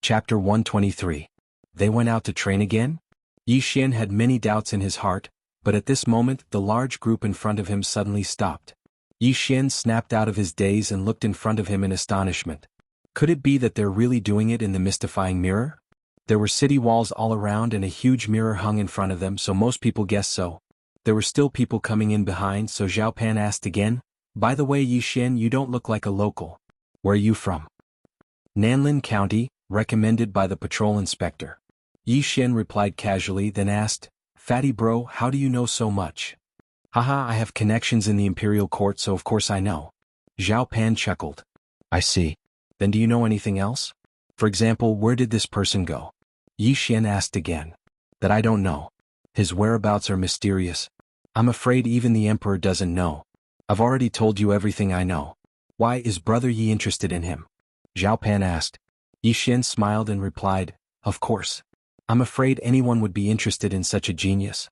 Chapter 123. They went out to train again? Xian had many doubts in his heart, but at this moment the large group in front of him suddenly stopped. Xian snapped out of his daze and looked in front of him in astonishment. Could it be that they're really doing it in the mystifying mirror? There were city walls all around and a huge mirror hung in front of them, so most people guessed so. There were still people coming in behind, so Zhao Pan asked again, "By the way, Xian, you don't look like a local. Where are you from?" "Nanlin County, recommended by the patrol inspector." Xian replied casually, then asked, "Fatty bro, how do you know so much?" "Haha, I have connections in the imperial court, so of course I know." Zhao Pan chuckled. "I see. Then do you know anything else? For example, where did this person go?" Xian asked again. "That I don't know. His whereabouts are mysterious. I'm afraid even the emperor doesn't know. I've already told you everything I know." "Why is Brother Yi interested in him?" Zhao Pan asked. Xian smiled and replied, "Of course. I'm afraid anyone would be interested in such a genius."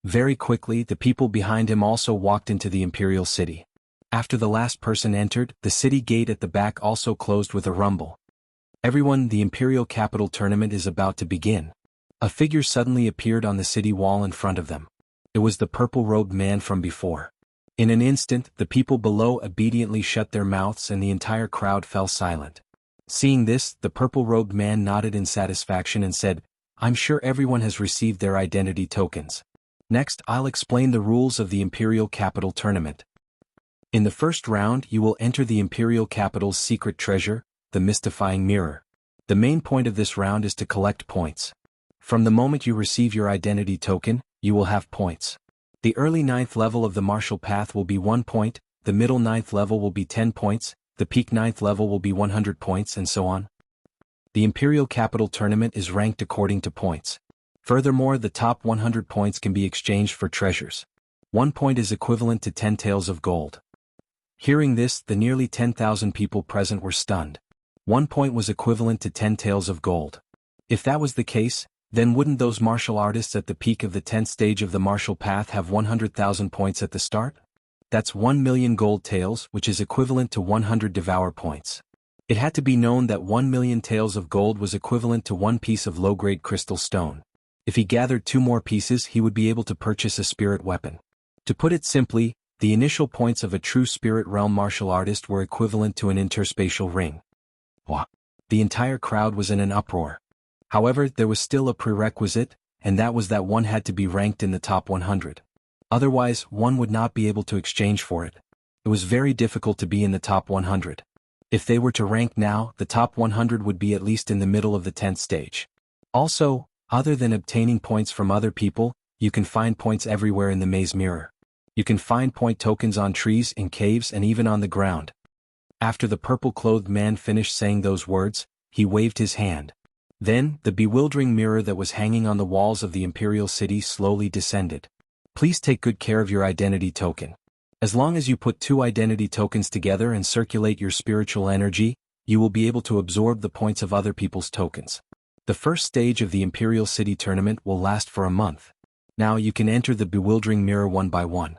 Very quickly, the people behind him also walked into the imperial city. After the last person entered, the city gate at the back also closed with a rumble. "Everyone, the imperial capital tournament is about to begin." A figure suddenly appeared on the city wall in front of them. It was the purple-robed man from before. In an instant, the people below obediently shut their mouths and the entire crowd fell silent. Seeing this, the purple-robed man nodded in satisfaction and said, "I'm sure everyone has received their identity tokens. Next, I'll explain the rules of the Imperial Capital Tournament. In the first round, you will enter the Imperial Capital's secret treasure, the Mystifying Mirror. The main point of this round is to collect points. From the moment you receive your identity token, you will have points. The early 9th level of the martial path will be 1 point, the middle 9th level will be 10 points, the peak 9th level will be 100 points, and so on. The Imperial Capital Tournament is ranked according to points. Furthermore, the top 100 points can be exchanged for treasures. 1 point is equivalent to 10 taels of gold." Hearing this, the nearly 10,000 people present were stunned. 1 point was equivalent to 10 taels of gold. If that was the case, then wouldn't those martial artists at the peak of the 10th stage of the martial path have 100,000 points at the start? That's 1 million gold taels, which is equivalent to 100 devour points. It had to be known that 1 million taels of gold was equivalent to 1 piece of low-grade crystal stone. If he gathered 2 more pieces, he would be able to purchase a spirit weapon. To put it simply, the initial points of a true spirit realm martial artist were equivalent to an interspatial ring. What? The entire crowd was in an uproar. However, there was still a prerequisite, and that was that one had to be ranked in the top 100. Otherwise, one would not be able to exchange for it. It was very difficult to be in the top 100. If they were to rank now, the top 100 would be at least in the middle of the 10th stage. Also, other than obtaining points from other people, you can find points everywhere in the maze mirror. You can find point tokens on trees, in caves, and even on the ground. After the purple-clothed man finished saying those words, he waved his hand. Then, the bewildering mirror that was hanging on the walls of the imperial city slowly descended. "Please take good care of your identity token. As long as you put 2 identity tokens together and circulate your spiritual energy, you will be able to absorb the points of other people's tokens. The first stage of the Imperial City Tournament will last for a month. Now you can enter the bewildering mirror one by one."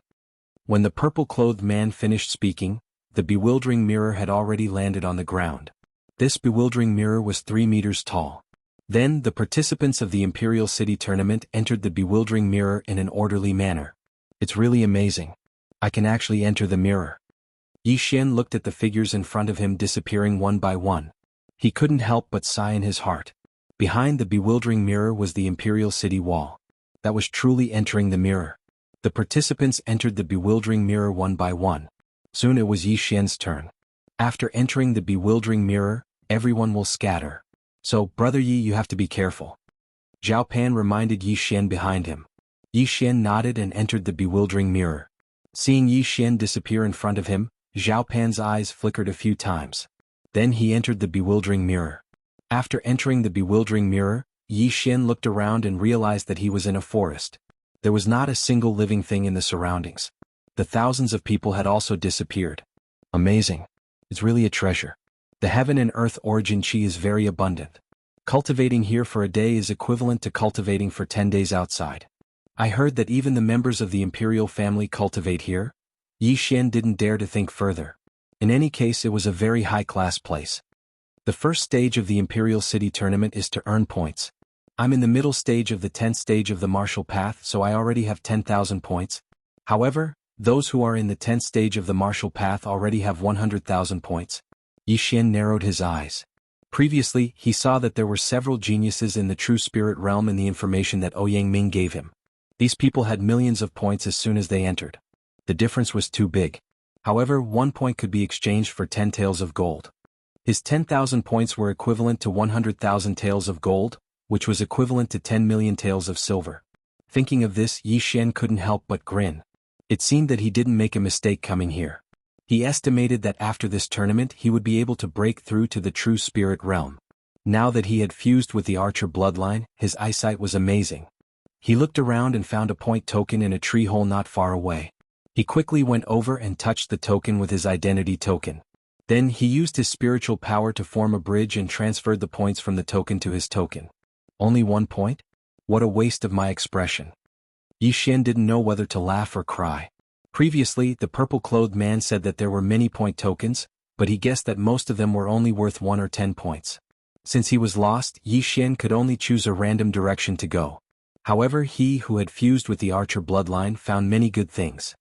When the purple-clothed man finished speaking, the bewildering mirror had already landed on the ground. This bewildering mirror was 3 meters tall. Then, the participants of the Imperial City Tournament entered the bewildering mirror in an orderly manner. "It's really amazing. I can actually enter the mirror." Xian looked at the figures in front of him disappearing one by one. He couldn't help but sigh in his heart. Behind the bewildering mirror was the Imperial City wall. That was truly entering the mirror. The participants entered the bewildering mirror one by one. Soon it was Xian's turn. After entering the bewildering mirror, everyone will scatter. So, Brother Yi, you have to be careful. Zhao Pan reminded Xian behind him. Xian nodded and entered the bewildering mirror. Seeing Xian disappear in front of him, Zhao Pan's eyes flickered a few times. Then he entered the bewildering mirror. After entering the bewildering mirror, Xian looked around and realized that he was in a forest. There was not a single living thing in the surroundings. The thousands of people had also disappeared. Amazing. It's really a treasure. The heaven and earth origin chi is very abundant. Cultivating here for a day is equivalent to cultivating for 10 days outside. I heard that even the members of the imperial family cultivate here. Xian didn't dare to think further. In any case, it was a very high-class place. The first stage of the Imperial City Tournament is to earn points. I'm in the middle stage of the 10th stage of the Martial Path, so I already have 10,000 points. However, those who are in the 10th stage of the Martial Path already have 100,000 points. Yixian narrowed his eyes. Previously, he saw that there were several geniuses in the True Spirit realm in the information that Ouyang Ming gave him. These people had millions of points as soon as they entered. The difference was too big. However, 1 point could be exchanged for 10 taels of gold. His 10,000 points were equivalent to 100,000 taels of gold, which was equivalent to 10 million taels of silver. Thinking of this, Yixian couldn't help but grin. It seemed that he didn't make a mistake coming here. He estimated that after this tournament he would be able to break through to the True Spirit realm. Now that he had fused with the Archer bloodline, his eyesight was amazing. He looked around and found a point token in a tree hole not far away. He quickly went over and touched the token with his identity token. Then he used his spiritual power to form a bridge and transferred the points from the token to his token. Only 1 point? What a waste of my expression. Yixian didn't know whether to laugh or cry. Previously, the purple-clothed man said that there were many point tokens, but he guessed that most of them were only worth 1 or 10 points. Since he was lost, Yixian could only choose a random direction to go. However, he who had fused with the Archer bloodline found many good things.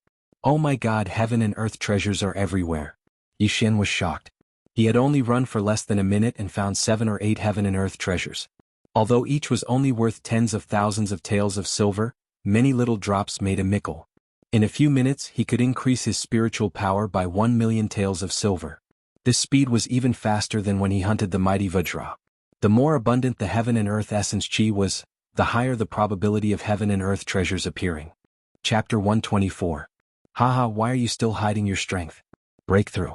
Oh my god, heaven and earth treasures are everywhere. Yixian was shocked. He had only run for less than a minute and found 7 or 8 heaven and earth treasures. Although each was only worth tens of thousands of taels of silver, many little drops made a mickle. In a few minutes he could increase his spiritual power by 1 million taels of silver. This speed was even faster than when he hunted the mighty Vajra. The more abundant the heaven and earth essence chi was, the higher the probability of heaven and earth treasures appearing. Chapter 124. Haha, why are you still hiding your strength? Breakthrough.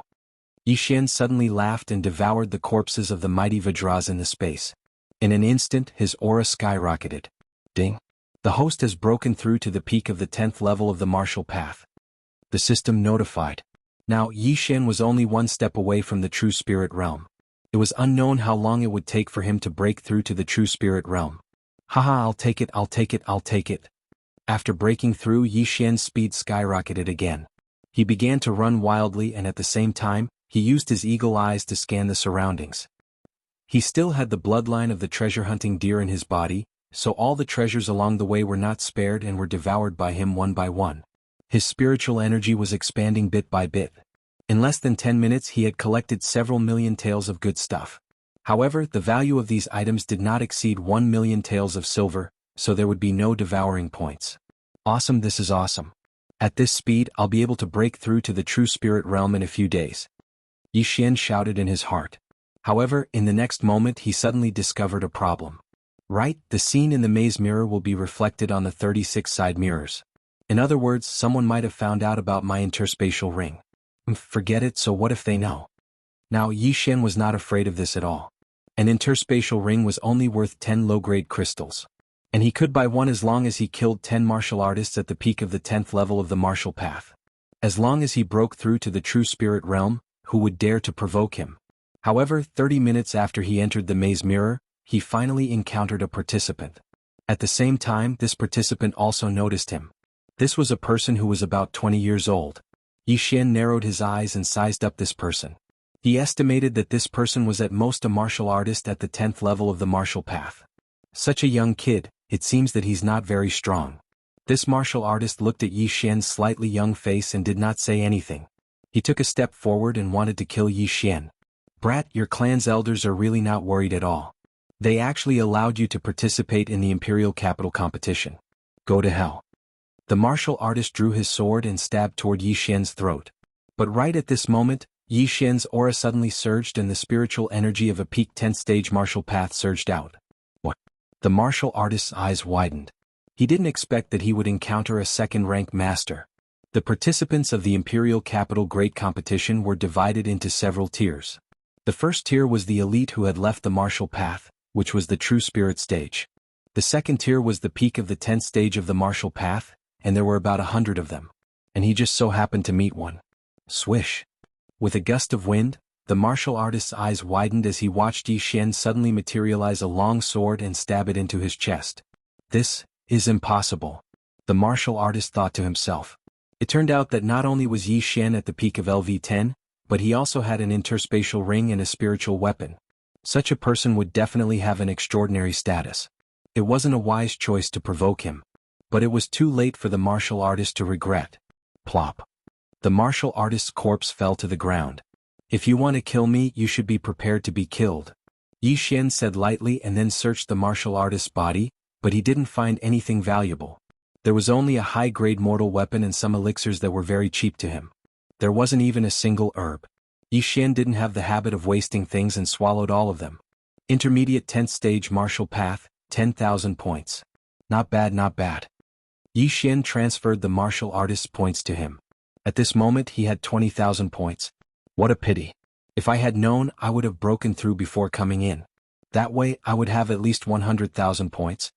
Yixian suddenly laughed and devoured the corpses of the mighty Vajras in the space. In an instant his aura skyrocketed. Ding. The host has broken through to the peak of the 10th level of the Martial Path. The system notified. Now Yixian was only 1 step away from the True Spirit realm. It was unknown how long it would take for him to break through to the True Spirit realm. Haha, I'll take it, I'll take it, I'll take it. After breaking through, Yixian's speed skyrocketed again. He began to run wildly and at the same time, he used his eagle eyes to scan the surroundings. He still had the bloodline of the treasure-hunting deer in his body, so all the treasures along the way were not spared and were devoured by him one by one. His spiritual energy was expanding bit by bit. In less than 10 minutes he had collected several million taels of good stuff. However, the value of these items did not exceed 1 million taels of silver, so there would be no devouring points. Awesome, this is awesome. At this speed I'll be able to break through to the True Spirit realm in a few days. Yixian shouted in his heart. However, in the next moment he suddenly discovered a problem. Right, the scene in the maze mirror will be reflected on the 36 side mirrors. In other words, someone might have found out about my interspatial ring. Forget it, so what if they know? Now Yixian was not afraid of this at all. An interspatial ring was only worth 10 low-grade crystals. And he could buy one as long as he killed 10 martial artists at the peak of the 10th level of the Martial Path. As long as he broke through to the True Spirit realm, who would dare to provoke him? However, 30 minutes after he entered the maze mirror, he finally encountered a participant. At the same time, this participant also noticed him. This was a person who was about 20 years old. Yixian narrowed his eyes and sized up this person. He estimated that this person was at most a martial artist at the 10th level of the Martial Path. Such a young kid, it seems that he's not very strong. This martial artist looked at Yixian's slightly young face and did not say anything. He took a step forward and wanted to kill Yixian. Brat, your clan's elders are really not worried at all. They actually allowed you to participate in the Imperial Capital competition. Go to hell. The martial artist drew his sword and stabbed toward Yixian's throat. But right at this moment, Yixian's aura suddenly surged and the spiritual energy of a peak 10th stage martial path surged out. What? The martial artist's eyes widened. He didn't expect that he would encounter a second-rank master. The participants of the Imperial Capital Great Competition were divided into several tiers. The first tier was the elite who had left the martial path, which was the True Spirit stage. The second tier was the peak of the 10th stage of the Martial Path, and there were about 100 of them. And he just so happened to meet one. Swish. With a gust of wind, the martial artist's eyes widened as he watched Yixian suddenly materialize a long sword and stab it into his chest. This is impossible, the martial artist thought to himself. It turned out that not only was Yixian at the peak of LV-10, but he also had an interspatial ring and a spiritual weapon. Such a person would definitely have an extraordinary status. It wasn't a wise choice to provoke him. But it was too late for the martial artist to regret. Plop. The martial artist's corpse fell to the ground. If you want to kill me, you should be prepared to be killed. Xian said lightly and then searched the martial artist's body, but he didn't find anything valuable. There was only a high-grade mortal weapon and some elixirs that were very cheap to him. There wasn't even a single herb. Xian didn't have the habit of wasting things and swallowed all of them. Intermediate 10th stage martial path, 10,000 points. Not bad, not bad. Xian transferred the martial artist's points to him. At this moment he had 20,000 points. What a pity. If I had known, I would have broken through before coming in. That way I would have at least 100,000 points.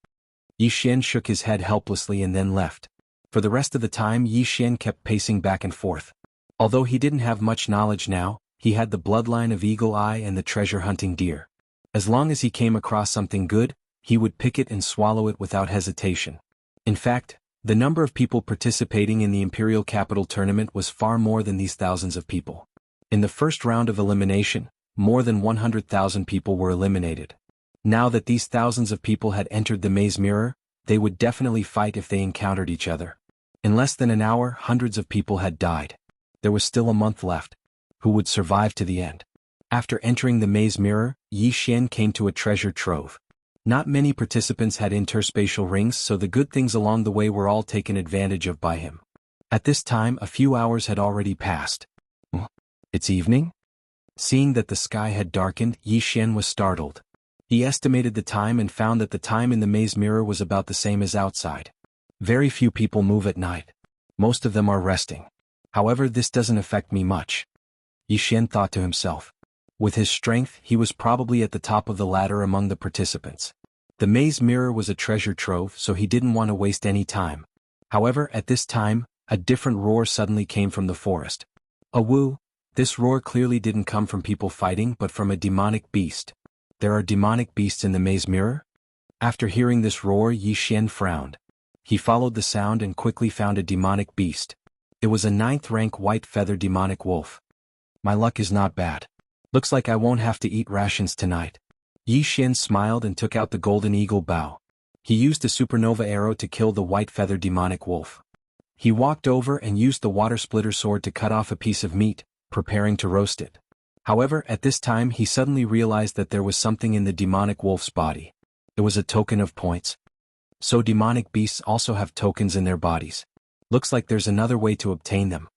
Xian shook his head helplessly and then left. For the rest of the time Xian kept pacing back and forth. Although he didn't have much knowledge now, he had the bloodline of Eagle Eye and the treasure-hunting deer. As long as he came across something good, he would pick it and swallow it without hesitation. In fact, the number of people participating in the Imperial Capital Tournament was far more than these thousands of people. In the first round of elimination, more than 100,000 people were eliminated. Now that these thousands of people had entered the maze mirror, they would definitely fight if they encountered each other. In less than an hour, hundreds of people had died. There was still a month left. Who would survive to the end? After entering the maze mirror, Xian came to a treasure trove. Not many participants had interspatial rings, so the good things along the way were all taken advantage of by him. At this time a few hours had already passed. It's evening? Seeing that the sky had darkened, Xian was startled. He estimated the time and found that the time in the maze mirror was about the same as outside. Very few people move at night. Most of them are resting. However, this doesn't affect me much. Xian thought to himself. With his strength, he was probably at the top of the ladder among the participants. The maze mirror was a treasure trove, so he didn't want to waste any time. However, at this time, a different roar suddenly came from the forest. A woo! This roar clearly didn't come from people fighting but from a demonic beast. There are demonic beasts in the maze mirror? After hearing this roar, Xian frowned. He followed the sound and quickly found a demonic beast. It was a 9th rank white feather demonic wolf. My luck is not bad. Looks like I won't have to eat rations tonight. Xian smiled and took out the golden eagle bow. He used a supernova arrow to kill the white feather demonic wolf. He walked over and used the water splitter sword to cut off a piece of meat, preparing to roast it. However, at this time he suddenly realized that there was something in the demonic wolf's body. It was a token of points. So demonic beasts also have tokens in their bodies. Looks like there's another way to obtain them.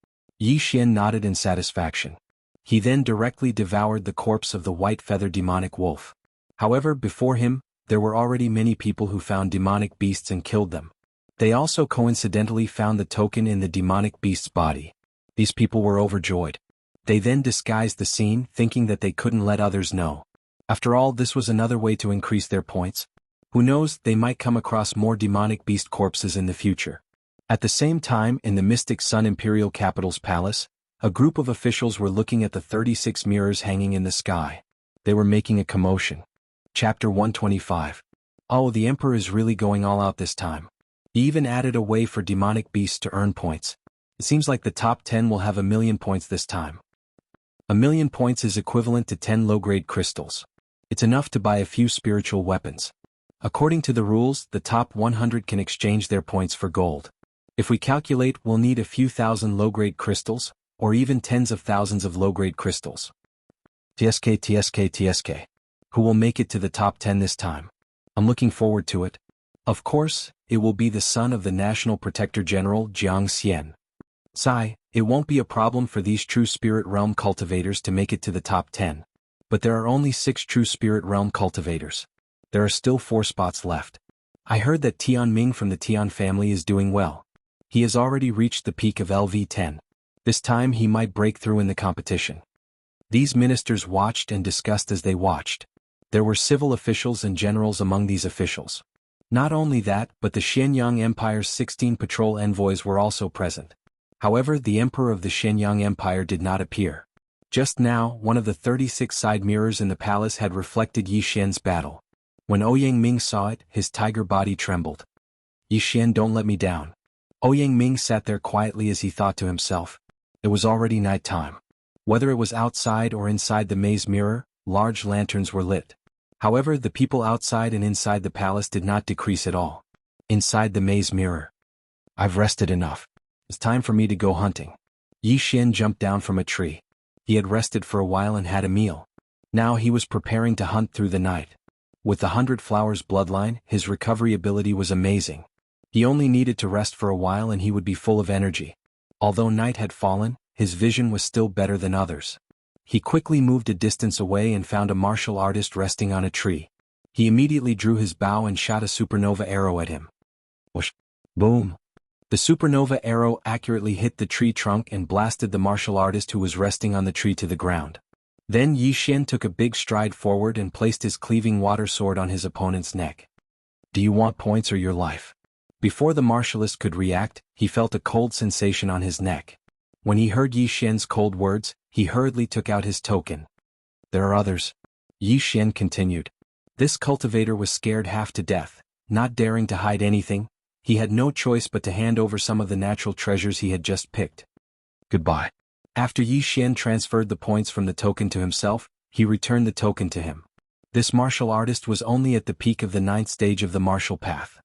Xian nodded in satisfaction. He then directly devoured the corpse of the white feather demonic wolf. However, before him, there were already many people who found demonic beasts and killed them. They also coincidentally found the token in the demonic beast's body. These people were overjoyed. They then disguised the scene, thinking that they couldn't let others know. After all, this was another way to increase their points. Who knows, they might come across more demonic beast corpses in the future. At the same time, in the Mystic Sun Imperial Capital's palace, a group of officials were looking at the 36 mirrors hanging in the sky. They were making a commotion. Chapter 125. Oh, the Emperor is really going all out this time. He even added a way for demonic beasts to earn points. It seems like the top 10 will have 1,000,000 points this time. 1,000,000 points is equivalent to 10 low-grade crystals. It's enough to buy a few spiritual weapons. According to the rules, the top 100 can exchange their points for gold. If we calculate, we'll need a few thousand low-grade crystals, or even tens of thousands of low-grade crystals. TSK. Who will make it to the top 10 this time? I'm looking forward to it. Of course, it will be the son of the National Protector General Jianghu. Sigh, it won't be a problem for these true Spirit Realm cultivators to make it to the top 10. But there are only 6 true Spirit Realm cultivators. There are still 4 spots left. I heard that Tian Ming from the Tian family is doing well. He has already reached the peak of LV10. This time he might break through in the competition. These ministers watched and discussed as they watched. There were civil officials and generals among these officials. Not only that, but the Shenyang Empire's 16 patrol envoys were also present. However, the Emperor of the Shenyang Empire did not appear. Just now, one of the 36 side mirrors in the palace had reflected Xian's battle. When Ouyang Ming saw it, his tiger body trembled. Xian, don't let me down. Ouyang Ming sat there quietly as he thought to himself. It was already night time. Whether it was outside or inside the maze mirror, large lanterns were lit. However, the people outside and inside the palace did not decrease at all. Inside the maze mirror. I've rested enough. It's time for me to go hunting. Yi Xian jumped down from a tree. He had rested for a while and had a meal. Now he was preparing to hunt through the night. With the 100 Flowers bloodline, his recovery ability was amazing. He only needed to rest for a while and he would be full of energy. Although night had fallen, his vision was still better than others. He quickly moved a distance away and found a martial artist resting on a tree. He immediately drew his bow and shot a supernova arrow at him. Whoosh! Boom! The supernova arrow accurately hit the tree trunk and blasted the martial artist who was resting on the tree to the ground. Then Yi Xian took a big stride forward and placed his cleaving water sword on his opponent's neck. Do you want points or your life? Before the martialist could react, he felt a cold sensation on his neck. When he heard Yi Xian's cold words, he hurriedly took out his token. There are others. Yi Xian continued. This cultivator was scared half to death, not daring to hide anything. He had no choice but to hand over some of the natural treasures he had just picked. Goodbye. After Yi Xian transferred the points from the token to himself, he returned the token to him. This martial artist was only at the peak of the 9th stage of the martial path.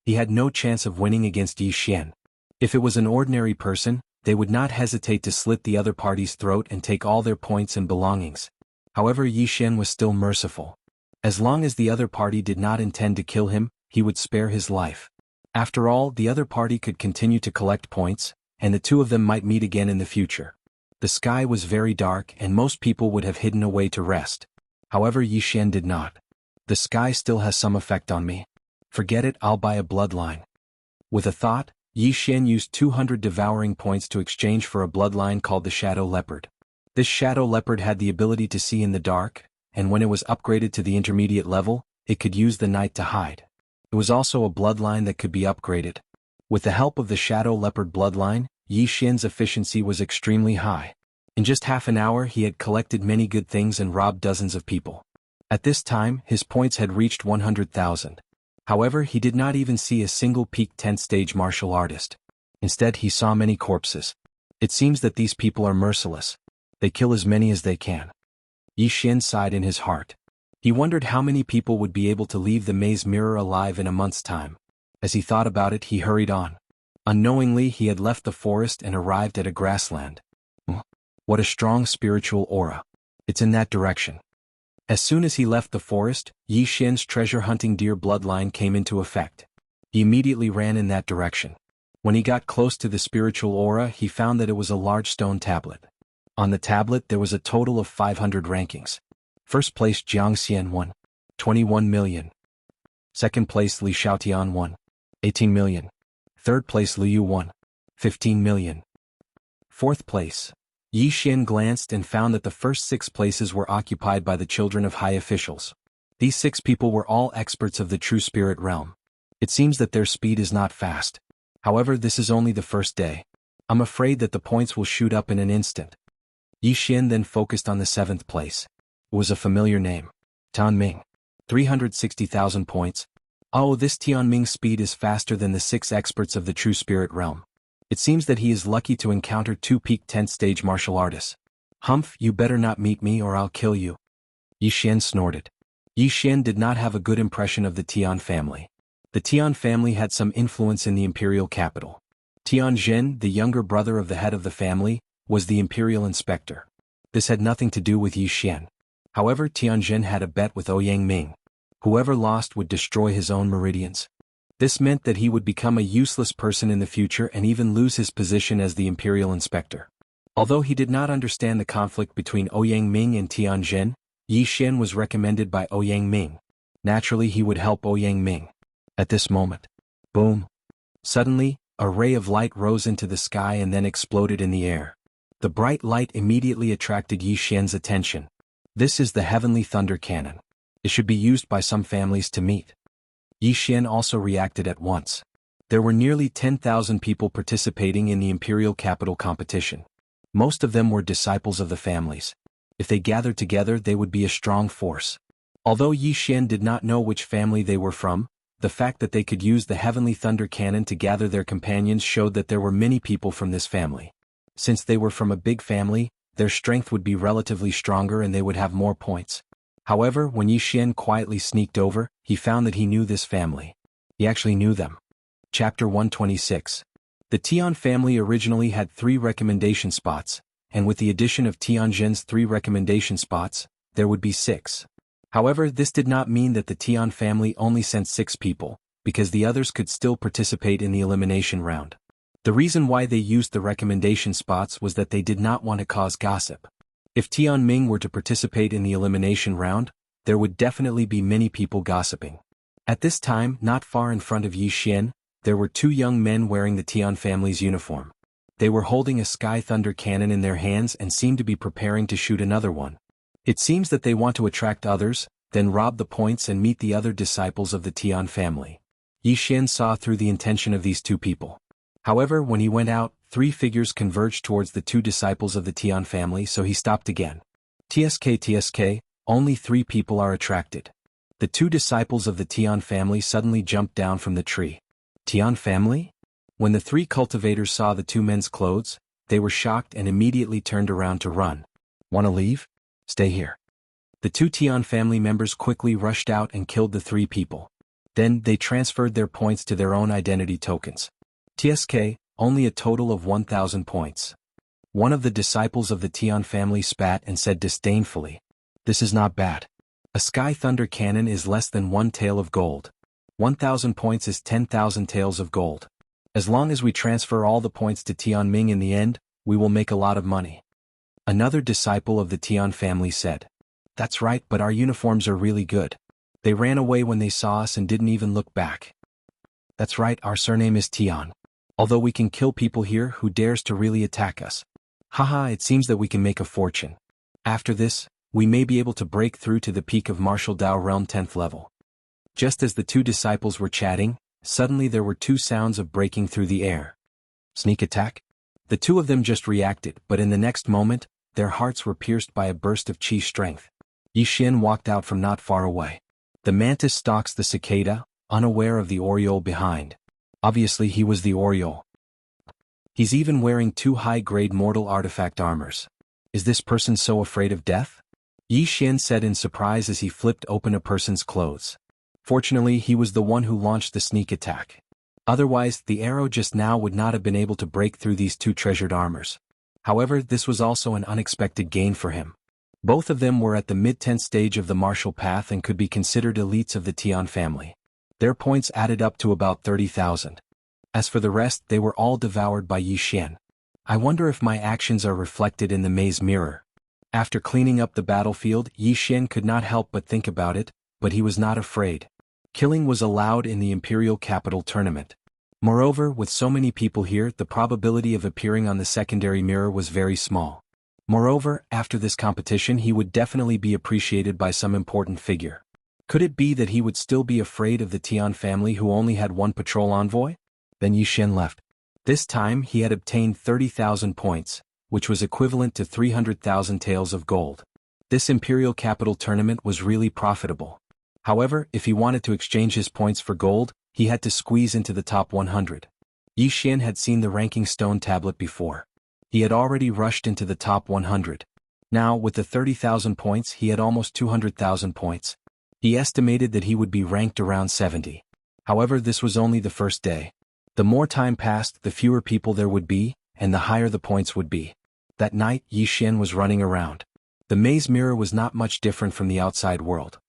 He had no chance of winning against Yi Xian. If it was an ordinary person, they would not hesitate to slit the other party's throat and take all their points and belongings. However, Yi Xian was still merciful. As long as the other party did not intend to kill him, he would spare his life. After all, the other party could continue to collect points, and the two of them might meet again in the future. The sky was very dark and most people would have hidden away to rest. However, Yi Xian did not. The sky still has some effect on me. Forget it, I'll buy a bloodline. With a thought, Yi Xian used 200 devouring points to exchange for a bloodline called the Shadow Leopard. This Shadow Leopard had the ability to see in the dark, and when it was upgraded to the intermediate level, it could use the night to hide. It was also a bloodline that could be upgraded. With the help of the Shadow Leopard bloodline, Yi Xian's efficiency was extremely high. In just half an hour he had collected many good things and robbed dozens of people. At this time, his points had reached 100,000. However, he did not even see a single peak 10th stage martial artist. Instead, he saw many corpses. It seems that these people are merciless. They kill as many as they can. Yi Xian sighed in his heart. He wondered how many people would be able to leave the maze mirror alive in a month's time. As he thought about it, he hurried on. Unknowingly, he had left the forest and arrived at a grassland. What a strong spiritual aura. It's in that direction. As soon as he left the forest, Yi Xian's treasure-hunting deer bloodline came into effect. He immediately ran in that direction. When he got close to the spiritual aura, he found that it was a large stone tablet. On the tablet there was a total of 500 rankings. First place Jianghu won, 21 million. Second place Li Xiaotian won, 18 million. Third place Liu Yu won, 15 million. Fourth place. Yi Xian glanced and found that the first 6 places were occupied by the children of high officials. These 6 people were all experts of the true spirit realm. It seems that their speed is not fast. However, this is only the first day. I'm afraid that the points will shoot up in an instant. Yi Xian then focused on the 7th place. It was a familiar name. Tianming. 360,000 points. Oh, this Tianming's speed is faster than the 6 experts of the true spirit realm. It seems that he is lucky to encounter 2 peak 10th stage martial artists. Humph, you better not meet me or I'll kill you. Yi Xian snorted. Yi Xian did not have a good impression of the Tian family. The Tian family had some influence in the imperial capital. Tian Zhen, the younger brother of the head of the family, was the imperial inspector. This had nothing to do with Yi Xian. However, Tian Zhen had a bet with Ouyang Ming. Whoever lost would destroy his own meridians. This meant that he would become a useless person in the future and even lose his position as the imperial inspector. Although he did not understand the conflict between Ouyang Ming and Tian Zhen, Yi Xian was recommended by Ouyang Ming. Naturally, he would help Ouyang Ming. At this moment, boom! Suddenly, a ray of light rose into the sky and then exploded in the air. The bright light immediately attracted Yi Xian's attention. This is the heavenly thunder cannon. It should be used by some families to meet. Yi Xian also reacted at once. There were nearly 10,000 people participating in the imperial capital competition. Most of them were disciples of the families. If they gathered together, they would be a strong force. Although Yi Xian did not know which family they were from, the fact that they could use the heavenly thunder cannon to gather their companions showed that there were many people from this family. Since they were from a big family, their strength would be relatively stronger and they would have more points. However, when Yixian quietly sneaked over, he found that he knew this family. He actually knew them. Chapter 126. The Tian family originally had 3 recommendation spots, and with the addition of Tianjin's 3 recommendation spots, there would be 6. However, this did not mean that the Tian family only sent 6 people, because the others could still participate in the elimination round. The reason why they used the recommendation spots was that they did not want to cause gossip. If Tianming were to participate in the elimination round, there would definitely be many people gossiping. At this time, not far in front of Yixian, there were 2 young men wearing the Tian family's uniform. They were holding a sky thunder cannon in their hands and seemed to be preparing to shoot another one. It seems that they want to attract others, then rob the points and meet the other disciples of the Tian family. Yixian saw through the intention of these 2 people. However, when he went out, 3 figures converged towards the 2 disciples of the Tian family, so he stopped again. TSK, only 3 people are attracted. The 2 disciples of the Tian family suddenly jumped down from the tree. Tian family? When the 3 cultivators saw the 2 men's clothes, they were shocked and immediately turned around to run. Want to leave? Stay here. The 2 Tian family members quickly rushed out and killed the 3 people. Then, they transferred their points to their own identity tokens. TSK, only a total of 1,000 points. One of the disciples of the Tian family spat and said disdainfully, "This is not bad. A sky thunder cannon is less than 1 tael of gold. 1,000 points is 10,000 taels of gold. As long as we transfer all the points to Tianming in the end, we will make a lot of money." Another disciple of the Tian family said, "That's right, but our uniforms are really good. They ran away when they saw us and didn't even look back. That's right, our surname is Tian. Although we can kill people here who dares to really attack us. Haha, it seems that we can make a fortune. After this, we may be able to break through to the peak of Martial Dao Realm 10th level." Just as the 2 disciples were chatting, suddenly there were 2 sounds of breaking through the air. Sneak attack? The 2 of them just reacted, but in the next moment, their hearts were pierced by a burst of chi strength. Yixian walked out from not far away. The mantis stalks the cicada, unaware of the oriole behind. Obviously he was the oriole. He's even wearing 2 high-grade mortal artifact armors. Is this person so afraid of death? Yixian said in surprise as he flipped open a person's clothes. Fortunately, he was the one who launched the sneak attack. Otherwise, the arrow just now would not have been able to break through these 2 treasured armors. However, this was also an unexpected gain for him. Both of them were at the mid-10th stage of the martial path and could be considered elites of the Tian family. Their points added up to about 30,000. As for the rest, they were all devoured by Yixian. I wonder if my actions are reflected in the maze mirror. After cleaning up the battlefield, Yixian could not help but think about it, but he was not afraid. Killing was allowed in the Imperial Capital tournament. Moreover, with so many people here, the probability of appearing on the secondary mirror was very small. Moreover, after this competition he would definitely be appreciated by some important figure. Could it be that he would still be afraid of the Tian family who only had 1 patrol envoy? Then Yixian left. This time he had obtained 30,000 points, which was equivalent to 300,000 taels of gold. This Imperial Capital tournament was really profitable. However, if he wanted to exchange his points for gold, he had to squeeze into the top 100. Yixian had seen the ranking stone tablet before. He had already rushed into the top 100. Now, with the 30,000 points, he had almost 200,000 points. He estimated that he would be ranked around 70. However, this was only the first day. The more time passed, the fewer people there would be, and the higher the points would be. That night, Yixian was running around. The maze mirror was not much different from the outside world.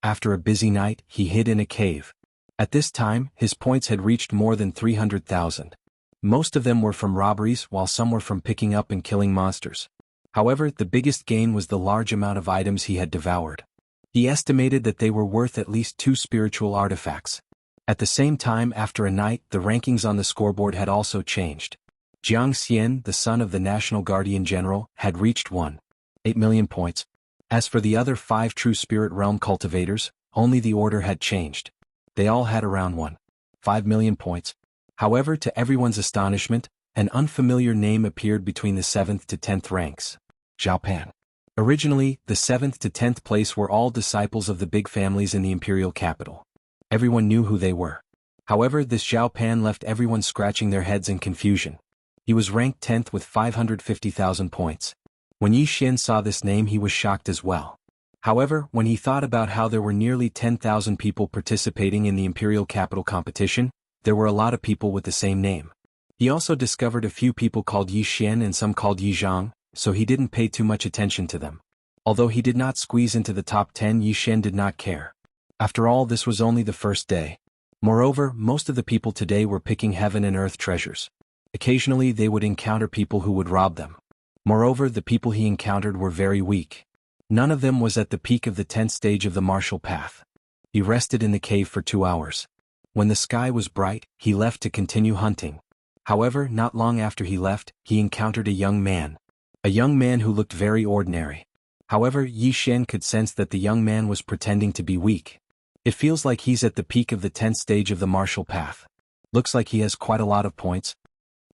After a busy night, he hid in a cave. At this time, his points had reached more than 300,000. Most of them were from robberies, while some were from picking up and killing monsters. However, the biggest gain was the large amount of items he had devoured. He estimated that they were worth at least 2 spiritual artifacts. At the same time, after a night, the rankings on the scoreboard had also changed. Jianghu, the son of the National Guardian General, had reached 1.8 million points. As for the other 5 true spirit realm cultivators, only the order had changed. They all had around 1.5 million points. However, to everyone's astonishment, an unfamiliar name appeared between the 7th to 10th ranks. Zhao. Originally, the 7th to 10th place were all disciples of the big families in the imperial capital. Everyone knew who they were. However, this Zhao Pan left everyone scratching their heads in confusion. He was ranked 10th with 550,000 points. When Yi Xian saw this name he was shocked as well. However, when he thought about how there were nearly 10,000 people participating in the imperial capital competition, there were a lot of people with the same name. He also discovered a few people called Yi Xian and some called Yi Zhang, so he didn't pay too much attention to them. Although he did not squeeze into the top 10, Yi Xian did not care. After all, this was only the first day. Moreover, most of the people today were picking heaven and earth treasures. Occasionally they would encounter people who would rob them. Moreover, the people he encountered were very weak. None of them was at the peak of the 10th stage of the martial path. He rested in the cave for 2 hours. When the sky was bright, he left to continue hunting. However, not long after he left, he encountered a young man. A young man who looked very ordinary. However, Yi Xian could sense that the young man was pretending to be weak. It feels like he's at the peak of the 10th stage of the martial path. Looks like he has quite a lot of points.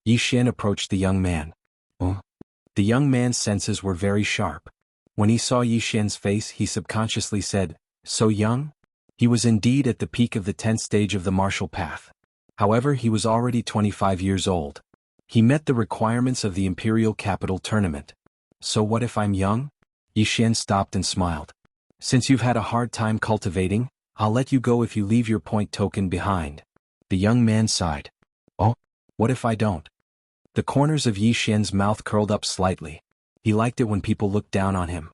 Yi Xian approached the young man. The young man's senses were very sharp. When he saw Yi Xian's face, he subconsciously said, "So young?" He was indeed at the peak of the 10th stage of the martial path. However, he was already 25 years old. He met the requirements of the imperial capital tournament. So what if I'm young? Yi Xian stopped and smiled. Since you've had a hard time cultivating, I'll let you go if you leave your point token behind. The young man sighed. Oh, what if I don't? The corners of Yi Xian's mouth curled up slightly. He liked it when people looked down on him.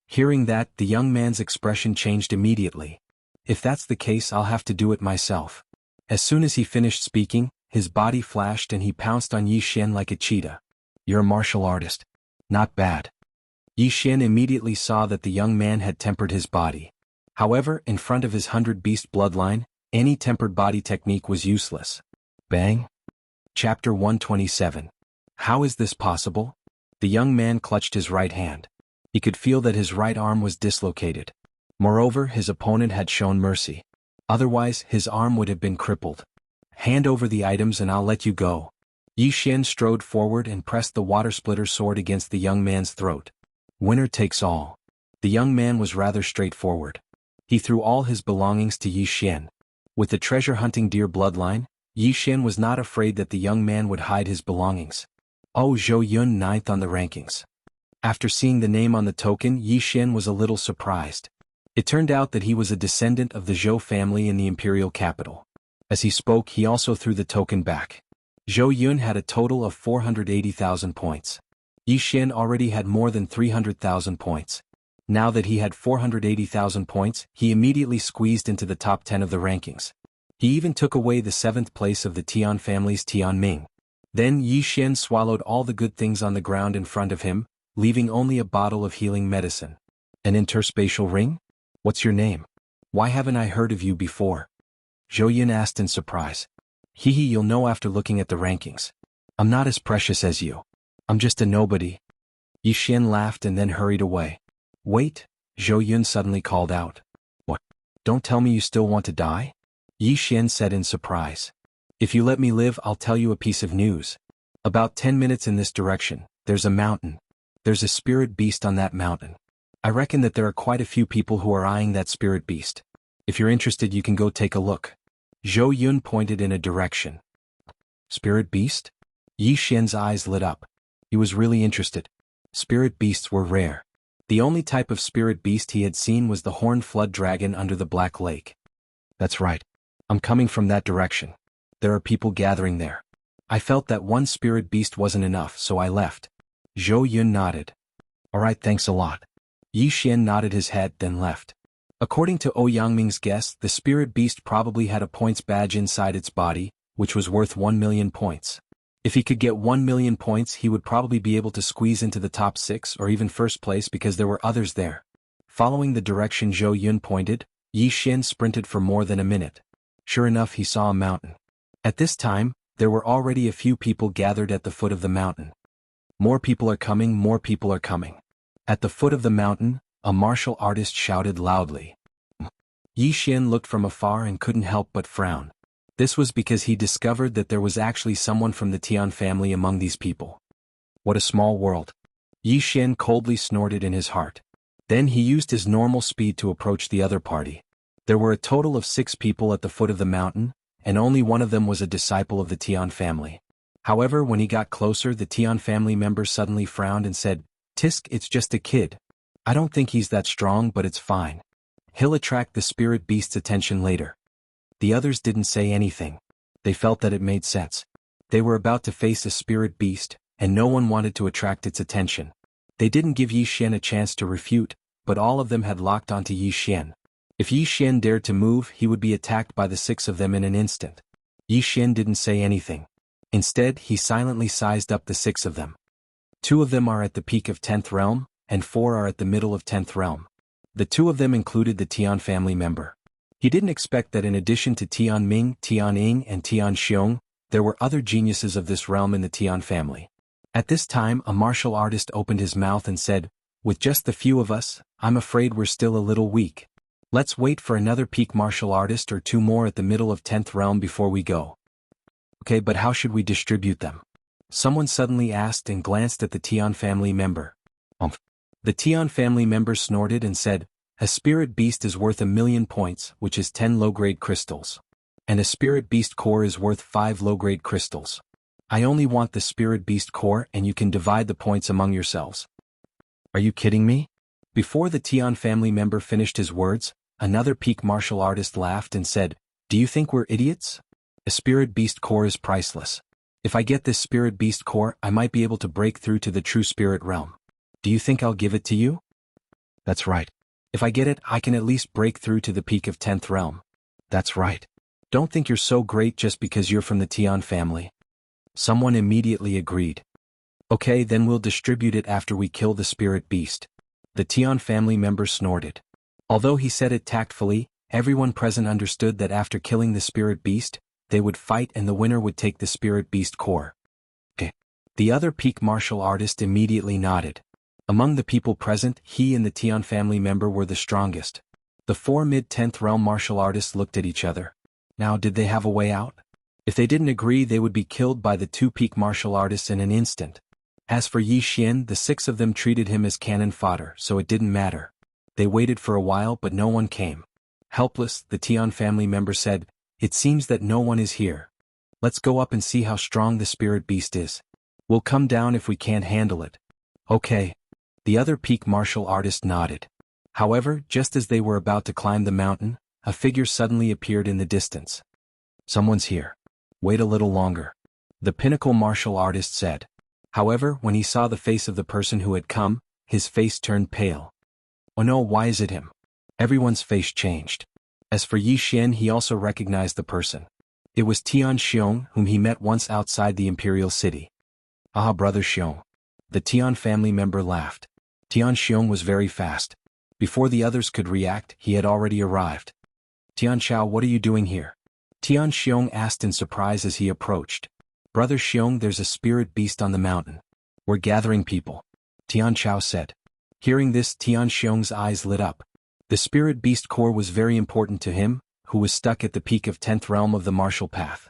Hearing that, the young man's expression changed immediately. If that's the case, I'll have to do it myself. As soon as he finished speaking, his body flashed and he pounced on Yi Xian like a cheetah. You're a martial artist. Not bad. Yi Xian immediately saw that the young man had tempered his body. However, in front of his 100-beast bloodline, any tempered body technique was useless. Bang! Chapter 127. How is this possible? The young man clutched his right hand. He could feel that his right arm was dislocated. Moreover, his opponent had shown mercy. Otherwise, his arm would have been crippled. Hand over the items and I'll let you go. Yi Xian strode forward and pressed the water splitter sword against the young man's throat. Winner takes all. The young man was rather straightforward. He threw all his belongings to Yi Xian. With the treasure-hunting deer bloodline, Yi Xian was not afraid that the young man would hide his belongings. Oh, Zhou Yun 9th on the rankings. After seeing the name on the token, Yi Xian was a little surprised. It turned out that he was a descendant of the Zhou family in the imperial capital. As he spoke, he also threw the token back. Zhou Yun had a total of 480,000 points. Yi Xian already had more than 300,000 points. Now that he had 480,000 points, he immediately squeezed into the top 10 of the rankings. He even took away the 7th place of the Tian family's Tian Ming. Then Yi Xian swallowed all the good things on the ground in front of him, leaving only a bottle of healing medicine. An interspatial ring? What's your name? Why haven't I heard of you before? Zhou Yun asked in surprise. Hehe, you'll know after looking at the rankings. I'm not as precious as you. I'm just a nobody. Yi Xian laughed and then hurried away. Wait, Zhou Yun suddenly called out. What? Don't tell me you still want to die? Yi Xian said in surprise. If you let me live, I'll tell you a piece of news. About 10 minutes in this direction, there's a mountain. There's a spirit beast on that mountain. I reckon that there are quite a few people who are eyeing that spirit beast. If you're interested, you can go take a look. Zhou Yun pointed in a direction. Spirit beast? Yi Xian's eyes lit up. He was really interested. Spirit beasts were rare. The only type of spirit beast he had seen was the horned flood dragon under the Black Lake. That's right. I'm coming from that direction. There are people gathering there. I felt that one spirit beast wasn't enough, so I left. Zhou Yun nodded. Alright, thanks a lot. Yi Xian nodded his head, then left. According to Ouyangming's guess, the spirit beast probably had a points badge inside its body, which was worth 1 million points. If he could get 1 million points, he would probably be able to squeeze into the top 6 or even first place because there were others there. Following the direction Zhou Yun pointed, Yi Xian sprinted for more than a minute. Sure enough, he saw a mountain. At this time, there were already a few people gathered at the foot of the mountain. More people are coming, more people are coming. At the foot of the mountain, a martial artist shouted loudly. Yi Xian looked from afar and couldn't help but frown. This was because he discovered that there was actually someone from the Tian family among these people. What a small world. Yi Xian coldly snorted in his heart. Then he used his normal speed to approach the other party. There were a total of 6 people at the foot of the mountain, and only one of them was a disciple of the Tian family. However, when he got closer, the Tian family member suddenly frowned and said, Tisk, it's just a kid. I don't think he's that strong, but it's fine. He'll attract the spirit beast's attention later. The others didn't say anything. They felt that it made sense. They were about to face a spirit beast, and no one wanted to attract its attention. They didn't give Yixian a chance to refute, but all of them had locked onto Yixian. If Yixian dared to move, he would be attacked by the 6 of them in an instant. Yixian didn't say anything. Instead, he silently sized up the 6 of them. 2 of them are at the peak of 10th realm, and 4 are at the middle of 10th realm. The 2 of them included the Tian family member. He didn't expect that in addition to Tian Ming, Tian Ying, and Tian Xiong, there were other geniuses of this realm in the Tian family. At this time, a martial artist opened his mouth and said, "With just the few of us, I'm afraid we're still a little weak. Let's wait for another peak martial artist or 2 more at the middle of 10th realm before we go." Okay, but how should we distribute them? Someone suddenly asked and glanced at the Tian family member. The Tian family member snorted and said, "A spirit beast is worth 1,000,000 points, which is 10 low-grade crystals. And a spirit beast core is worth 5 low-grade crystals. I only want the spirit beast core, and you can divide the points among yourselves." Are you kidding me? Before the Tian family member finished his words, another peak martial artist laughed and said, "Do you think we're idiots? A spirit beast core is priceless. If I get this spirit beast core, I might be able to break through to the true spirit realm. Do you think I'll give it to you?" "That's right. If I get it, I can at least break through to the peak of 10th realm." "That's right. Don't think you're so great just because you're from the Tian family." Someone immediately agreed. "Okay, then we'll distribute it after we kill the spirit beast." The Tian family member snorted. Although he said it tactfully, everyone present understood that after killing the spirit beast, they would fight and the winner would take the spirit beast core. Okay. The other peak martial artist immediately nodded. Among the people present, he and the Tian family member were the strongest. The 4 mid-10th realm martial artists looked at each other. Now, did they have a way out? If they didn't agree, they would be killed by the 2 peak martial artists in an instant. As for Yixian, the 6 of them treated him as cannon fodder, so it didn't matter. They waited for a while, but no one came. Helpless, the Tian family member said, "It seems that no one is here. Let's go up and see how strong the spirit beast is. We'll come down if we can't handle it." "Okay." The other peak martial artist nodded. However, just as they were about to climb the mountain, a figure suddenly appeared in the distance. "Someone's here. Wait a little longer," the pinnacle martial artist said. However, when he saw the face of the person who had come, his face turned pale. "Oh no, why is it him?" Everyone's face changed. As for Yixian, he also recognized the person. It was Tian Xiong, whom he met once outside the imperial city. "Ah, brother Xiong." The Tian family member laughed. Tian Xiong was very fast. Before the others could react, he had already arrived. "Tian Xiao, what are you doing here?" Tian Xiong asked in surprise as he approached. "Brother Xiong, there's a spirit beast on the mountain. We're gathering people," Tian Xiao said. Hearing this, Tian Xiong's eyes lit up. The spirit beast core was very important to him, who was stuck at the peak of 10th realm of the martial path.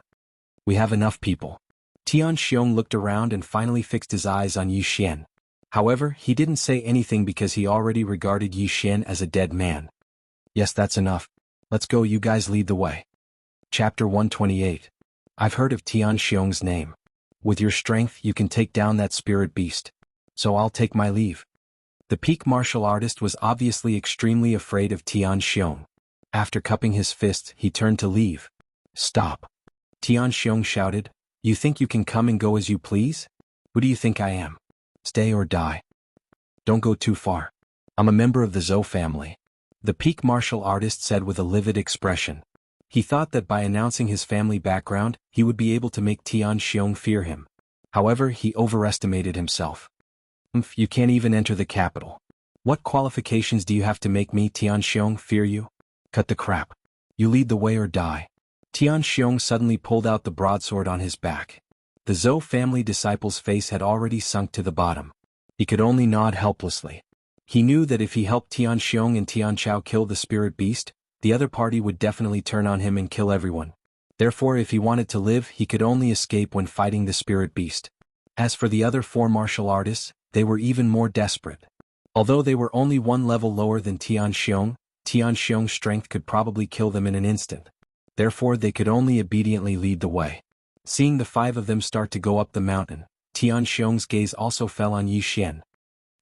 "We have enough people." Tian Xiong looked around and finally fixed his eyes on Yixian. However, he didn't say anything because he already regarded Yixian as a dead man. "Yes, that's enough. Let's go, you guys lead the way." Chapter 128. I've heard of Tian Xiong's name. With your strength, you can take down that spirit beast. So I'll take my leave. The peak martial artist was obviously extremely afraid of Tian Xiong. After cupping his fist, he turned to leave. "Stop!" Tian Xiong shouted. "You think you can come and go as you please? Who do you think I am? Stay or die. Don't go too far. I'm a member of the Zhou family," the peak martial artist said with a livid expression. He thought that by announcing his family background, he would be able to make Tian Xiong fear him. However, he overestimated himself. "You can't even enter the capital. What qualifications do you have to make me, Tian Xiong, fear you? Cut the crap. You lead the way or die." Tian Xiong suddenly pulled out the broadsword on his back. The Zhou family disciple's face had already sunk to the bottom. He could only nod helplessly. He knew that if he helped Tian Xiong and Tian Chao kill the spirit beast, the other party would definitely turn on him and kill everyone. Therefore, if he wanted to live, he could only escape when fighting the spirit beast. As for the other 4 martial artists, they were even more desperate. Although they were only 1 level lower than Tian Xiong's strength could probably kill them in an instant. Therefore, they could only obediently lead the way. Seeing the 5 of them start to go up the mountain, Tian Xiong's gaze also fell on Yixian.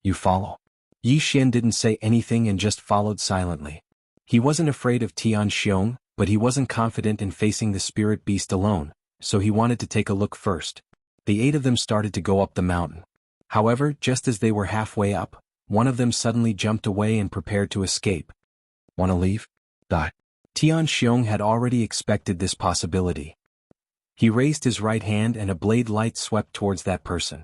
You follow. Yi Xian didn't say anything and just followed silently. He wasn't afraid of Xianxia, but he wasn't confident in facing the spirit beast alone, so he wanted to take a look first. The 8 of them started to go up the mountain. However, just as they were halfway up, one of them suddenly jumped away and prepared to escape. "Wanna leave?" Xianxia had already expected this possibility. He raised his right hand and a blade light swept towards that person.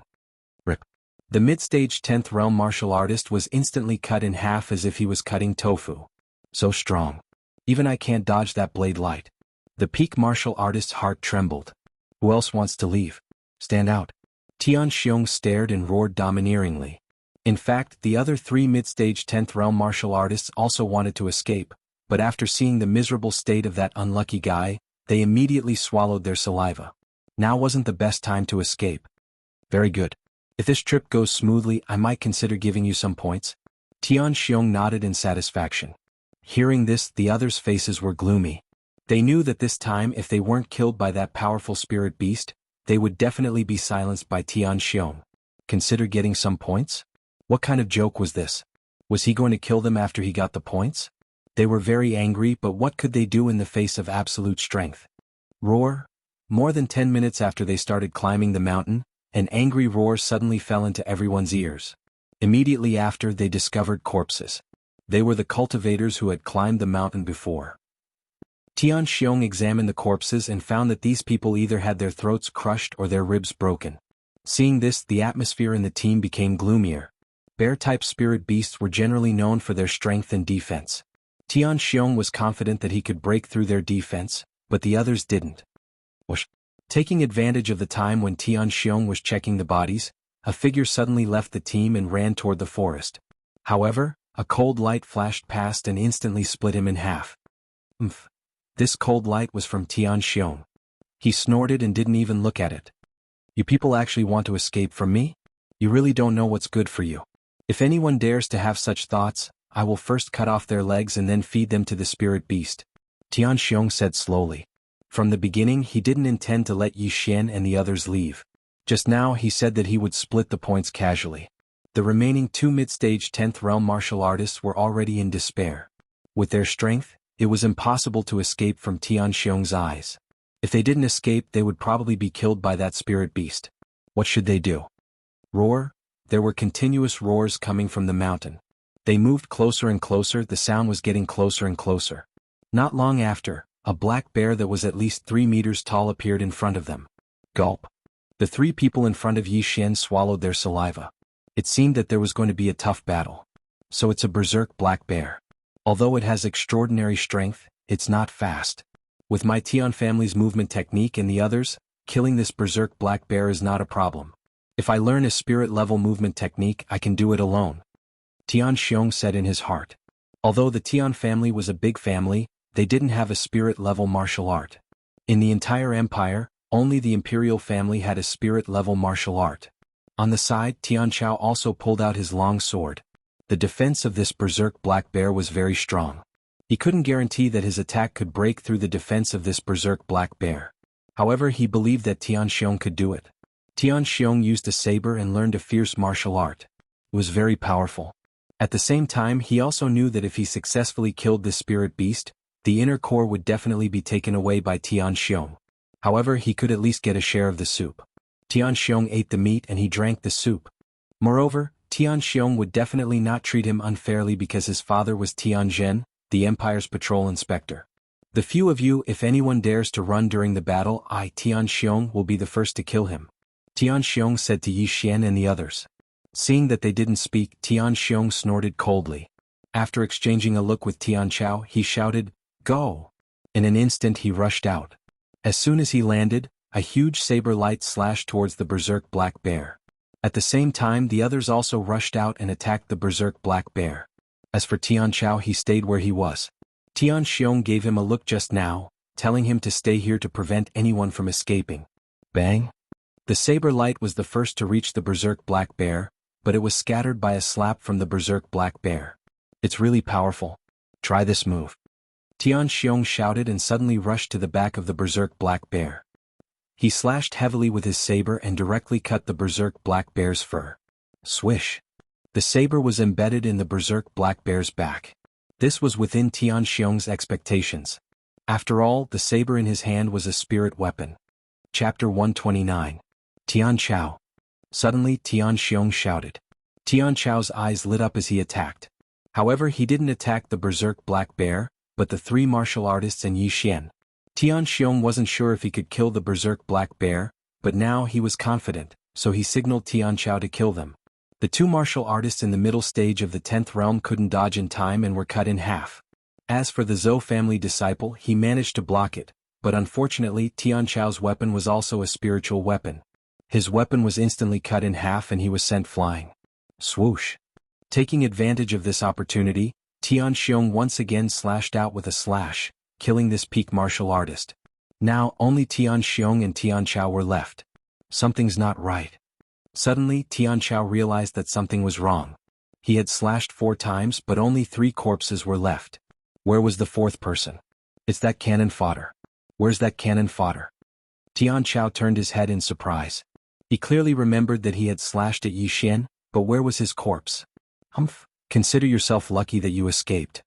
Rip. The mid-stage 10th realm martial artist was instantly cut in half as if he was cutting tofu. So strong. Even I can't dodge that blade light. The peak martial artist's heart trembled. Who else wants to leave? Stand out. Xianxia stared and roared domineeringly. In fact, the other 3 mid-stage 10th realm martial artists also wanted to escape, but after seeing the miserable state of that unlucky guy, they immediately swallowed their saliva. Now wasn't the best time to escape. Very good. If this trip goes smoothly, I might consider giving you some points. Xianxia nodded in satisfaction. Hearing this, the others' faces were gloomy. They knew that this time if they weren't killed by that powerful spirit beast, they would definitely be silenced by Xianxia. Consider getting some points? What kind of joke was this? Was he going to kill them after he got the points? They were very angry, but what could they do in the face of absolute strength? Roar! More than 10 minutes after they started climbing the mountain, an angry roar suddenly fell into everyone's ears. Immediately after, they discovered corpses. They were the cultivators who had climbed the mountain before. Xianxia examined the corpses and found that these people either had their throats crushed or their ribs broken. Seeing this, the atmosphere in the team became gloomier. Bear-type spirit beasts were generally known for their strength and defense. Xianxia was confident that he could break through their defense, but the others didn't. Whoosh. Taking advantage of the time when Xianxia was checking the bodies, a figure suddenly left the team and ran toward the forest. However, a cold light flashed past and instantly split him in half. Umph. This cold light was from Xianxia. He snorted and didn't even look at it. You people actually want to escape from me? You really don't know what's good for you. If anyone dares to have such thoughts, I will first cut off their legs and then feed them to the spirit beast. Xianxia said slowly. From the beginning he didn't intend to let Yi Xian and the others leave. Just now he said that he would split the points casually. The remaining 2 mid-stage 10th realm martial artists were already in despair. With their strength, it was impossible to escape from Xianxia's eyes. If they didn't escape, they would probably be killed by that spirit beast. What should they do? Roar? There were continuous roars coming from the mountain. They moved closer and closer, the sound was getting closer and closer. Not long after, a black bear that was at least 3 meters tall appeared in front of them. Gulp. The 3 people in front of Yi Xian swallowed their saliva. It seemed that there was going to be a tough battle. So it's a berserk black bear. Although it has extraordinary strength, it's not fast. With my Tian family's movement technique and the others, killing this berserk black bear is not a problem. If I learn a spirit-level movement technique, I can do it alone. Xianxia said in his heart. Although the Tian family was a big family, they didn't have a spirit-level martial art. In the entire empire, only the imperial family had a spirit-level martial art. On the side, Tianchao also pulled out his long sword. The defense of this berserk black bear was very strong. He couldn't guarantee that his attack could break through the defense of this berserk black bear. However, he believed that Xianxia could do it. Xianxia used a saber and learned a fierce martial art. It was very powerful. At the same time, he also knew that if he successfully killed this spirit beast, the inner core would definitely be taken away by Xianxia. However, he could at least get a share of the soup. Xianxia ate the meat and he drank the soup. Moreover, Xianxia would definitely not treat him unfairly because his father was Tianzhen, the empire's patrol inspector. The few of you, if anyone dares to run during the battle, I, Tianxia, will be the first to kill him. Xianxia said to Yi Xian and the others. Seeing that they didn't speak, Xianxia snorted coldly. After exchanging a look with Tianchao, he shouted, "Go!" In an instant he rushed out. As soon as he landed, a huge saber light slashed towards the berserk black bear. At the same time, the others also rushed out and attacked the berserk black bear. As for Tianchao, he stayed where he was. Tianxia gave him a look just now, telling him to stay here to prevent anyone from escaping. Bang! The saber light was the first to reach the berserk black bear, but it was scattered by a slap from the berserk black bear. It's really powerful. Try this move. Tianxia shouted and suddenly rushed to the back of the berserk black bear. He slashed heavily with his saber and directly cut the berserk black bear's fur. Swish! The saber was embedded in the berserk black bear's back. This was within Xianxia's expectations. After all, the saber in his hand was a spirit weapon. Chapter 129. Xianxia. Suddenly Xianxia shouted. Xianxia's eyes lit up as he attacked. However, he didn't attack the berserk black bear, but the three martial artists and Yixian. Xianxia wasn't sure if he could kill the berserk black bear, but now he was confident, so he signaled Xianxia to kill them. The two martial artists in the middle stage of the 10th realm couldn't dodge in time and were cut in half. As for the Zhou family disciple, he managed to block it, but unfortunately Xianxia's weapon was also a spiritual weapon. His weapon was instantly cut in half and he was sent flying. Swoosh! Taking advantage of this opportunity, Xianxia once again slashed out with a slash, killing this peak martial artist. Now only Xianxia and Xianxia were left. Something's not right. Suddenly Xianxia realized that something was wrong. He had slashed 4 times but only 3 corpses were left. Where was the 4th person? It's that cannon fodder. Where's that cannon fodder? Xianxia turned his head in surprise. He clearly remembered that he had slashed at Yixian, but where was his corpse? Humph, consider yourself lucky that you escaped.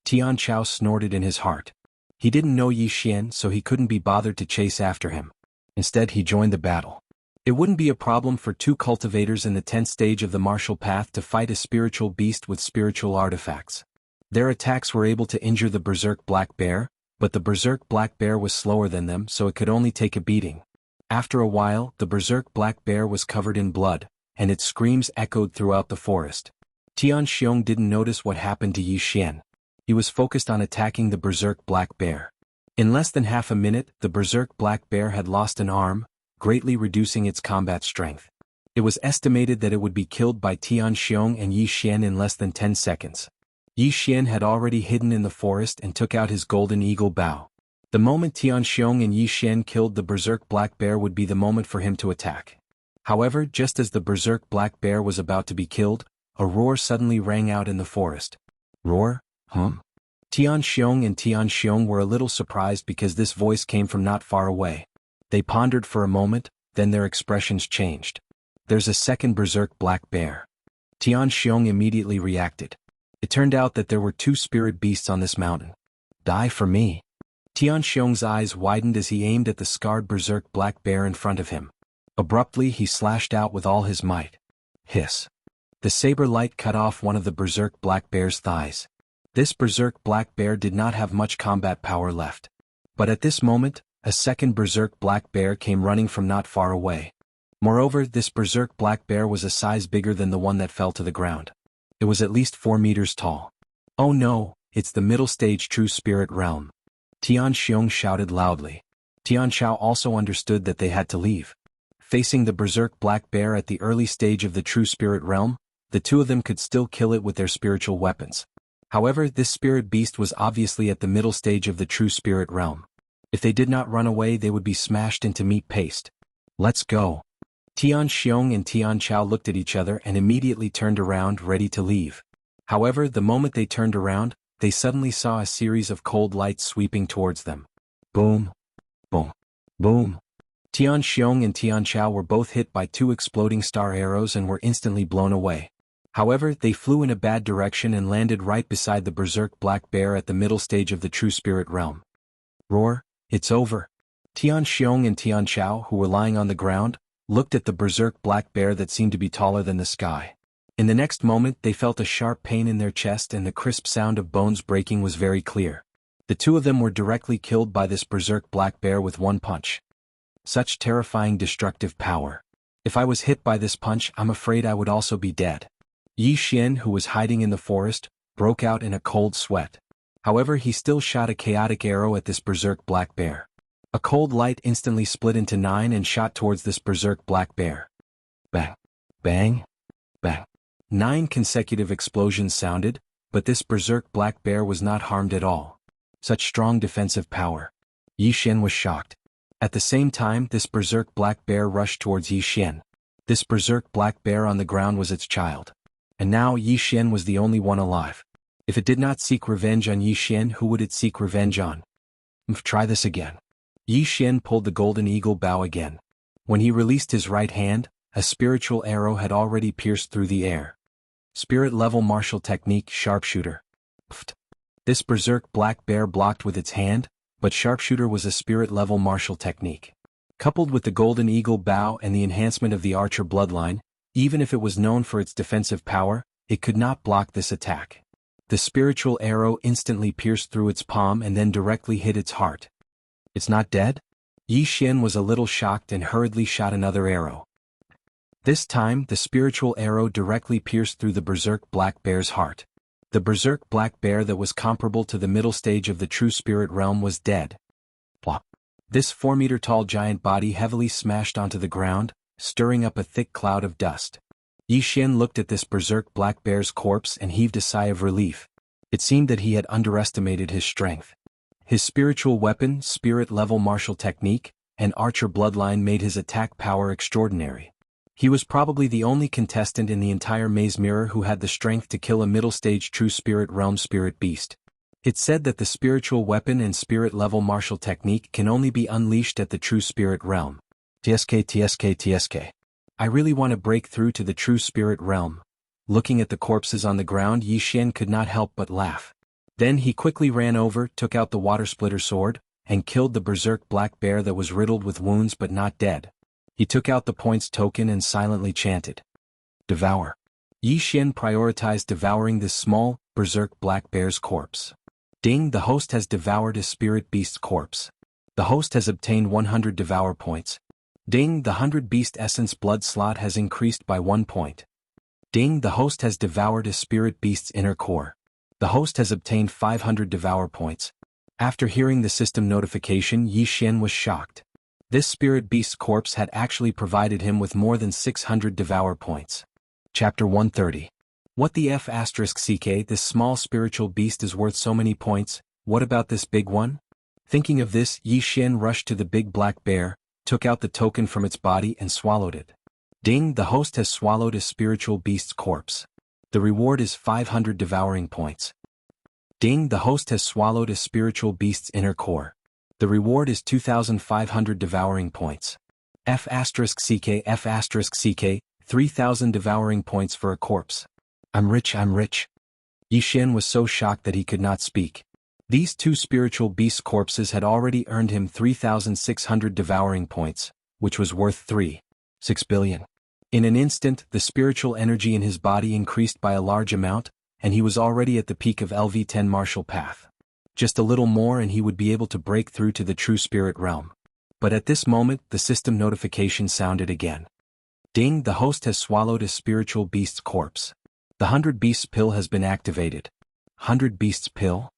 Xianxia snorted in his heart. He didn't know Yixian, so he couldn't be bothered to chase after him. Instead he joined the battle. It wouldn't be a problem for 2 cultivators in the 10th stage of the martial path to fight a spiritual beast with spiritual artifacts. Their attacks were able to injure the berserk black bear, but the berserk black bear was slower than them, so it could only take a beating. After a while, the berserk black bear was covered in blood, and its screams echoed throughout the forest. Xianxia didn't notice what happened to Yixian. He was focused on attacking the berserk black bear. In less than half a minute, the berserk black bear had lost an arm, greatly reducing its combat strength. It was estimated that it would be killed by Xianxia and Yixian in less than 10 seconds. Yixian had already hidden in the forest and took out his golden eagle bow. The moment Xianxia and Yixian killed the berserk black bear would be the moment for him to attack. However, just as the berserk black bear was about to be killed, a roar suddenly rang out in the forest. Roar? Xianxia and Xianxia were a little surprised because this voice came from not far away. They pondered for a moment, then their expressions changed. There's a second berserk black bear. Xianxia immediately reacted. It turned out that there were 2 spirit beasts on this mountain. Die for me. Xianxia's eyes widened as he aimed at the scarred berserk black bear in front of him. Abruptly he slashed out with all his might. Hiss. The saber light cut off one of the berserk black bear's thighs. This berserk black bear did not have much combat power left. But at this moment, a second berserk black bear came running from not far away. Moreover, this berserk black bear was a size bigger than the one that fell to the ground. It was at least 4 meters tall. Oh no, it's the middle stage true spirit realm. Xianxia shouted loudly. Xianxia also understood that they had to leave. Facing the berserk black bear at the early stage of the true spirit realm, the 2 of them could still kill it with their spiritual weapons. However, this spirit beast was obviously at the middle stage of the true spirit realm. If they did not run away, they would be smashed into meat paste. Let's go. Xianxia and Xianxia looked at each other and immediately turned around, ready to leave. However, the moment they turned around, they suddenly saw a series of cold lights sweeping towards them. Boom. Boom. Boom. Xianxia and Xianxia were both hit by 2 exploding star arrows and were instantly blown away. However, they flew in a bad direction and landed right beside the berserk black bear at the middle stage of the true spirit realm. Roar, it's over. Xianxia and Xianxia, who were lying on the ground, looked at the berserk black bear that seemed to be taller than the sky. In the next moment they felt a sharp pain in their chest and the crisp sound of bones breaking was very clear. The 2 of them were directly killed by this berserk black bear with 1 punch. Such terrifying destructive power. If I was hit by this punch, I'm afraid I would also be dead. Yixian, who was hiding in the forest, broke out in a cold sweat. However, he still shot a chaotic arrow at this berserk black bear. A cold light instantly split into 9 and shot towards this berserk black bear. Bang. Bang. Bang. 9 consecutive explosions sounded, but this berserk black bear was not harmed at all. Such strong defensive power. Yixian was shocked. At the same time, this berserk black bear rushed towards Yixian. This berserk black bear on the ground was its child. And now Yixian was the only one alive. If it did not seek revenge on Yixian, who would it seek revenge on? Try this again. Yixian pulled the golden eagle bow again. When he released his right hand, a spiritual arrow had already pierced through the air. Spirit level martial technique sharpshooter. Pfft. This berserk black bear blocked with its hand, but sharpshooter was a spirit level martial technique. Coupled with the golden eagle bow and the enhancement of the archer bloodline, even if it was known for its defensive power, it could not block this attack. The spiritual arrow instantly pierced through its palm and then directly hit its heart. It's not dead? Yi Xian was a little shocked and hurriedly shot another arrow. This time, the spiritual arrow directly pierced through the berserk black bear's heart. The berserk black bear that was comparable to the middle stage of the true spirit realm was dead. Plop. This 4-meter-tall giant body heavily smashed onto the ground, stirring up a thick cloud of dust. Yi Xian looked at this berserk black bear's corpse and heaved a sigh of relief. It seemed that he had underestimated his strength. His spiritual weapon, spirit-level martial technique, and archer bloodline made his attack power extraordinary. He was probably the only contestant in the entire Maze Mirror who had the strength to kill a middle-stage true spirit realm spirit beast. It's said that the spiritual weapon and spirit-level martial technique can only be unleashed at the true spirit realm. TSK. I really want to break through to the true spirit realm. Looking at the corpses on the ground, Yi Xian could not help but laugh. Then he quickly ran over, took out the water splitter sword, and killed the berserk black bear that was riddled with wounds but not dead. He took out the points token and silently chanted, "Devour." Yi Xian prioritized devouring this small, berserk black bear's corpse. Ding, the host has devoured a spirit beast's corpse. The host has obtained 100 devour points. Ding, the 100 beast essence blood slot has increased by 1 point. Ding, the host has devoured a spirit beast's inner core. The host has obtained 500 devour points. After hearing the system notification, Yi Xian was shocked. This spirit beast's corpse had actually provided him with more than 600 devour points. Chapter 130. What the F***, this small spiritual beast is worth so many points, what about this big one? Thinking of this, Yi Xian rushed to the big black bear, took out the token from its body and swallowed it. Ding, the host has swallowed a spiritual beast's corpse. The reward is 500 devouring points. Ding, the host has swallowed a spiritual beast's inner core. The reward is 2,500 devouring points. F***, 3,000 devouring points for a corpse. I'm rich. Yi Xian was so shocked that he could not speak. These two spiritual beast corpses had already earned him 3,600 devouring points, which was worth 3.6 billion. In an instant, the spiritual energy in his body increased by a large amount, and he was already at the peak of LV10 martial path. Just a little more and he would be able to break through to the true spirit realm. But at this moment, the system notification sounded again. Ding, the host has swallowed a spiritual beast's corpse. The 100 Beasts pill has been activated. 100 Beasts pill?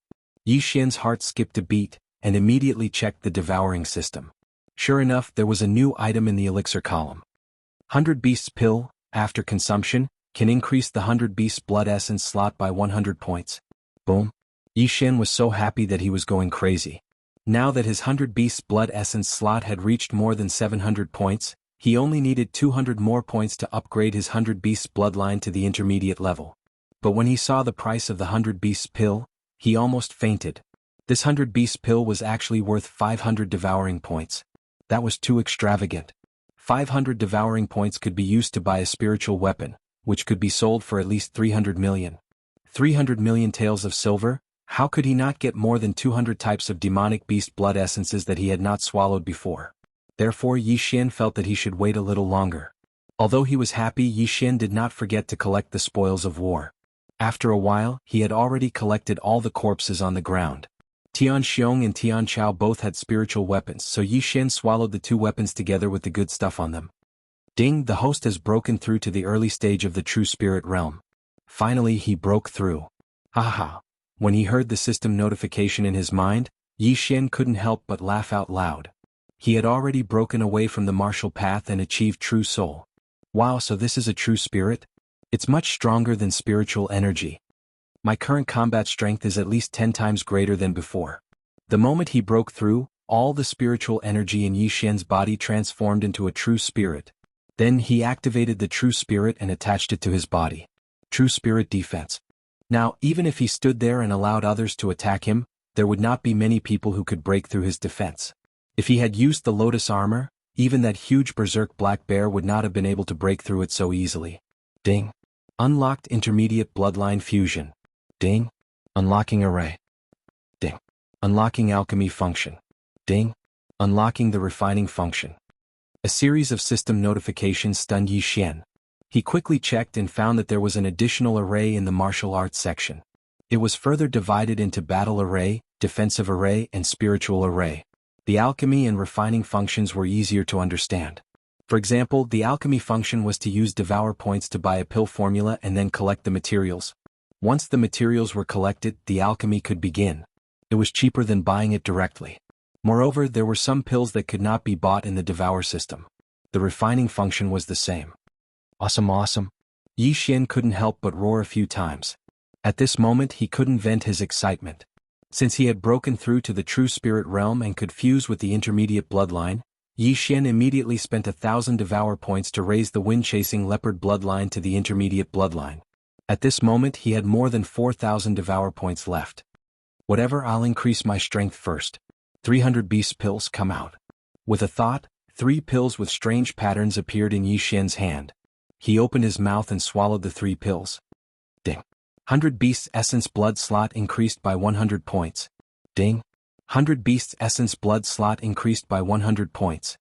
Yi Xian's heart skipped a beat, and immediately checked the devouring system. Sure enough, there was a new item in the elixir column. 100 Beasts pill, after consumption, can increase the 100 Beasts blood essence slot by 100 points. Boom. Yi Xian was so happy that he was going crazy. Now that his 100 Beasts blood essence slot had reached more than 700 points, he only needed 200 more points to upgrade his 100 Beasts bloodline to the intermediate level. But when he saw the price of the 100 Beasts pill, he almost fainted. This 100 Beasts pill was actually worth 500 devouring points. That was too extravagant. 500 devouring points could be used to buy a spiritual weapon, which could be sold for at least 300 million. 300 million taels of silver? How could he not get more than 200 types of demonic beast blood essences that he had not swallowed before? Therefore Yi Xian felt that he should wait a little longer. Although he was happy, Yi Xian did not forget to collect the spoils of war. After a while, he had already collected all the corpses on the ground. Tian Xiong and Tian Chao both had spiritual weapons, so Yi Xian swallowed the two weapons together with the good stuff on them. Ding, the host has broken through to the early stage of the true spirit realm. Finally he broke through. Haha. When he heard the system notification in his mind, Yi Xian couldn't help but laugh out loud. He had already broken away from the martial path and achieved true soul. Wow, so this is a true spirit? It's much stronger than spiritual energy. My current combat strength is at least 10 times greater than before. The moment he broke through, all the spiritual energy in Yi Xian's body transformed into a true spirit. Then he activated the true spirit and attached it to his body. True spirit defense. Now, even if he stood there and allowed others to attack him, there would not be many people who could break through his defense. If he had used the lotus armor, even that huge berserk black bear would not have been able to break through it so easily. Ding. Unlocked intermediate bloodline fusion. Ding. Unlocking array. Ding. Unlocking alchemy function. Ding. Unlocking the refining function. A series of system notifications stunned Yi Xian. He quickly checked and found that there was an additional array in the martial arts section. It was further divided into battle array, defensive array, and spiritual array. The alchemy and refining functions were easier to understand. For example, the alchemy function was to use devour points to buy a pill formula and then collect the materials. Once the materials were collected, the alchemy could begin. It was cheaper than buying it directly. Moreover, there were some pills that could not be bought in the devour system. The refining function was the same. Awesome, awesome. Yi Xian couldn't help but roar a few times. At this moment he couldn't vent his excitement. Since he had broken through to the true spirit realm and could fuse with the intermediate bloodline, Yi Xian immediately spent 1,000 devour points to raise the wind-chasing leopard bloodline to the intermediate bloodline. At this moment he had more than 4,000 devour points left. Whatever, I'll increase my strength first. 300 beast pills come out. With a thought, 3 pills with strange patterns appeared in Yi Xian's hand. He opened his mouth and swallowed the 3 pills. Ding. 100 beasts essence blood slot increased by 100 points. Ding. 100 beasts essence blood slot increased by 100 points.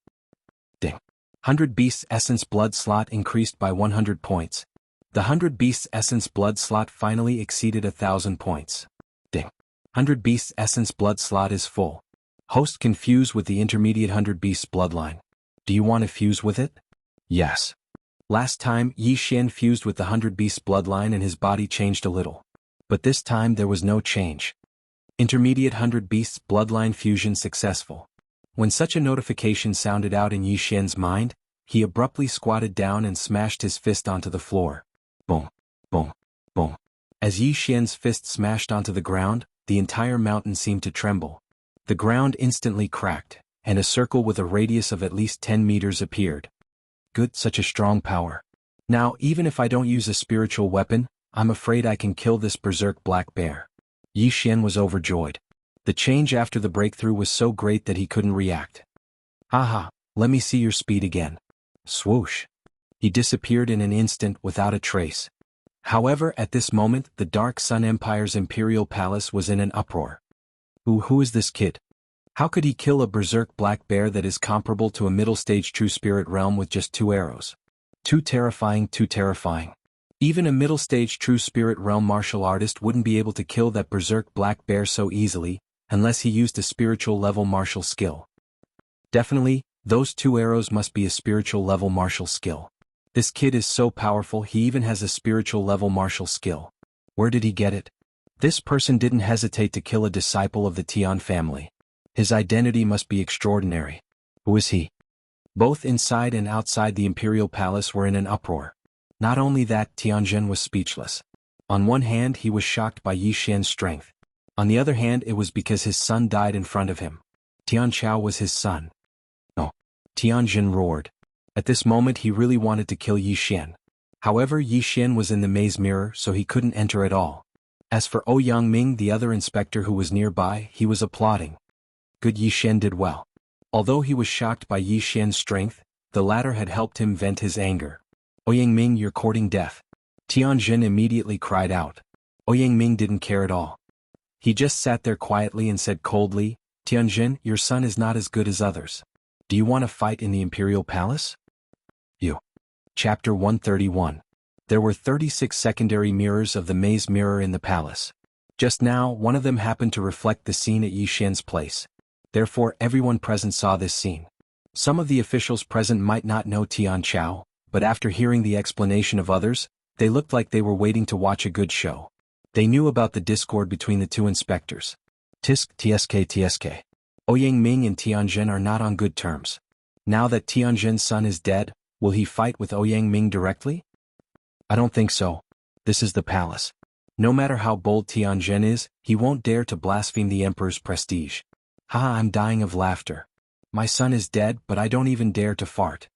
Ding. 100 beasts essence blood slot increased by 100 points. The 100 beasts essence blood slot finally exceeded 1,000 points. Ding. 100 beasts essence blood slot is full. Host can fuse with the intermediate 100 beasts bloodline. Do you want to fuse with it? Yes. Last time, Yi Xian fused with the 100 beasts bloodline and his body changed a little. But this time there was no change. Intermediate 100 beasts bloodline fusion successful. When such a notification sounded out in Yi Xian's mind, he abruptly squatted down and smashed his fist onto the floor. Boom, boom, boom. As Yi Xian's fist smashed onto the ground, the entire mountain seemed to tremble. The ground instantly cracked, and a circle with a radius of at least 10 meters appeared. Good, such a strong power. Now, even if I don't use a spiritual weapon, I'm afraid I can kill this berserk black bear. Yi Xian was overjoyed. The change after the breakthrough was so great that he couldn't react. Haha, let me see your speed again. Swoosh. He disappeared in an instant without a trace. However, at this moment, the Dark Sun Empire's imperial palace was in an uproar. Who is this kid? How could he kill a berserk black bear that is comparable to a middle-stage true spirit realm with just 2 arrows? Too terrifying, too terrifying. Even a middle-stage true spirit realm martial artist wouldn't be able to kill that berserk black bear so easily, unless he used a spiritual level martial skill. Definitely, those 2 arrows must be a spiritual level martial skill. This kid is so powerful he even has a spiritual level martial skill. Where did he get it? This person didn't hesitate to kill a disciple of the Tian family. His identity must be extraordinary. Who is he? Both inside and outside the imperial palace were in an uproar. Not only that, Tianjin was speechless. On one hand he was shocked by Yi Xian's strength. On the other hand it was because his son died in front of him. Tian Chao was his son. Oh! Tianjin roared. At this moment he really wanted to kill Yi Xian. However, Yi Xian was in the maze mirror so he couldn't enter at all. As for Ouyang the other inspector who was nearby, he was applauding. Good, Yi Xian did well. Although he was shocked by Yi Xian's strength, the latter had helped him vent his anger. Ouyang, you're courting death. Tianjin immediately cried out. Ouyang didn't care at all. He just sat there quietly and said coldly, Tianjin, your son is not as good as others. Do you want to fight in the imperial palace? You. Chapter 131. There were 36 secondary mirrors of the maze mirror in the palace. Just now, one of them happened to reflect the scene at Yi Xian's place. Therefore, everyone present saw this scene. Some of the officials present might not know Tian Chao, but after hearing the explanation of others, they looked like they were waiting to watch a good show. They knew about the discord between the 2 inspectors. Tsk. Ouyang and Tianjin are not on good terms. Now that Tianjin's son is dead, will he fight with Ouyang directly? I don't think so. This is the palace. No matter how bold Tianjin is, he won't dare to blaspheme the emperor's prestige. Haha, I'm dying of laughter. My son is dead, but I don't even dare to fart.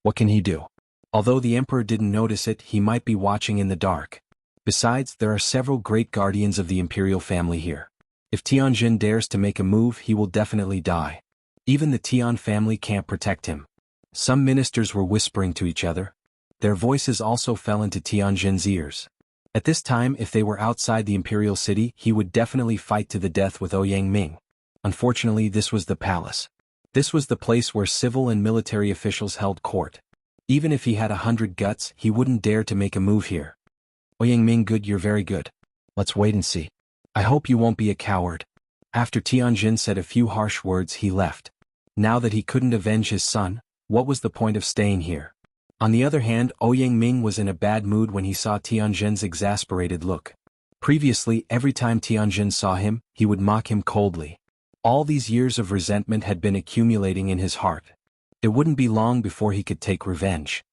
What can he do? Although the emperor didn't notice it, he might be watching in the dark. Besides, there are several great guardians of the imperial family here. If Tianjin dares to make a move, he will definitely die. Even the Tian family can't protect him. Some ministers were whispering to each other. Their voices also fell into Tianjin's ears. At this time, if they were outside the imperial city, he would definitely fight to the death with Ouyang Ming. Unfortunately, this was the palace. This was the place where civil and military officials held court. Even if he had 100 guts, he wouldn't dare to make a move here. Ouyang Ming, good, you're very good. Let's wait and see. I hope you won't be a coward. After Tianjin said a few harsh words, he left. Now that he couldn't avenge his son, what was the point of staying here? On the other hand, Ouyang Ming was in a bad mood when he saw Tianjin's exasperated look. Previously, every time Tianjin saw him, he would mock him coldly. All these years of resentment had been accumulating in his heart. It wouldn't be long before he could take revenge.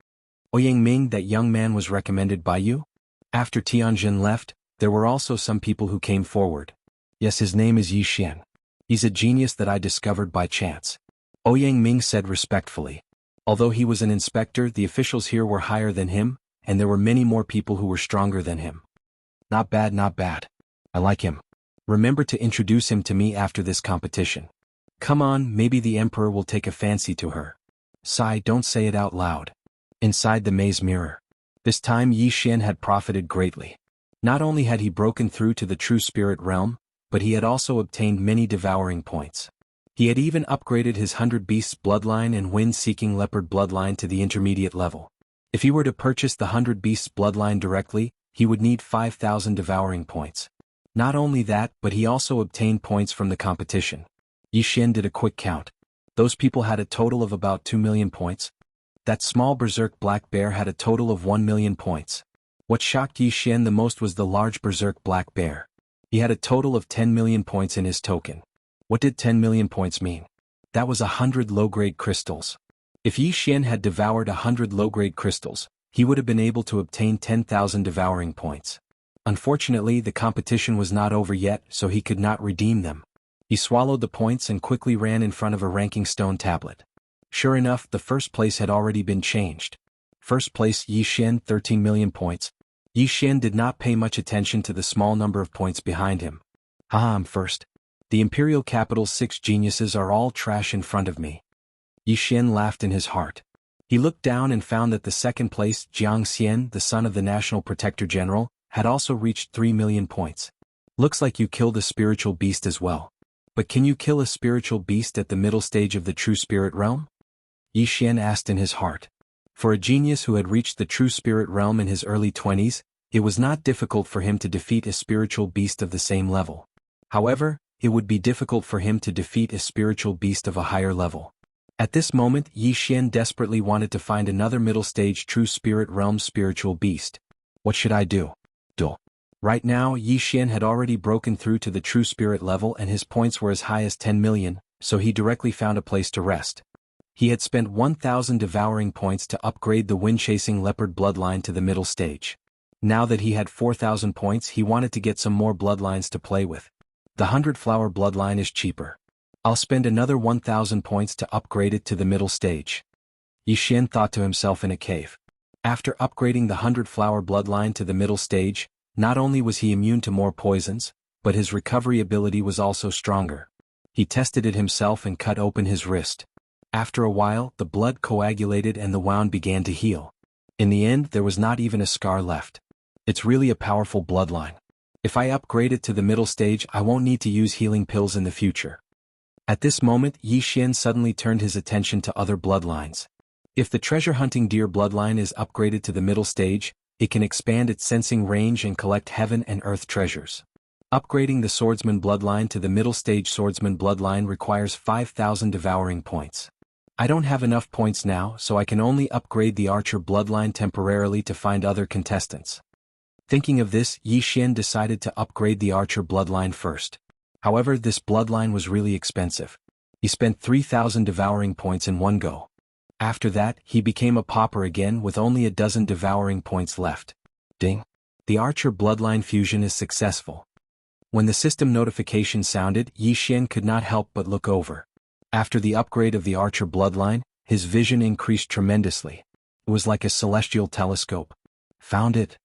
Ouyang Ming, that young man was recommended by you? After Tianjin left, there were also some people who came forward. Yes, his name is Yixian. He's a genius that I discovered by chance. Ouyang Ming said respectfully. Although he was an inspector, the officials here were higher than him, and there were many more people who were stronger than him. Not bad, not bad. I like him. Remember to introduce him to me after this competition. Come on, maybe the emperor will take a fancy to her. Sigh, don't say it out loud. Inside the maze mirror. This time Yixian had profited greatly. Not only had he broken through to the true spirit realm, but he had also obtained many devouring points. He had even upgraded his 100 Beasts bloodline and Wind-Seeking Leopard bloodline to the intermediate level. If he were to purchase the 100 Beasts bloodline directly, he would need 5,000 devouring points. Not only that, but he also obtained points from the competition. Yixian did a quick count. Those people had a total of about 2 million points. That small berserk black bear had a total of 1 million points. What shocked Yixian the most was the large berserk black bear. He had a total of 10 million points in his token. What did 10 million points mean? That was 100 low-grade crystals. If Yixian had devoured 100 low-grade crystals, he would have been able to obtain 10,000 devouring points. Unfortunately, the competition was not over yet, so he could not redeem them. He swallowed the points and quickly ran in front of a ranking stone tablet. Sure enough, the first place had already been changed. First place, Yixian, 13 million points. Yixian did not pay much attention to the small number of points behind him. Haha, I'm first. The imperial capital's 6 geniuses are all trash in front of me. Yixian laughed in his heart. He looked down and found that the second place, Jianghu, the son of the National Protector General, had also reached 3 million points. Looks like you killed a spiritual beast as well. But can you kill a spiritual beast at the middle stage of the true spirit realm? Yixian asked in his heart. For a genius who had reached the true spirit realm in his early 20s, it was not difficult for him to defeat a spiritual beast of the same level. However, it would be difficult for him to defeat a spiritual beast of a higher level. At this moment, Yixian desperately wanted to find another middle stage true spirit realm spiritual beast. What should I do? Right now, Yixian had already broken through to the true spirit level and his points were as high as 10 million, so he directly found a place to rest. He had spent 1,000 devouring points to upgrade the Wind-Chasing Leopard bloodline to the middle stage. Now that he had 4,000 points, he wanted to get some more bloodlines to play with. The 100-flower bloodline is cheaper. I'll spend another 1,000 points to upgrade it to the middle stage. Yixian thought to himself in a cave. After upgrading the 100-flower bloodline to the middle stage, not only was he immune to more poisons, but his recovery ability was also stronger. He tested it himself and cut open his wrist. After a while, the blood coagulated and the wound began to heal. In the end, there was not even a scar left. It's really a powerful bloodline. If I upgrade it to the middle stage, I won't need to use healing pills in the future. At this moment, Yixian suddenly turned his attention to other bloodlines. If the treasure-hunting deer bloodline is upgraded to the middle stage, it can expand its sensing range and collect heaven and earth treasures. Upgrading the swordsman bloodline to the middle stage swordsman bloodline requires 5,000 devouring points. I don't have enough points now, so I can only upgrade the archer bloodline temporarily to find other contestants. Thinking of this, Yixian decided to upgrade the archer bloodline first. However, this bloodline was really expensive. He spent 3,000 devouring points in one go. After that, he became a pauper again with only a dozen devouring points left. Ding! The archer bloodline fusion is successful. When the system notification sounded, Yixian could not help but look over. After the upgrade of the archer bloodline, his vision increased tremendously. It was like a celestial telescope. Found it!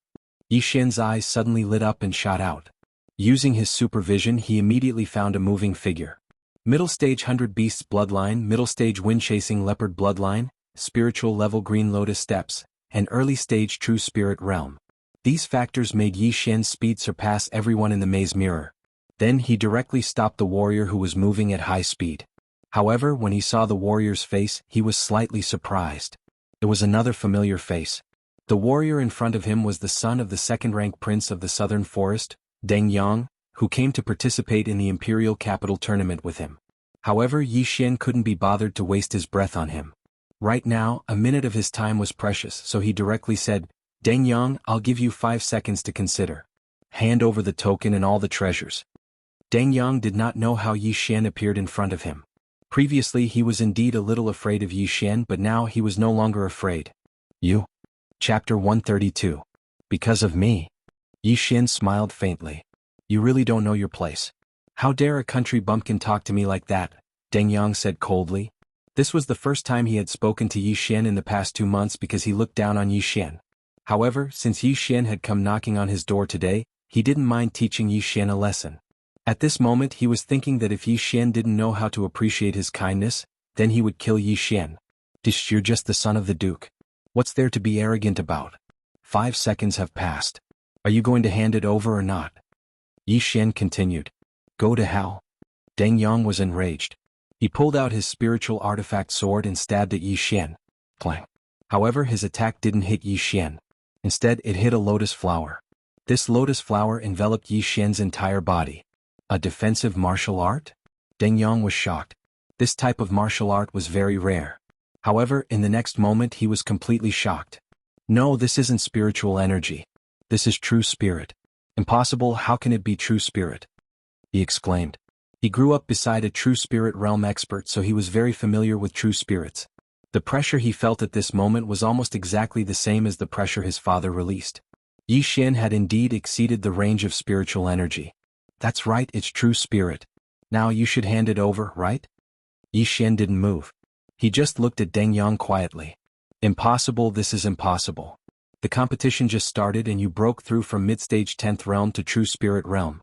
Yixian's eyes suddenly lit up and shot out. Using his supervision, he immediately found a moving figure. Middle stage 100 Beasts bloodline, middle stage Wind-Chasing Leopard bloodline, spiritual level Green Lotus steps, and early-stage true spirit realm. These factors made Yi Xian's speed surpass everyone in the maze mirror. Then he directly stopped the warrior who was moving at high speed. However, when he saw the warrior's face, he was slightly surprised. It was another familiar face. The warrior in front of him was the son of the second-rank prince of the southern forest, Deng Yang, who came to participate in the imperial capital tournament with him. However, Yi Xian couldn't be bothered to waste his breath on him. Right now, a minute of his time was precious, so he directly said, "Deng Yang, I'll give you 5 seconds to consider. Hand over the token and all the treasures." Deng Yang did not know how Yi Xian appeared in front of him. Previously he was indeed a little afraid of Yi Xian, but now he was no longer afraid. "You?" Chapter 132. Because of me? Yi Xian smiled faintly. "You really don't know your place. How dare a country bumpkin talk to me like that?" Deng Yang said coldly. This was the first time he had spoken to Yi Xian in the past 2 months because he looked down on Yi Xian. However, since Yi Xian had come knocking on his door today, he didn't mind teaching Yi Xian a lesson. At this moment he was thinking that if Yi Xian didn't know how to appreciate his kindness, then he would kill Yi Xian. You're just the son of the Duke. What's there to be arrogant about? 5 seconds have passed. Are you going to hand it over or not? Yi Xian continued. Go to hell. Deng Yang was enraged. He pulled out his spiritual artifact sword and stabbed at Yi Xian. Clang. However, his attack didn't hit Yi Xian. Instead, it hit a lotus flower. This lotus flower enveloped Yi Xian's entire body. A defensive martial art? Deng Yang was shocked. This type of martial art was very rare. However, in the next moment he was completely shocked. No, this isn't spiritual energy. This is true spirit. Impossible, how can it be true spirit? He exclaimed. He grew up beside a true spirit realm expert, so he was very familiar with true spirits. The pressure he felt at this moment was almost exactly the same as the pressure his father released. Yi Xian had indeed exceeded the range of spiritual energy. That's right, it's true spirit. Now you should hand it over, right? Yi Xian didn't move. He just looked at Deng Yang quietly. Impossible, this is impossible. The competition just started and you broke through from mid-stage 10th realm to true spirit realm.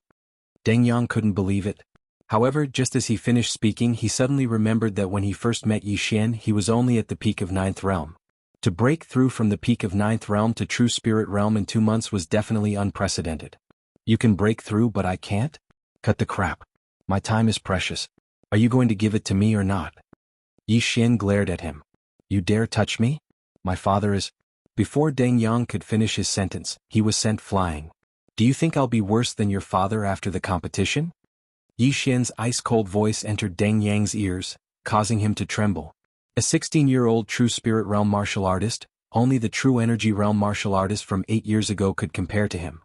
Deng Yang couldn't believe it. However, just as he finished speaking, he suddenly remembered that when he first met Yi Xian, he was only at the peak of 9th realm. To break through from the peak of 9th realm to true spirit realm in 2 months was definitely unprecedented. You can break through, but I can't? Cut the crap. My time is precious. Are you going to give it to me or not? Yi Xian glared at him. You dare touch me? My father is... Before Deng Yang could finish his sentence, he was sent flying. Do you think I'll be worse than your father after the competition? Yi Xian's ice-cold voice entered Deng Yang's ears, causing him to tremble. A 16-year-old true spirit realm martial artist, only the true energy realm martial artist from 8 years ago could compare to him.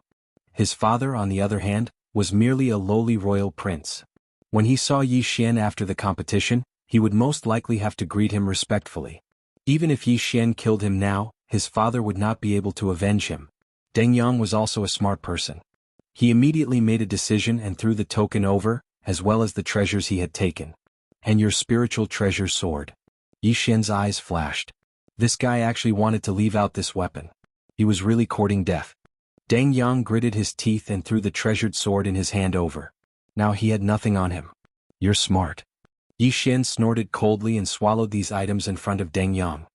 His father, on the other hand, was merely a lowly royal prince. When he saw Yi Xian after the competition, he would most likely have to greet him respectfully. Even if Yi Xian killed him now, his father would not be able to avenge him. Deng Yang was also a smart person. He immediately made a decision and threw the token over, as well as the treasures he had taken. And your spiritual treasure sword. Yi Xian's eyes flashed. This guy actually wanted to leave out this weapon. He was really courting death. Deng Yang gritted his teeth and threw the treasured sword in his hand over. Now he had nothing on him. You're smart. Yi Xian snorted coldly and swallowed these items in front of Deng Yang.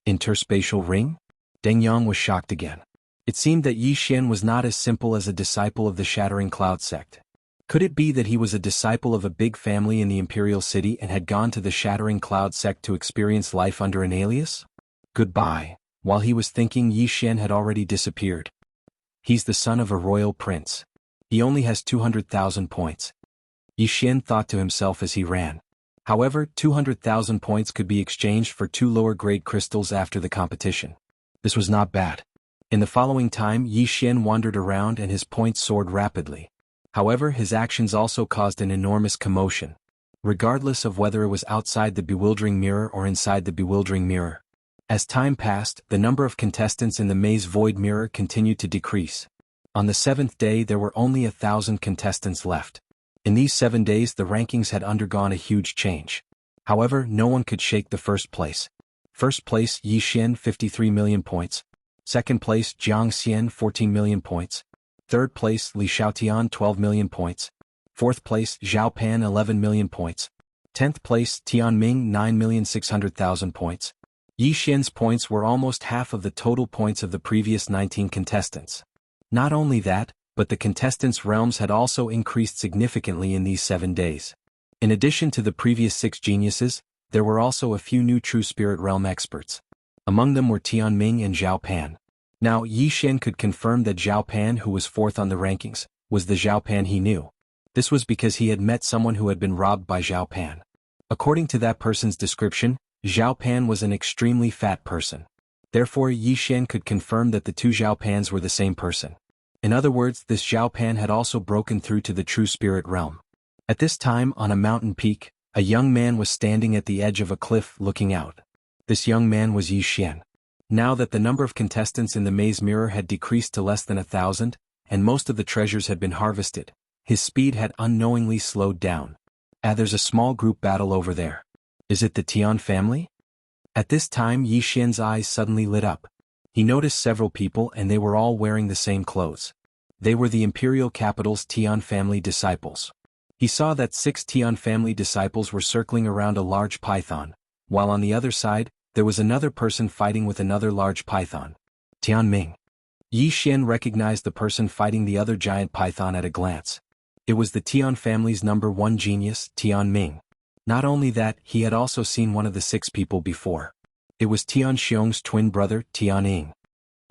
Interspatial ring? Deng Yang was shocked again. It seemed that Yi Xian was not as simple as a disciple of the Shattering Cloud sect. Could it be that he was a disciple of a big family in the Imperial City and had gone to the Shattering Cloud sect to experience life under an alias? Goodbye. While he was thinking, Yi Xian had already disappeared. He's the son of a royal prince. He only has 200,000 points. Yi Xian thought to himself as he ran. However, 200,000 points could be exchanged for 2 lower-grade crystals after the competition. This was not bad. In the following time, Yi Xian wandered around and his points soared rapidly. However, his actions also caused an enormous commotion. Regardless of whether it was outside the bewildering mirror or inside the bewildering mirror. As time passed, the number of contestants in the maze void mirror continued to decrease. On the 7th day there were only 1,000 contestants left. In these 7 days the rankings had undergone a huge change. However, no one could shake the first place. First place Yi Xian 53 million points. Second place Jianghu 14 million points. Third place Li Xiaotian 12 million points. Fourth place Zhao Pan 11 million points. 10th place Tianming 9,600,000 points. Yi Xian's points were almost half of the total points of the previous 19 contestants. Not only that, but the contestants' realms had also increased significantly in these 7 days. In addition to the previous 6 geniuses, there were also a few new True Spirit Realm experts. Among them were Tianming and Zhao Pan. Now Yi Xian could confirm that Zhao Pan, who was 4th on the rankings, was the Zhao Pan he knew. This was because he had met someone who had been robbed by Zhao Pan. According to that person's description, Zhao Pan was an extremely fat person. Therefore Yi Xian could confirm that the 2 Zhao Pans were the same person. In other words, this Zhao Pan had also broken through to the True Spirit Realm. At this time, on a mountain peak, a young man was standing at the edge of a cliff looking out. This young man was Yi Xian. Now that the number of contestants in the maze mirror had decreased to less than 1,000, and most of the treasures had been harvested, his speed had unknowingly slowed down. There's a small group battle over there. Is it the Tian family? At this time Yi Xian's eyes suddenly lit up. He noticed several people and they were all wearing the same clothes. They were the imperial capital's Tian family disciples. He saw that 6 Tian family disciples were circling around a large python, while on the other side, there was another person fighting with another large python. Tianming. Yi Xian recognized the person fighting the other giant python at a glance. It was the Tian family's number 1 genius, Tianming. Not only that, he had also seen one of the 6 people before. It was Tian Xiong's twin brother, Tianying.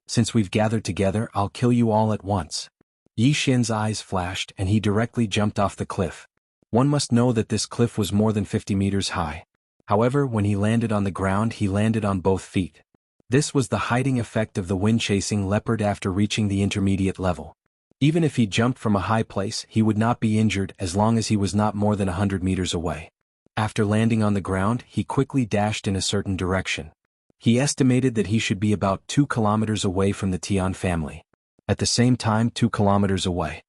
Since we've gathered together, I'll kill you all at once. Yi Xian's eyes flashed and he directly jumped off the cliff. One must know that this cliff was more than 50 meters high. However, when he landed on the ground, he landed on both feet. This was the hiding effect of the wind-chasing leopard after reaching the intermediate level. Even if he jumped from a high place, he would not be injured as long as he was not more than 100 meters away. After landing on the ground, he quickly dashed in a certain direction. He estimated that he should be about 2 kilometers away from the Tian family. At the same time, 2 kilometers away.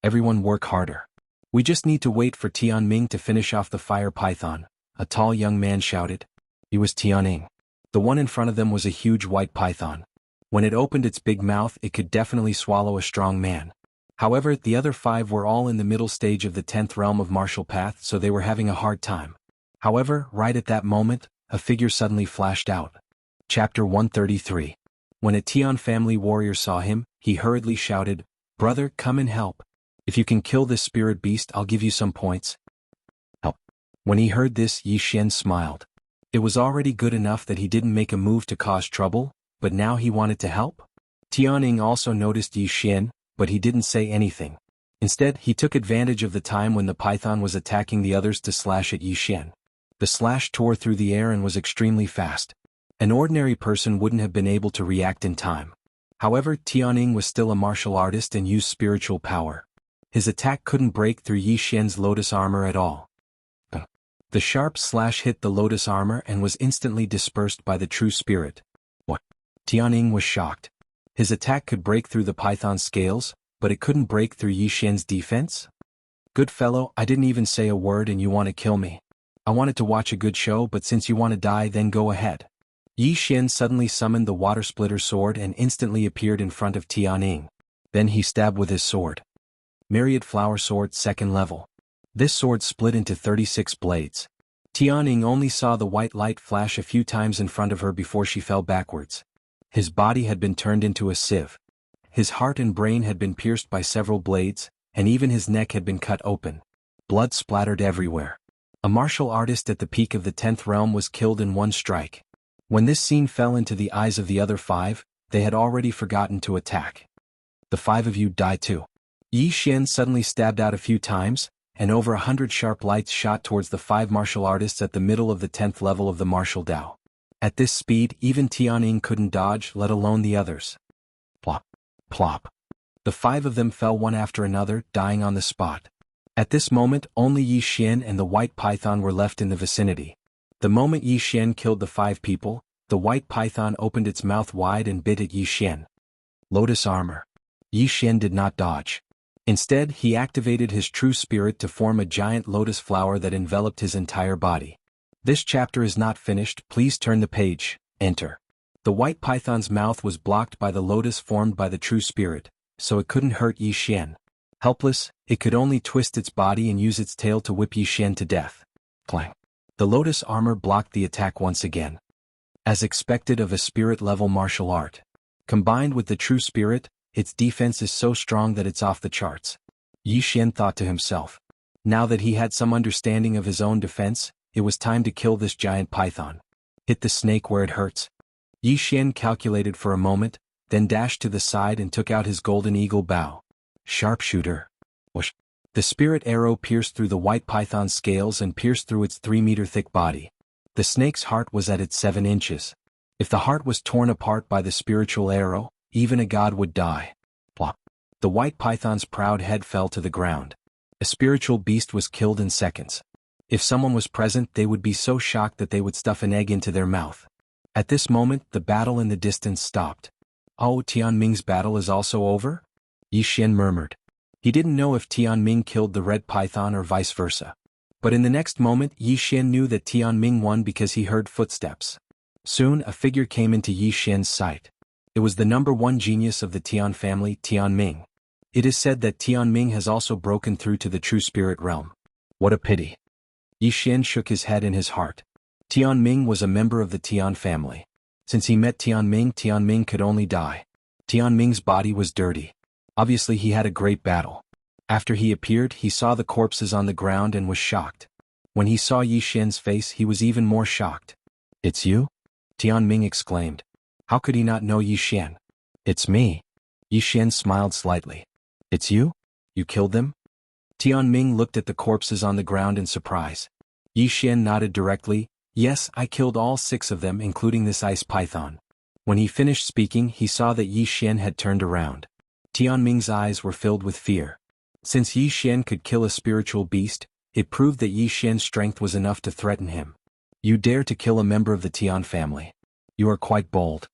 Everyone work harder. We just need to wait for Tianming to finish off the fire python, a tall young man shouted. He was Tianming. The one in front of them was a huge white python. When it opened its big mouth, it could definitely swallow a strong man. However, the other 5 were all in the middle stage of the 10th realm of martial path, so they were having a hard time. However, right at that moment, a figure suddenly flashed out. Chapter 133. When a Tian family warrior saw him, he hurriedly shouted, "Brother, come and help. If you can kill this spirit beast, I'll give you some points." Help. When he heard this, Yi Xian smiled. It was already good enough that he didn't make a move to cause trouble, but now he wanted to help? Tianming also noticed Yi Xian, but he didn't say anything. Instead, he took advantage of the time when the python was attacking the others to slash at Yi Xian. The slash tore through the air and was extremely fast. An ordinary person wouldn't have been able to react in time. However, Tianming was still a martial artist and used spiritual power. His attack couldn't break through Yi Xian's lotus armor at all. The sharp slash hit the lotus armor and was instantly dispersed by the true spirit. What? Tianming was shocked. His attack could break through the python's scales, but it couldn't break through Yi Xian's defense? Good fellow, I didn't even say a word and you want to kill me. I wanted to watch a good show, but since you want to die, then go ahead. Yi Xian suddenly summoned the water splitter sword and instantly appeared in front of Tianming. Then he stabbed with his sword. Myriad Flower Sword 2nd level. This sword split into 36 blades. Tianming only saw the white light flash a few times in front of her before she fell backwards. His body had been turned into a sieve. His heart and brain had been pierced by several blades, and even his neck had been cut open. Blood splattered everywhere. A martial artist at the peak of the 10th realm was killed in one strike. When this scene fell into the eyes of the other 5, they had already forgotten to attack. The 5 of you die too. Yi Xian suddenly stabbed out a few times, and over 100 sharp lights shot towards the 5 martial artists at the middle of the 10th level of the martial Dao. At this speed, even Tianming couldn't dodge, let alone the others. Plop. Plop. The 5 of them fell one after another, dying on the spot. At this moment, only Yi Xian and the white python were left in the vicinity. The moment Yi Xian killed the 5 people, the white python opened its mouth wide and bit at Yi Xian. Lotus armor. Yi Xian did not dodge. Instead, he activated his true spirit to form a giant lotus flower that enveloped his entire body. This chapter is not finished, please turn the page, enter. The white python's mouth was blocked by the lotus formed by the true spirit, so it couldn't hurt Yi Xian. Helpless, it could only twist its body and use its tail to whip Yi Xian to death. Clang. The lotus armor blocked the attack once again. As expected of a spirit-level martial art. Combined with the true spirit, its defense is so strong that it's off the charts. Yi Xian thought to himself. Now that he had some understanding of his own defense, it was time to kill this giant python. Hit the snake where it hurts. Yi Xian calculated for a moment, then dashed to the side and took out his golden eagle bow. Sharpshooter. Whoosh. The spirit arrow pierced through the white python's scales and pierced through its 3-meter-thick body. The snake's heart was at its 7 inches. If the heart was torn apart by the spiritual arrow, even a god would die. Plop. The white python's proud head fell to the ground. A spiritual beast was killed in seconds. If someone was present, they would be so shocked that they would stuff an egg into their mouth. At this moment, the battle in the distance stopped. Oh, Tianming's battle is also over? Yi Xian murmured. He didn't know if Tianming killed the red python or vice versa. But in the next moment, Yi Xian knew that Tianming won because he heard footsteps. Soon, a figure came into Yi Xian's sight. It was the #1 genius of the Tian family, Tianming. It is said that Tianming has also broken through to the true spirit realm. What a pity. Yi Xian shook his head in his heart. Tianming was a member of the Tian family. Since he met Tianming, Tianming could only die. Tianming's body was dirty. Obviously he had a great battle. After he appeared, he saw the corpses on the ground and was shocked. When he saw Yi Xian's face, he was even more shocked. It's you? Tianming exclaimed. How could he not know Yi Xian? It's me. Yi Xian smiled slightly. It's you? You killed them? Tianming looked at the corpses on the ground in surprise. Yi Xian nodded directly. Yes, I killed all 6 of them, including this ice python. When he finished speaking, he saw that Yi Xian had turned around. Tianming's eyes were filled with fear. Since Yi Xian could kill a spiritual beast, it proved that Yi Xian's strength was enough to threaten him. You dare to kill a member of the Tian family. You are quite bold.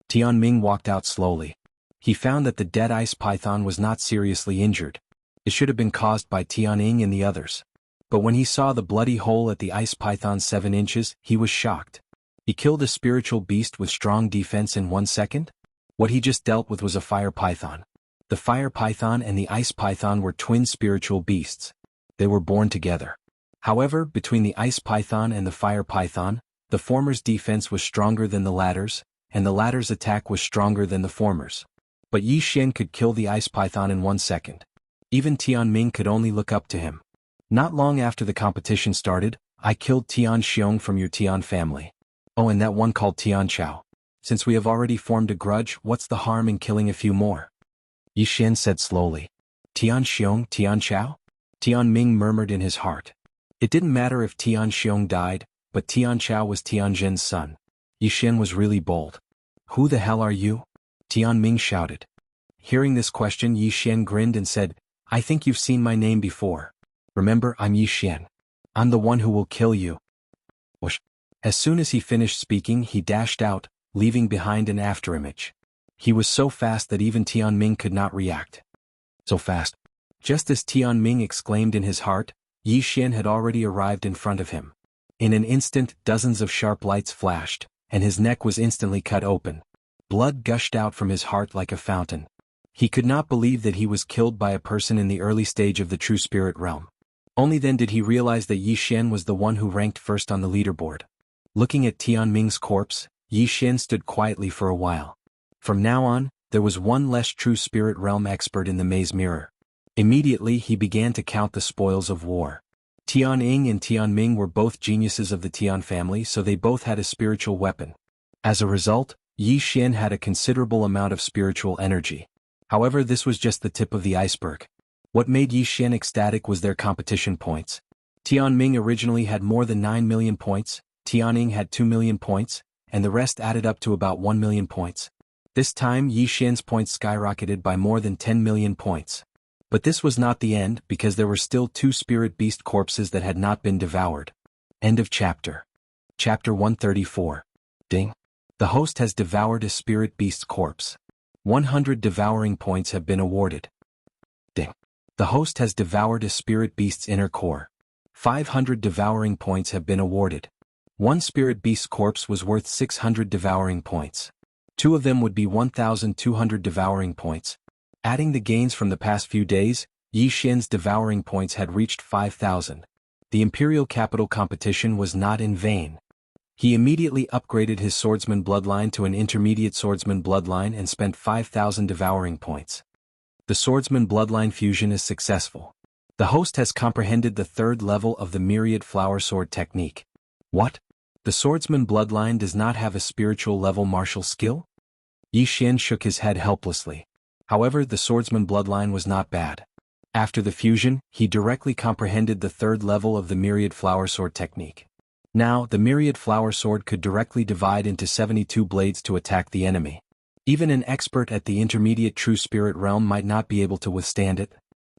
Tianming walked out slowly. He found that the dead ice python was not seriously injured. It should have been caused by Tianming and the others. But when he saw the bloody hole at the ice python's 7 inches, he was shocked. He killed a spiritual beast with strong defense in 1 second? What he just dealt with was a fire python. The fire python and the ice python were twin spiritual beasts. They were born together. However, between the ice python and the fire python, the former's defense was stronger than the latter's, and the latter's attack was stronger than the former's. But Yi Xian could kill the ice python in 1 second. Even Tianming could only look up to him. Not long after the competition started, I killed Tian Xiong from your Tian family. Oh, and that one called Tian Chao. Since we have already formed a grudge, what's the harm in killing a few more? Yi Xian said slowly. Tian Xiong, Tian Chao? Tianming murmured in his heart. It didn't matter if Tian Xiong died, but Tian Chao was Tianjin's son. Yi Xian was really bold. Who the hell are you? Tianming shouted. Hearing this question, Yi Xian grinned and said, I think you've seen my name before. Remember, I'm Yi Xian. I'm the one who will kill you. Whoosh. As soon as he finished speaking, he dashed out, leaving behind an afterimage. He was so fast that even Tianming could not react. So fast. Just as Tianming exclaimed in his heart, Yi Xian had already arrived in front of him. In an instant, dozens of sharp lights flashed, and his neck was instantly cut open. Blood gushed out from his heart like a fountain. He could not believe that he was killed by a person in the early stage of the true spirit realm. Only then did he realize that Yi Xian was the one who ranked first on the leaderboard. Looking at Tianming's corpse, Yi Xian stood quietly for a while. From now on, there was one less true spirit realm expert in the maze mirror. Immediately he began to count the spoils of war. Tianming and Tianming were both geniuses of the Tian family, so they both had a spiritual weapon. As a result, Yi Xian had a considerable amount of spiritual energy. However, this was just the tip of the iceberg. What made Yi Xian ecstatic was their competition points. Tianming originally had more than 9 million points, Tianming had 2 million points, and the rest added up to about 1 million points. This time Yi Xian's points skyrocketed by more than 10 million points. But this was not the end, because there were still 2 spirit beast corpses that had not been devoured. End of chapter. Chapter 134. Ding. The host has devoured a spirit beast's corpse. 100 devouring points have been awarded. Ding. The host has devoured a spirit beast's inner core. 500 devouring points have been awarded. 1 spirit beast's corpse was worth 600 devouring points. 2 of them would be 1,200 devouring points. Adding the gains from the past few days, Yi Xian's devouring points had reached 5,000. The imperial capital competition was not in vain. He immediately upgraded his swordsman bloodline to an intermediate swordsman bloodline and spent 5,000 devouring points. The swordsman bloodline fusion is successful. The host has comprehended the third level of the myriad flower sword technique. What? The swordsman bloodline does not have a spiritual level martial skill? Xian shook his head helplessly. However, the swordsman bloodline was not bad. After the fusion, he directly comprehended the third level of the myriad flower sword technique. Now, the myriad flower sword could directly divide into 72 blades to attack the enemy. Even an expert at the intermediate true spirit realm might not be able to withstand it.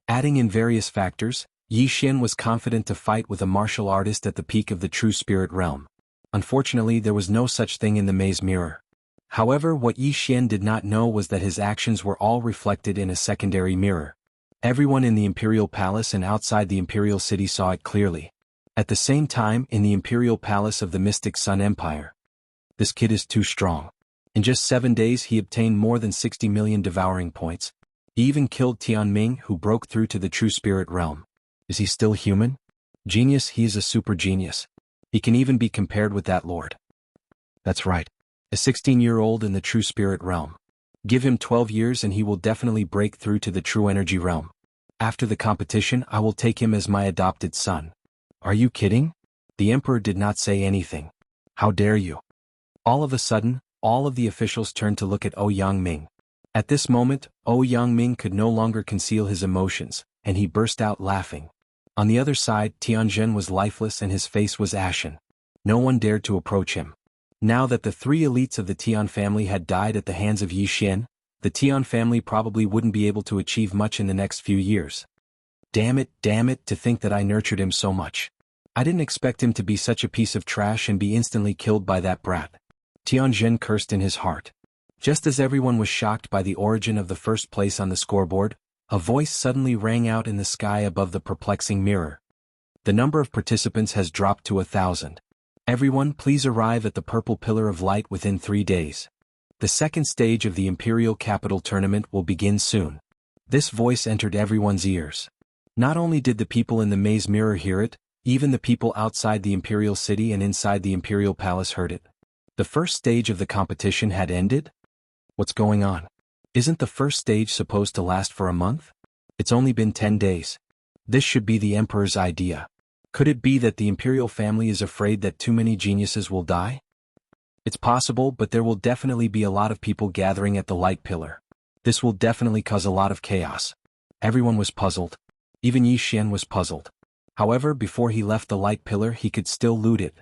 Adding in various factors, Xian was confident to fight with a martial artist at the peak of the true spirit realm. Unfortunately, there was no such thing in the maze mirror. However, what Xian did not know was that his actions were all reflected in a secondary mirror. Everyone in the Imperial Palace and outside the Imperial City saw it clearly. At the same time, in the Imperial Palace of the Mystic Sun Empire. This kid is too strong. In just 7 days he obtained more than 60 million devouring points. He even killed Tianming, who broke through to the true spirit realm. Is he still human? Genius, he is a super genius. He can even be compared with that lord. That's right. A 16-year-old in the true spirit realm. Give him 12 years and he will definitely break through to the true energy realm. After the competition, I will take him as my adopted son. Are you kidding? The emperor did not say anything. How dare you? All of a sudden, all of the officials turned to look at Yangming. At this moment, Yangming could no longer conceal his emotions, and he burst out laughing. On the other side, Tianzhen was lifeless and his face was ashen. No one dared to approach him. Now that the 3 elites of the Tian family had died at the hands of Xian, the Tian family probably wouldn't be able to achieve much in the next few years. Damn it, to think that I nurtured him so much. I didn't expect him to be such a piece of trash and be instantly killed by that brat. Tianzhen cursed in his heart. Just as everyone was shocked by the origin of the first place on the scoreboard, a voice suddenly rang out in the sky above the perplexing mirror. The number of participants has dropped to 1,000. Everyone, please arrive at the Purple Pillar of Light within 3 days. The second stage of the Imperial Capital Tournament will begin soon. This voice entered everyone's ears. Not only did the people in the maze mirror hear it, even the people outside the Imperial City and inside the Imperial Palace heard it. The first stage of the competition had ended? What's going on? Isn't the first stage supposed to last for a month? It's only been 10 days. This should be the Emperor's idea. Could it be that the Imperial family is afraid that too many geniuses will die? It's possible, but there will definitely be a lot of people gathering at the Light Pillar. This will definitely cause a lot of chaos. Everyone was puzzled. Even Xian was puzzled. However, before he left the Light Pillar he could still loot it.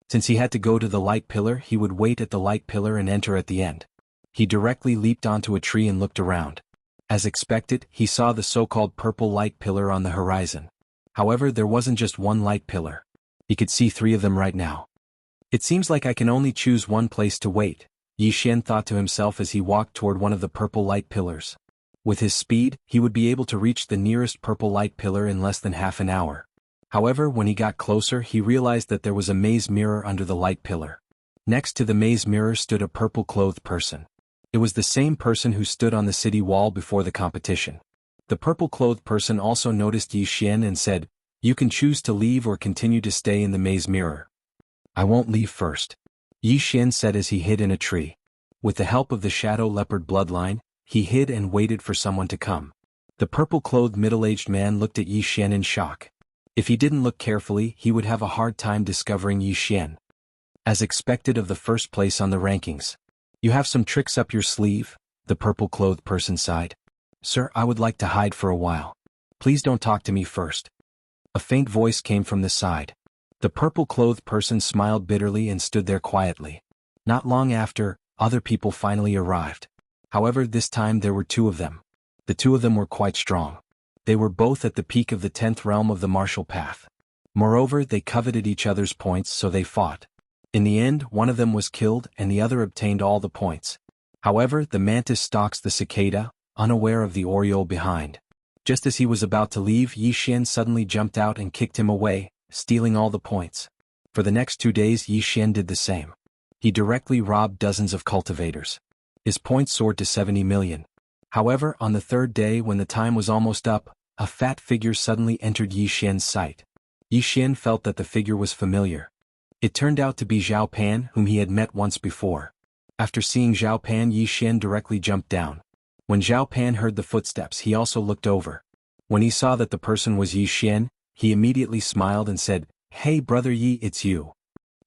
Since he had to go to the Light Pillar, he would wait at the Light Pillar and enter at the end. He directly leaped onto a tree and looked around. As expected, he saw the so-called Purple Light Pillar on the horizon. However, there wasn't just one Light Pillar. He could see 3 of them right now. It seems like I can only choose one place to wait, Xian thought to himself as he walked toward one of the Purple Light Pillars. With his speed, he would be able to reach the nearest Purple Light Pillar in less than half an hour. However, when he got closer he realized that there was a maze mirror under the Light Pillar. Next to the maze mirror stood a purple-clothed person. It was the same person who stood on the city wall before the competition. The purple-clothed person also noticed Xian and said, "You can choose to leave or continue to stay in the maze mirror." "I won't leave first," Xian said as he hid in a tree. With the help of the Shadow Leopard bloodline, he hid and waited for someone to come. The purple-clothed middle-aged man looked at Xian in shock. If he didn't look carefully, he would have a hard time discovering Xian. As expected of the first place on the rankings. "You have some tricks up your sleeve?" the purple-clothed person sighed. "Sir, I would like to hide for a while. Please don't talk to me first." A faint voice came from the side. The purple-clothed person smiled bitterly and stood there quietly. Not long after, other people finally arrived. However, this time there were 2 of them. The 2 of them were quite strong. They were both at the peak of the 10th realm of the martial path. Moreover, they coveted each other's points, so they fought. In the end, one of them was killed and the other obtained all the points. However, the mantis stalks the cicada, unaware of the oriole behind. Just as he was about to leave, Xian suddenly jumped out and kicked him away, stealing all the points. For the next 2 days Xian did the same. He directly robbed dozens of cultivators. His points soared to 70 million. However, on the 3rd day when the time was almost up, a fat figure suddenly entered Xian's sight. Xian felt that the figure was familiar. It turned out to be Zhao Pan, whom he had met once before. After seeing Zhao Pan, Yi Xian directly jumped down. When Zhao Pan heard the footsteps, he also looked over. When he saw that the person was Yi Xian, he immediately smiled and said, "Hey brother Yi, it's you.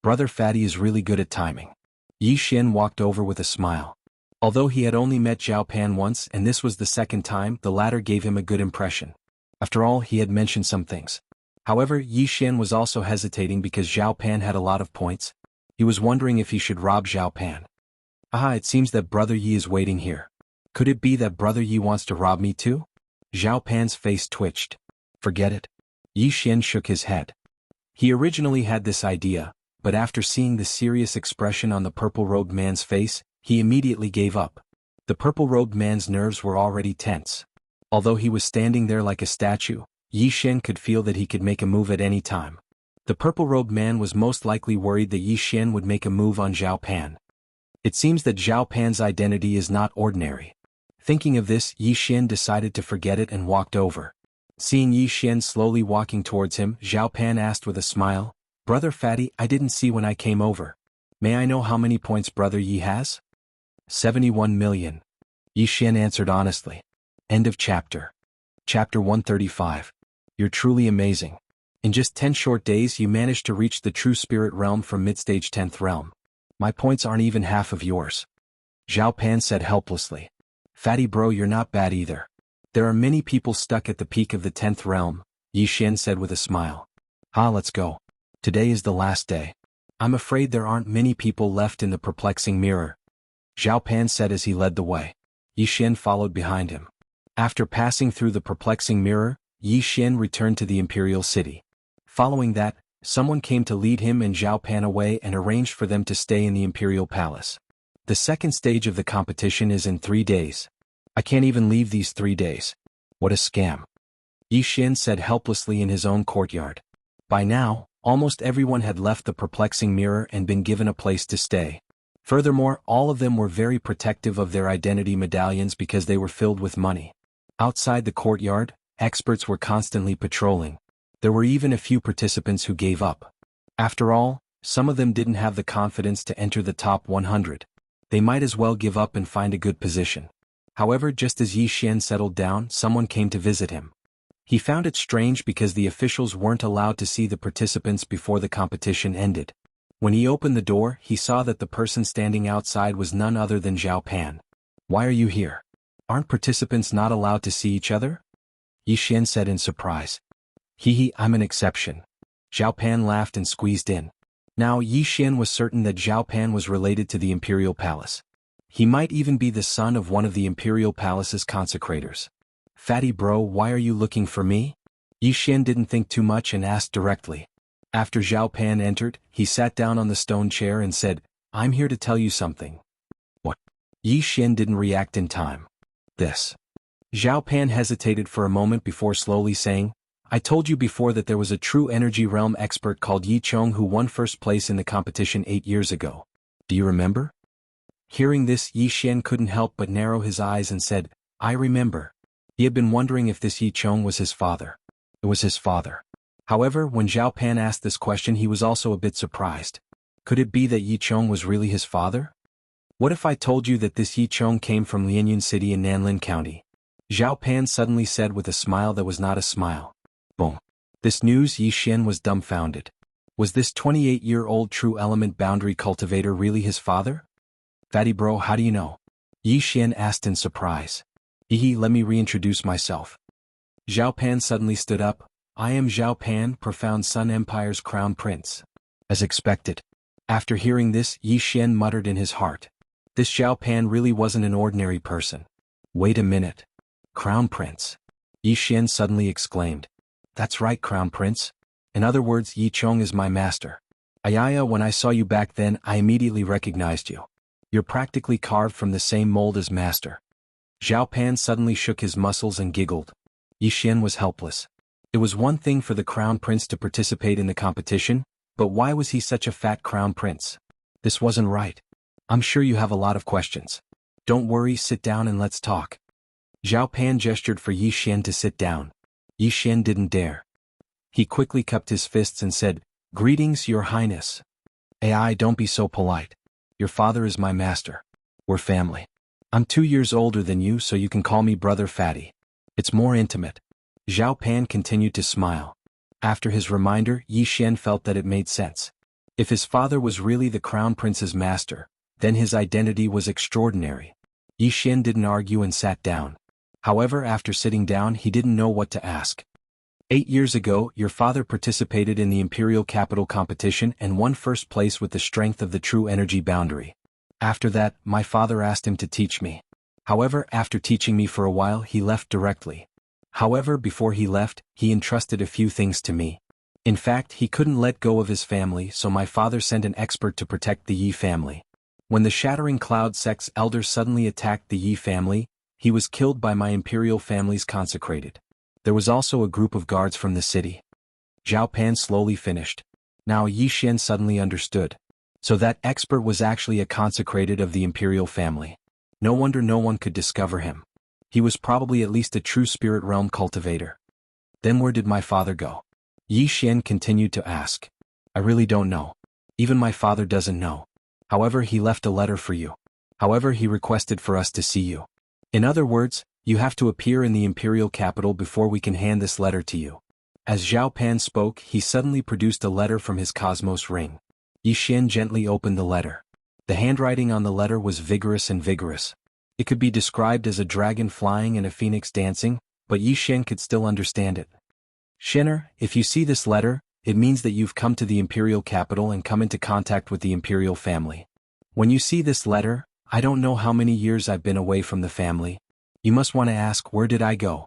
Brother Fatty is really good at timing." Yi Xian walked over with a smile. Although he had only met Zhao Pan once and this was the second time, the latter gave him a good impression. After all, he had mentioned some things. However, Yi Xian was also hesitating because Zhao Pan had a lot of points. He was wondering if he should rob Zhao Pan. "Aha, it seems that brother Yi is waiting here. Could it be that brother Yi wants to rob me too?" Zhao Pan's face twitched. "Forget it." Yi Xian shook his head. He originally had this idea, but after seeing the serious expression on the purple-robed man's face, he immediately gave up. The purple-robed man's nerves were already tense. Although he was standing there like a statue, Yi Xian could feel that he could make a move at any time. The purple-robed man was most likely worried that Yi Xian would make a move on Zhao Pan. It seems that Zhao Pan's identity is not ordinary. Thinking of this, Yi Xian decided to forget it and walked over. Seeing Yi Xian slowly walking towards him, Zhao Pan asked with a smile, "Brother Fatty, I didn't see when I came over. May I know how many points brother Yi has?" 71 million. Yi Xian answered honestly. End of chapter. Chapter 135. You're truly amazing. In just 10 short days you managed to reach the true spirit realm from mid-stage 10th realm. My points aren't even half of yours. Zhao Pan said helplessly. "Fatty bro, you're not bad either. There are many people stuck at the peak of the 10th realm," Yi Xian said with a smile. Let's go. Today is the last day. I'm afraid there aren't many people left in the perplexing mirror," Zhao Pan said as he led the way. Yi Xian followed behind him. After passing through the perplexing mirror, Yi Xian returned to the imperial city. Following that, someone came to lead him and Zhao Pan away and arranged for them to stay in the imperial palace. The second stage of the competition is in 3 days. I can't even leave these 3 days. What a scam. Yi Xian said helplessly in his own courtyard. By now, almost everyone had left the perplexing mirror and been given a place to stay. Furthermore, all of them were very protective of their identity medallions because they were filled with money. Outside the courtyard, experts were constantly patrolling. There were even a few participants who gave up. After all, some of them didn't have the confidence to enter the top 100. They might as well give up and find a good position. However, just as Yi Xian settled down, someone came to visit him. He found it strange because the officials weren't allowed to see the participants before the competition ended. When he opened the door, he saw that the person standing outside was none other than Zhao Pan. "Why are you here? Aren't participants not allowed to see each other?" Yi Xian said in surprise. I'm an exception." Zhao Pan laughed and squeezed in. Now Yi Xian was certain that Zhao Pan was related to the imperial palace. He might even be the son of one of the imperial palace's consecrators. "Fatty bro, why are you looking for me?" Yi Xian didn't think too much and asked directly. After Zhao Pan entered, he sat down on the stone chair and said, "I'm here to tell you something." "What?" Yi Xian didn't react in time. "This." Zhao Pan hesitated for a moment before slowly saying, "I told you before that there was a true energy realm expert called Yi Chong who won first place in the competition 8 years ago. Do you remember?" Hearing this, Yi Xian couldn't help but narrow his eyes and said, "I remember." He had been wondering if this Yi Chong was his father. It was his father. However, when Zhao Pan asked this question, he was also a bit surprised. Could it be that Yi Chong was really his father? "What if I told you that this Yi Chong came from Lianyun City in Nanlin County?" Zhao Pan suddenly said with a smile that was not a smile. Boom. This news, Yi Xian was dumbfounded. Was this 28-year-old true element boundary cultivator really his father? "Fatty bro, how do you know?" Yi Xian asked in surprise. Let me reintroduce myself." Zhao Pan suddenly stood up. "I am Zhao Pan, Profound Sun Empire's Crown Prince." As expected. After hearing this, Yi Xian muttered in his heart. This Zhao Pan really wasn't an ordinary person. Wait a minute. Crown Prince. Yi Xian suddenly exclaimed. "That's right, Crown Prince. In other words, Yi Chong is my master. Ayaya, when I saw you back then, I immediately recognized you. You're practically carved from the same mold as master." Zhao Pan suddenly shook his muscles and giggled. Yi Xian was helpless. It was one thing for the Crown Prince to participate in the competition, but why was he such a fat Crown Prince? This wasn't right. "I'm sure you have a lot of questions. Don't worry, sit down and let's talk." Zhao Pan gestured for Yi Xian to sit down. Yi Xian didn't dare. He quickly cupped his fists and said, "Greetings, Your Highness. AI, don't be so polite. Your father is my master. We're family. I'm 2 years older than you, so you can call me Brother Fatty. It's more intimate. Zhao Pan continued to smile. After his reminder, Yi Xian felt that it made sense. If his father was really the crown prince's master, then his identity was extraordinary. Yi Xian didn't argue and sat down. However, after sitting down, he didn't know what to ask. 8 years ago, your father participated in the Imperial Capital competition and won first place with the strength of the true energy boundary. After that, my father asked him to teach me. However, after teaching me for a while, he left directly. However, before he left, he entrusted a few things to me. In fact, he couldn't let go of his family, so my father sent an expert to protect the Yi family. When the Shattering Cloud sect's elders suddenly attacked the Yi family, he was killed by my imperial family's consecrated. There was also a group of guards from the city. Zhao Pan slowly finished. Now Yi Xian suddenly understood. So that expert was actually a consecrated of the imperial family. No wonder no one could discover him. He was probably at least a true spirit realm cultivator. Then where did my father go? Yi Xian continued to ask. I really don't know. Even my father doesn't know. However, he left a letter for you. However, he requested for us to see you. In other words, you have to appear in the imperial capital before we can hand this letter to you. As Zhao Pan spoke, he suddenly produced a letter from his cosmos ring. Yi Xian gently opened the letter. The handwriting on the letter was vigorous and vigorous. It could be described as a dragon flying and a phoenix dancing, but Yi Xian could still understand it. Shinner, if you see this letter, it means that you've come to the imperial capital and come into contact with the imperial family. When you see this letter, I don't know how many years I've been away from the family. You must want to ask, where did I go?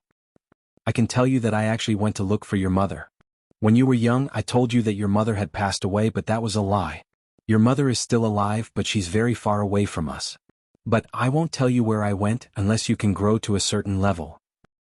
I can tell you that I actually went to look for your mother. When you were young, I told you that your mother had passed away, but that was a lie. Your mother is still alive, but she's very far away from us. But I won't tell you where I went unless you can grow to a certain level.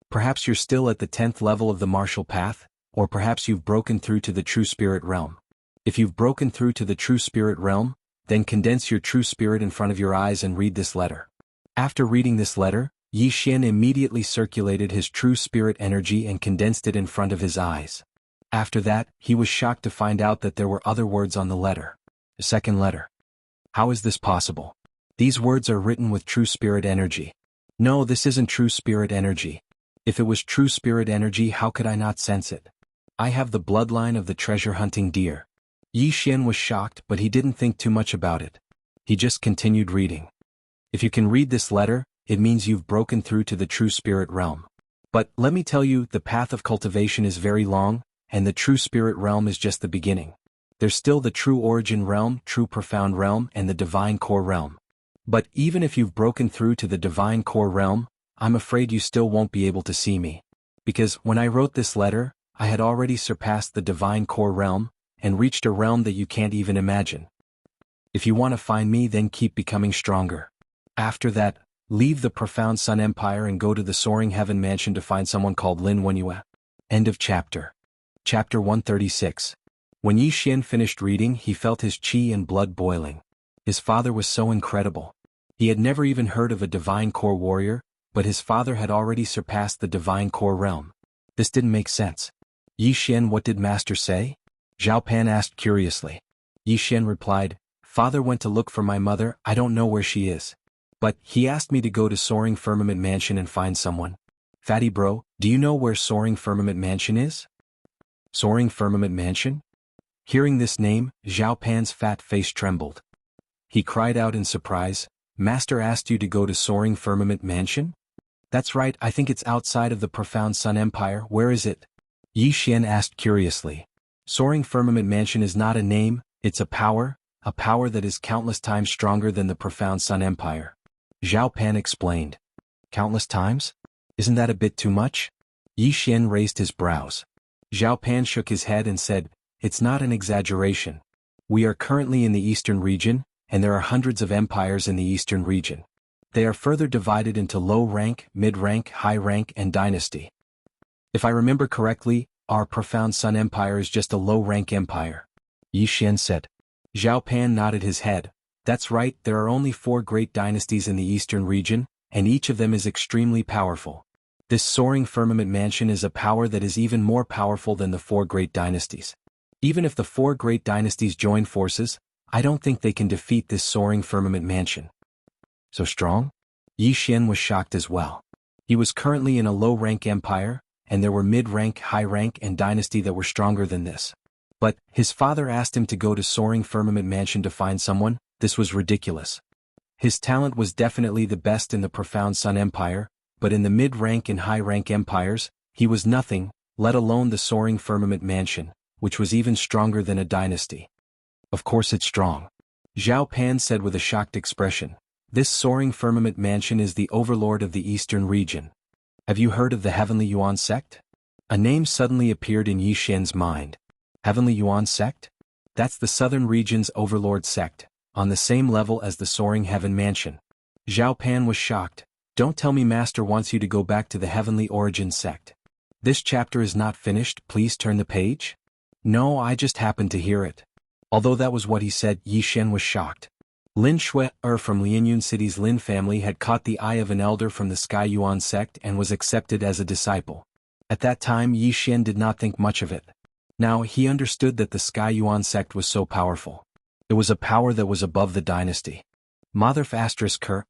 Perhaps you're still at the 10th level of the martial path, or perhaps you've broken through to the true spirit realm. If you've broken through to the true spirit realm, then condense your true spirit in front of your eyes and read this letter. After reading this letter, Yi Xian immediately circulated his true spirit energy and condensed it in front of his eyes. After that, he was shocked to find out that there were other words on the letter. The second letter. How is this possible? These words are written with true spirit energy. No, this isn't true spirit energy. If it was true spirit energy, how could I not sense it? I have the bloodline of the treasure-hunting deer. Yi Xian was shocked, but he didn't think too much about it. He just continued reading. If you can read this letter, it means you've broken through to the true spirit realm. But let me tell you, the path of cultivation is very long, and the true spirit realm is just the beginning. There's still the true origin realm, true profound realm, and the divine core realm. But even if you've broken through to the divine core realm, I'm afraid you still won't be able to see me. Because when I wrote this letter, I had already surpassed the divine core realm, and reached a realm that you can't even imagine. If you want to find me, then keep becoming stronger. After that, leave the profound Sun Empire and go to the Soaring Heaven Mansion to find someone called Lin Wenyue. End of chapter. Chapter 136. When Yi Xian finished reading, he felt his qi and blood boiling. His father was so incredible. He had never even heard of a divine core warrior, but his father had already surpassed the divine core realm. This didn't make sense. Yi Xian, what did master say? Zhao Pan asked curiously. Yi Xian replied, Father went to look for my mother, I don't know where she is. But he asked me to go to Soaring Firmament Mansion and find someone. Fatty bro, do you know where Soaring Firmament Mansion is? Soaring Firmament Mansion? Hearing this name, Zhao Pan's fat face trembled. He cried out in surprise, Master asked you to go to Soaring Firmament Mansion? That's right, I think it's outside of the Profound Sun Empire, where is it? Yi Xian asked curiously. Soaring Firmament Mansion is not a name, it's a power that is countless times stronger than the Profound Sun Empire. Zhao Pan explained. Countless times? Isn't that a bit too much? Yi Xian raised his brows. Zhao Pan shook his head and said, It's not an exaggeration. We are currently in the eastern region, and there are hundreds of empires in the eastern region. They are further divided into low rank, mid rank, high rank, and dynasty. If I remember correctly, our Profound Sun Empire is just a low rank empire. Yi Xian said. Zhao Pan nodded his head. That's right, there are only 4 great dynasties in the eastern region, and each of them is extremely powerful. This Soaring Firmament Mansion is a power that is even more powerful than the 4 great dynasties. Even if the 4 great dynasties join forces, I don't think they can defeat this soaring firmament mansion. So strong? Yi Xian was shocked as well. He was currently in a low-rank empire, and there were mid-rank, high-rank, and dynasty that were stronger than this. But his father asked him to go to soaring firmament mansion to find someone. This was ridiculous. His talent was definitely the best in the profound Sun Empire, but in the mid-rank and high-rank empires, he was nothing, let alone the soaring firmament mansion, which was even stronger than a dynasty. Of course it's strong. Zhao Pan said with a shocked expression. This soaring firmament mansion is the overlord of the eastern region. Have you heard of the Heavenly Yuan sect? A name suddenly appeared in Yi Xian's mind. Heavenly Yuan sect? That's the southern region's overlord sect, on the same level as the soaring heaven mansion. Zhao Pan was shocked. Don't tell me Master wants you to go back to the Heavenly Origin sect. This chapter is not finished, please turn the page? No, I just happened to hear it. Although that was what he said, Yi Xian was shocked. Lin Shui from Lianyun City's Lin family had caught the eye of an elder from the Sky Yuan sect and was accepted as a disciple. At that time Yi Xian did not think much of it. Now he understood that the Sky Yuan sect was so powerful. It was a power that was above the dynasty. Mother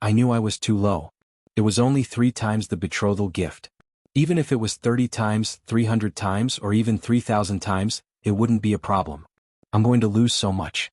I knew I was too low. It was only 3 times the betrothal gift. Even if it was 30 times, 300 times, or even 3,000 times, it wouldn't be a problem. I'm going to lose so much.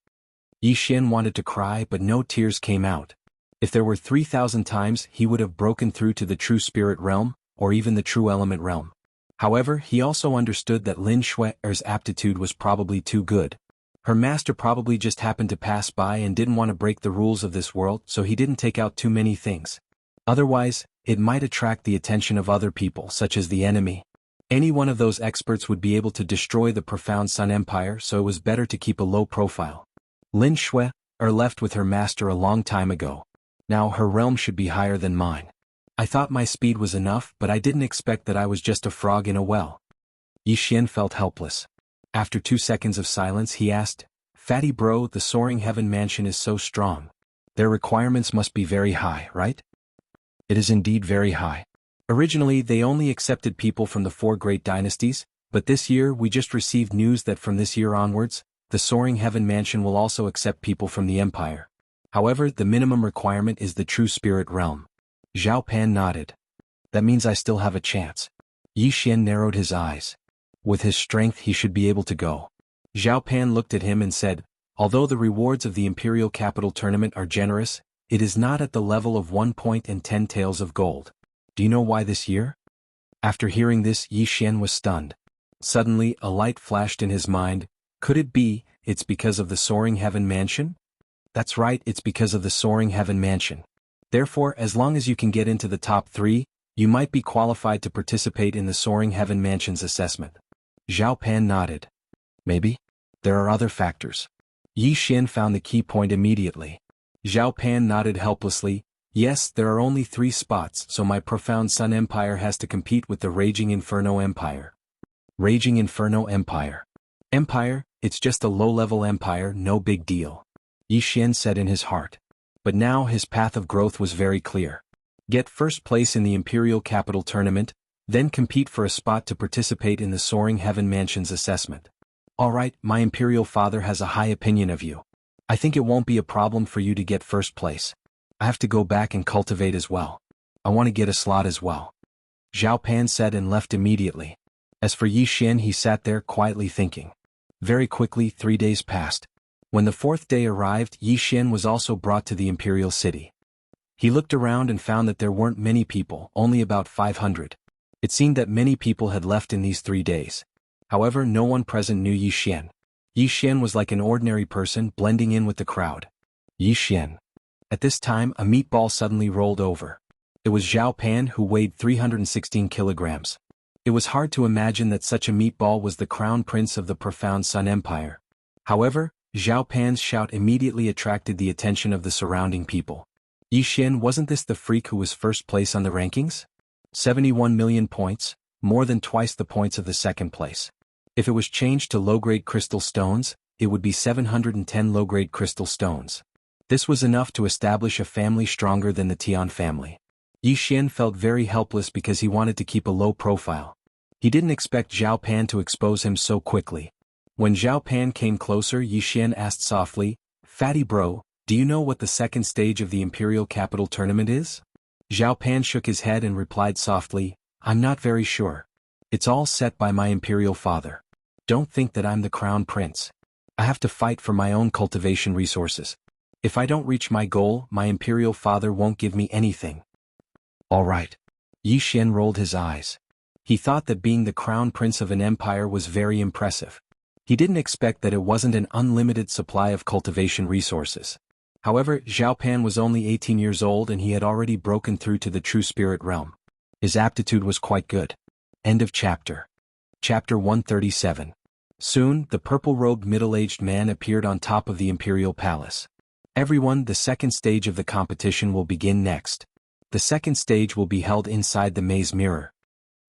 Yi Xian wanted to cry but no tears came out. If there were 3,000 times he would have broken through to the true spirit realm, or even the true element realm. However, he also understood that Lin Shui's aptitude was probably too good. Her master probably just happened to pass by and didn't want to break the rules of this world, so he didn't take out too many things. Otherwise, it might attract the attention of other people such as the enemy. Any one of those experts would be able to destroy the profound Sun Empire, so it was better to keep a low profile. Lin Shui left with her master a long time ago. Now her realm should be higher than mine. I thought my speed was enough, but I didn't expect that I was just a frog in a well. Yi Xian felt helpless. After 2 seconds of silence he asked, Fatty bro, the soaring heaven mansion is so strong. Their requirements must be very high, right? It is indeed very high. Originally they only accepted people from the 4 great dynasties, but this year we just received news that from this year onwards, the soaring heaven mansion will also accept people from the empire. However, the minimum requirement is the true spirit realm. Zhao Pan nodded. That means I still have a chance. Yi Xian narrowed his eyes. With his strength he should be able to go. Zhao Pan looked at him and said, although the rewards of the Imperial Capital Tournament are generous, it is not at the level of 1 point and 10 taels of gold. Do you know why this year? After hearing this, Yi Xian was stunned. Suddenly, a light flashed in his mind. Could it be, it's because of the soaring heaven mansion? That's right, it's because of the soaring heaven mansion. Therefore, as long as you can get into the top 3, you might be qualified to participate in the soaring heaven mansion's assessment. Zhao Pan nodded. Maybe? There are other factors. Yi Xian found the key point immediately. Zhao Pan nodded helplessly. Yes, there are only 3 spots, so my profound Sun Empire has to compete with the Raging Inferno Empire. Raging Inferno Empire. Empire, it's just a low-level empire, no big deal. Yi Xian said in his heart. But now his path of growth was very clear. Get first place in the Imperial Capital Tournament, then compete for a spot to participate in the Soaring Heaven Mansion's assessment. Alright, my Imperial Father has a high opinion of you. I think it won't be a problem for you to get first place. I have to go back and cultivate as well. I want to get a slot as well. Zhao Pan said and left immediately. As for Yi Xian, he sat there quietly thinking. Very quickly 3 days passed. When the 4th day arrived, Yi Xian was also brought to the imperial city. He looked around and found that there weren't many people, only about 500. It seemed that many people had left in these 3 days. However, no one present knew Yi Xian. Yi Xian was like an ordinary person blending in with the crowd. Yi Xian. At this time, a meatball suddenly rolled over. It was Zhao Pan, who weighed 316 kilograms. It was hard to imagine that such a meatball was the crown prince of the profound Sun Empire. However, Zhao Pan's shout immediately attracted the attention of the surrounding people. Yi Xian, wasn't this the freak who was first place on the rankings? 71 million points, more than twice the points of the 2nd place. If it was changed to low-grade crystal stones, it would be 710 low-grade crystal stones. This was enough to establish a family stronger than the Tian family. Yi Xian felt very helpless because he wanted to keep a low profile. He didn't expect Zhao Pan to expose him so quickly. When Zhao Pan came closer, Yi Xian asked softly, Fatty bro, do you know what the second stage of the Imperial Capital Tournament is? Zhao Pan shook his head and replied softly, I'm not very sure. It's all set by my Imperial father. Don't think that I'm the Crown Prince. I have to fight for my own cultivation resources. If I don't reach my goal, my Imperial father won't give me anything. All right. Yi Xian rolled his eyes. He thought that being the Crown Prince of an empire was very impressive. He didn't expect that it wasn't an unlimited supply of cultivation resources. However, Zhao Pan was only 18 years old and he had already broken through to the true spirit realm. His aptitude was quite good. End of chapter. Chapter 137. Soon, the purple-robed middle-aged man appeared on top of the Imperial Palace. Everyone, the second stage of the competition will begin next. The second stage will be held inside the maze mirror.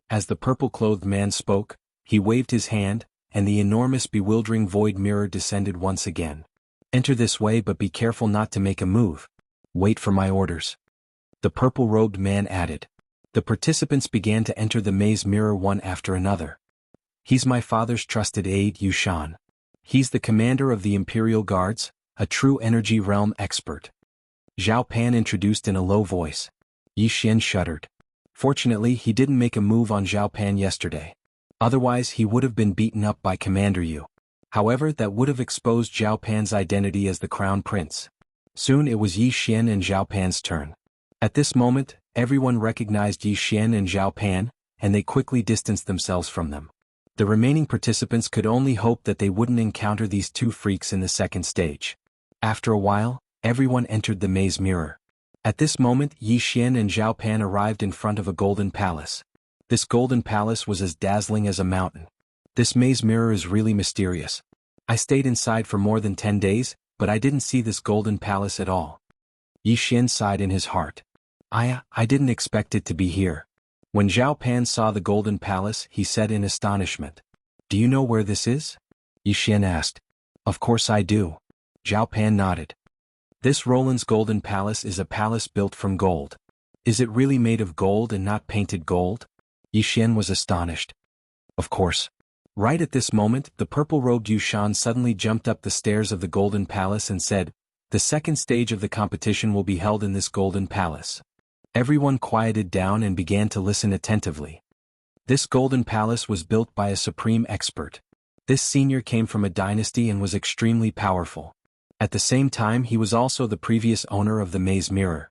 As the purple-clothed man spoke, he waved his hand, and the enormous bewildering void mirror descended once again. Enter this way but be careful not to make a move. Wait for my orders. The purple-robed man added. The participants began to enter the maze mirror one after another. He's my father's trusted aide, Yu Shan. He's the commander of the Imperial Guards, a true energy realm expert. Zhao Pan introduced in a low voice. Yi Xian shuddered. Fortunately, he didn't make a move on Zhao Pan yesterday. Otherwise, he would have been beaten up by Commander Yu. However, that would have exposed Zhao Pan's identity as the Crown Prince. Soon it was Yi Xian and Zhao Pan's turn. At this moment, everyone recognized Yi Xian and Zhao Pan, and they quickly distanced themselves from them. The remaining participants could only hope that they wouldn't encounter these two freaks in the second stage. After a while, everyone entered the maze mirror. At this moment, Yi Xian and Zhao Pan arrived in front of a golden palace. This golden palace was as dazzling as a mountain. This maze mirror is really mysterious. I stayed inside for more than 10 days, but I didn't see this golden palace at all. Yi Xian sighed in his heart. I didn't expect it to be here. When Zhao Pan saw the golden palace, he said in astonishment. Do you know where this is? Yi Xian asked. Of course I do. Zhao Pan nodded. This Roland's golden palace is a palace built from gold. Is it really made of gold and not painted gold? Yi Xian was astonished. Of course. Right at this moment, the purple-robed Yu Shan suddenly jumped up the stairs of the golden palace and said, the second stage of the competition will be held in this golden palace. Everyone quieted down and began to listen attentively. This golden palace was built by a supreme expert. This senior came from a dynasty and was extremely powerful. At the same time, he was also the previous owner of the maze mirror.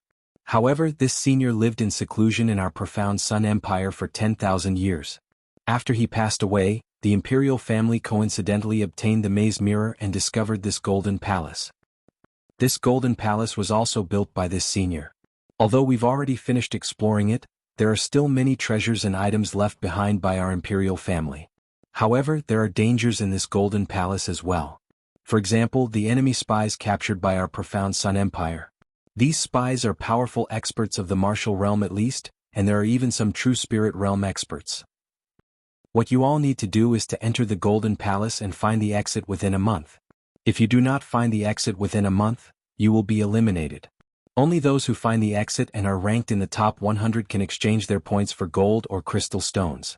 However, this senior lived in seclusion in our profound Sun Empire for 10,000 years. After he passed away, the imperial family coincidentally obtained the maze mirror and discovered this golden palace. This golden palace was also built by this senior. Although we've already finished exploring it, there are still many treasures and items left behind by our imperial family. However, there are dangers in this golden palace as well. For example, the enemy spies captured by our profound Sun Empire. These spies are powerful experts of the martial realm at least, and there are even some true spirit realm experts. What you all need to do is to enter the golden palace and find the exit within a month. If you do not find the exit within a month, you will be eliminated. Only those who find the exit and are ranked in the top 100 can exchange their points for gold or crystal stones.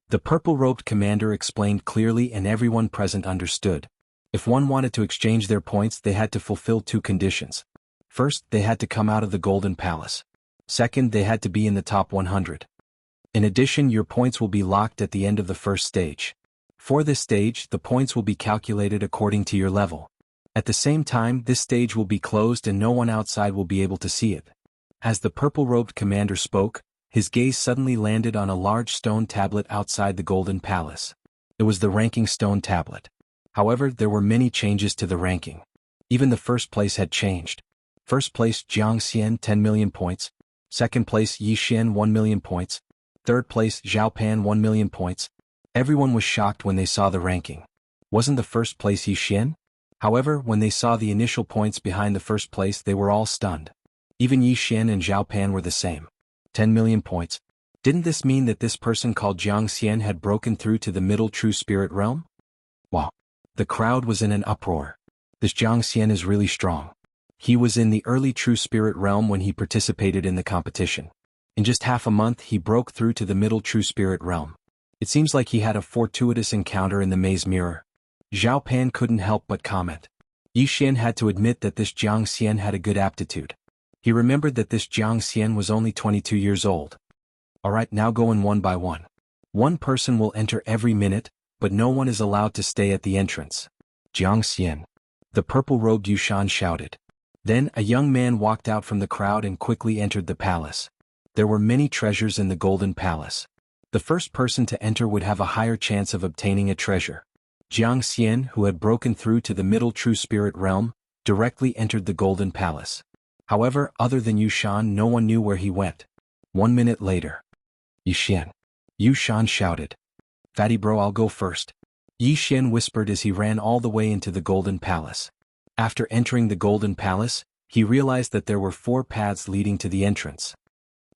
The purple-robed commander explained clearly and everyone present understood. If one wanted to exchange their points, they had to fulfill two conditions. First, they had to come out of the golden palace. Second, they had to be in the top 100. In addition, your points will be locked at the end of the first stage. For this stage, the points will be calculated according to your level. At the same time, this stage will be closed and no one outside will be able to see it. As the purple-robed commander spoke, his gaze suddenly landed on a large stone tablet outside the golden palace. It was the ranking stone tablet. However, there were many changes to the ranking. Even the first place had changed. First place Jianghu 10 million points. Second place Yi Xian 1 million points. Third place Zhao Pan 1 million points. Everyone was shocked when they saw the ranking. Wasn't the first place Yi Xian? However, when they saw the initial points behind the first place, they were all stunned. Even Yi Xian and Zhao Pan were the same. 10 million points. Didn't this mean that this person called Xianxia had broken through to the middle true spirit realm? Wow. The crowd was in an uproar. This Xianxia is really strong. He was in the early true spirit realm when he participated in the competition. In just half a month, he broke through to the middle true spirit realm. It seems like he had a fortuitous encounter in the maze mirror. Zhao Pan couldn't help but comment. Xian had to admit that this Xianxia had a good aptitude. He remembered that this Xianxia was only 22 years old. Alright, now go in one by one. One person will enter every minute, but no one is allowed to stay at the entrance. Jiangxian. The purple-robed Yushan shouted. Then a young man walked out from the crowd and quickly entered the palace. There were many treasures in the golden palace. The first person to enter would have a higher chance of obtaining a treasure. Jiangxian, who had broken through to the middle true spirit realm, directly entered the golden palace. However, other than Yushan, no one knew where he went. 1 minute later. Yishan. Yushan shouted. Fatty bro, I'll go first. Yishan whispered as he ran all the way into the golden palace. After entering the golden palace, he realized that there were 4 paths leading to the entrance.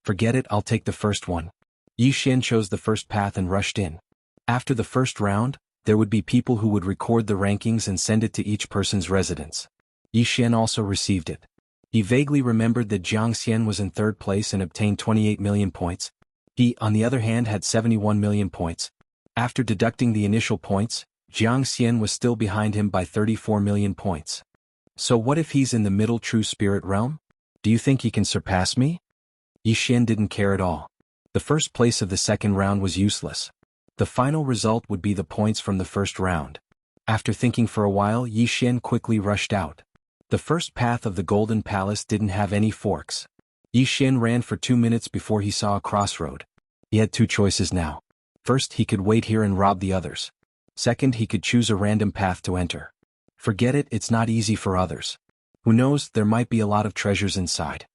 Forget it, I'll take the first one. Yishan chose the first path and rushed in. After the first round, there would be people who would record the rankings and send it to each person's residence. Yishan also received it. He vaguely remembered that Jiangxian was in 3rd place and obtained 28 million points. He, on the other hand, had 71 million points. After deducting the initial points, Jiangxian was still behind him by 34 million points. So what if he's in the middle true spirit realm? Do you think he can surpass me? Yishan didn't care at all. The first place of the second round was useless. The final result would be the points from the first round. After thinking for a while, Yishan quickly rushed out. The first path of the Golden Palace didn't have any forks. Yishan ran for 2 minutes before he saw a crossroad. He had 2 choices now. First, he could wait here and rob the others. Second, he could choose a random path to enter. Forget it, it's not easy for others. Who knows, there might be a lot of treasures inside.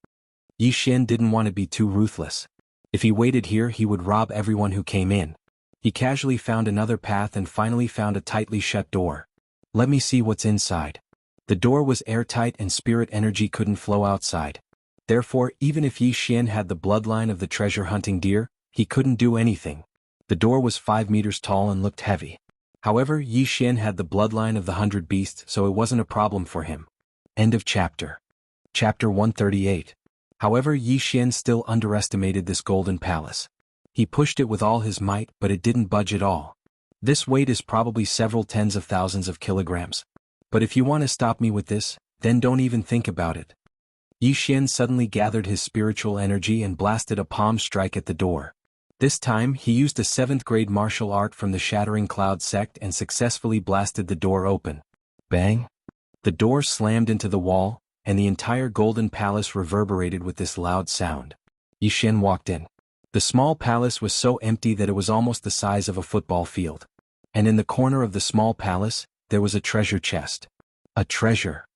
Yishan didn't want to be too ruthless. If he waited here, he would rob everyone who came in. He casually found another path and finally found a tightly shut door. Let me see what's inside. The door was airtight and spirit energy couldn't flow outside. Therefore, even if Yishan had the bloodline of the treasure-hunting deer, he couldn't do anything. The door was 5 meters tall and looked heavy. However, Yishan had the bloodline of the 100 beasts, so it wasn't a problem for him. End of chapter. Chapter 138. However, Yishan still underestimated this golden palace. He pushed it with all his might, but it didn't budge at all. This weight is probably several tens of thousands of kilograms. But if you want to stop me with this, then don't even think about it. Yishan suddenly gathered his spiritual energy and blasted a palm strike at the door. This time, he used a 7th grade martial art from the Shattering Cloud sect and successfully blasted the door open. Bang! The door slammed into the wall, and the entire golden palace reverberated with this loud sound. Yishan walked in. The small palace was so empty that it was almost the size of a football field. And in the corner of the small palace, there was a treasure chest. A treasure.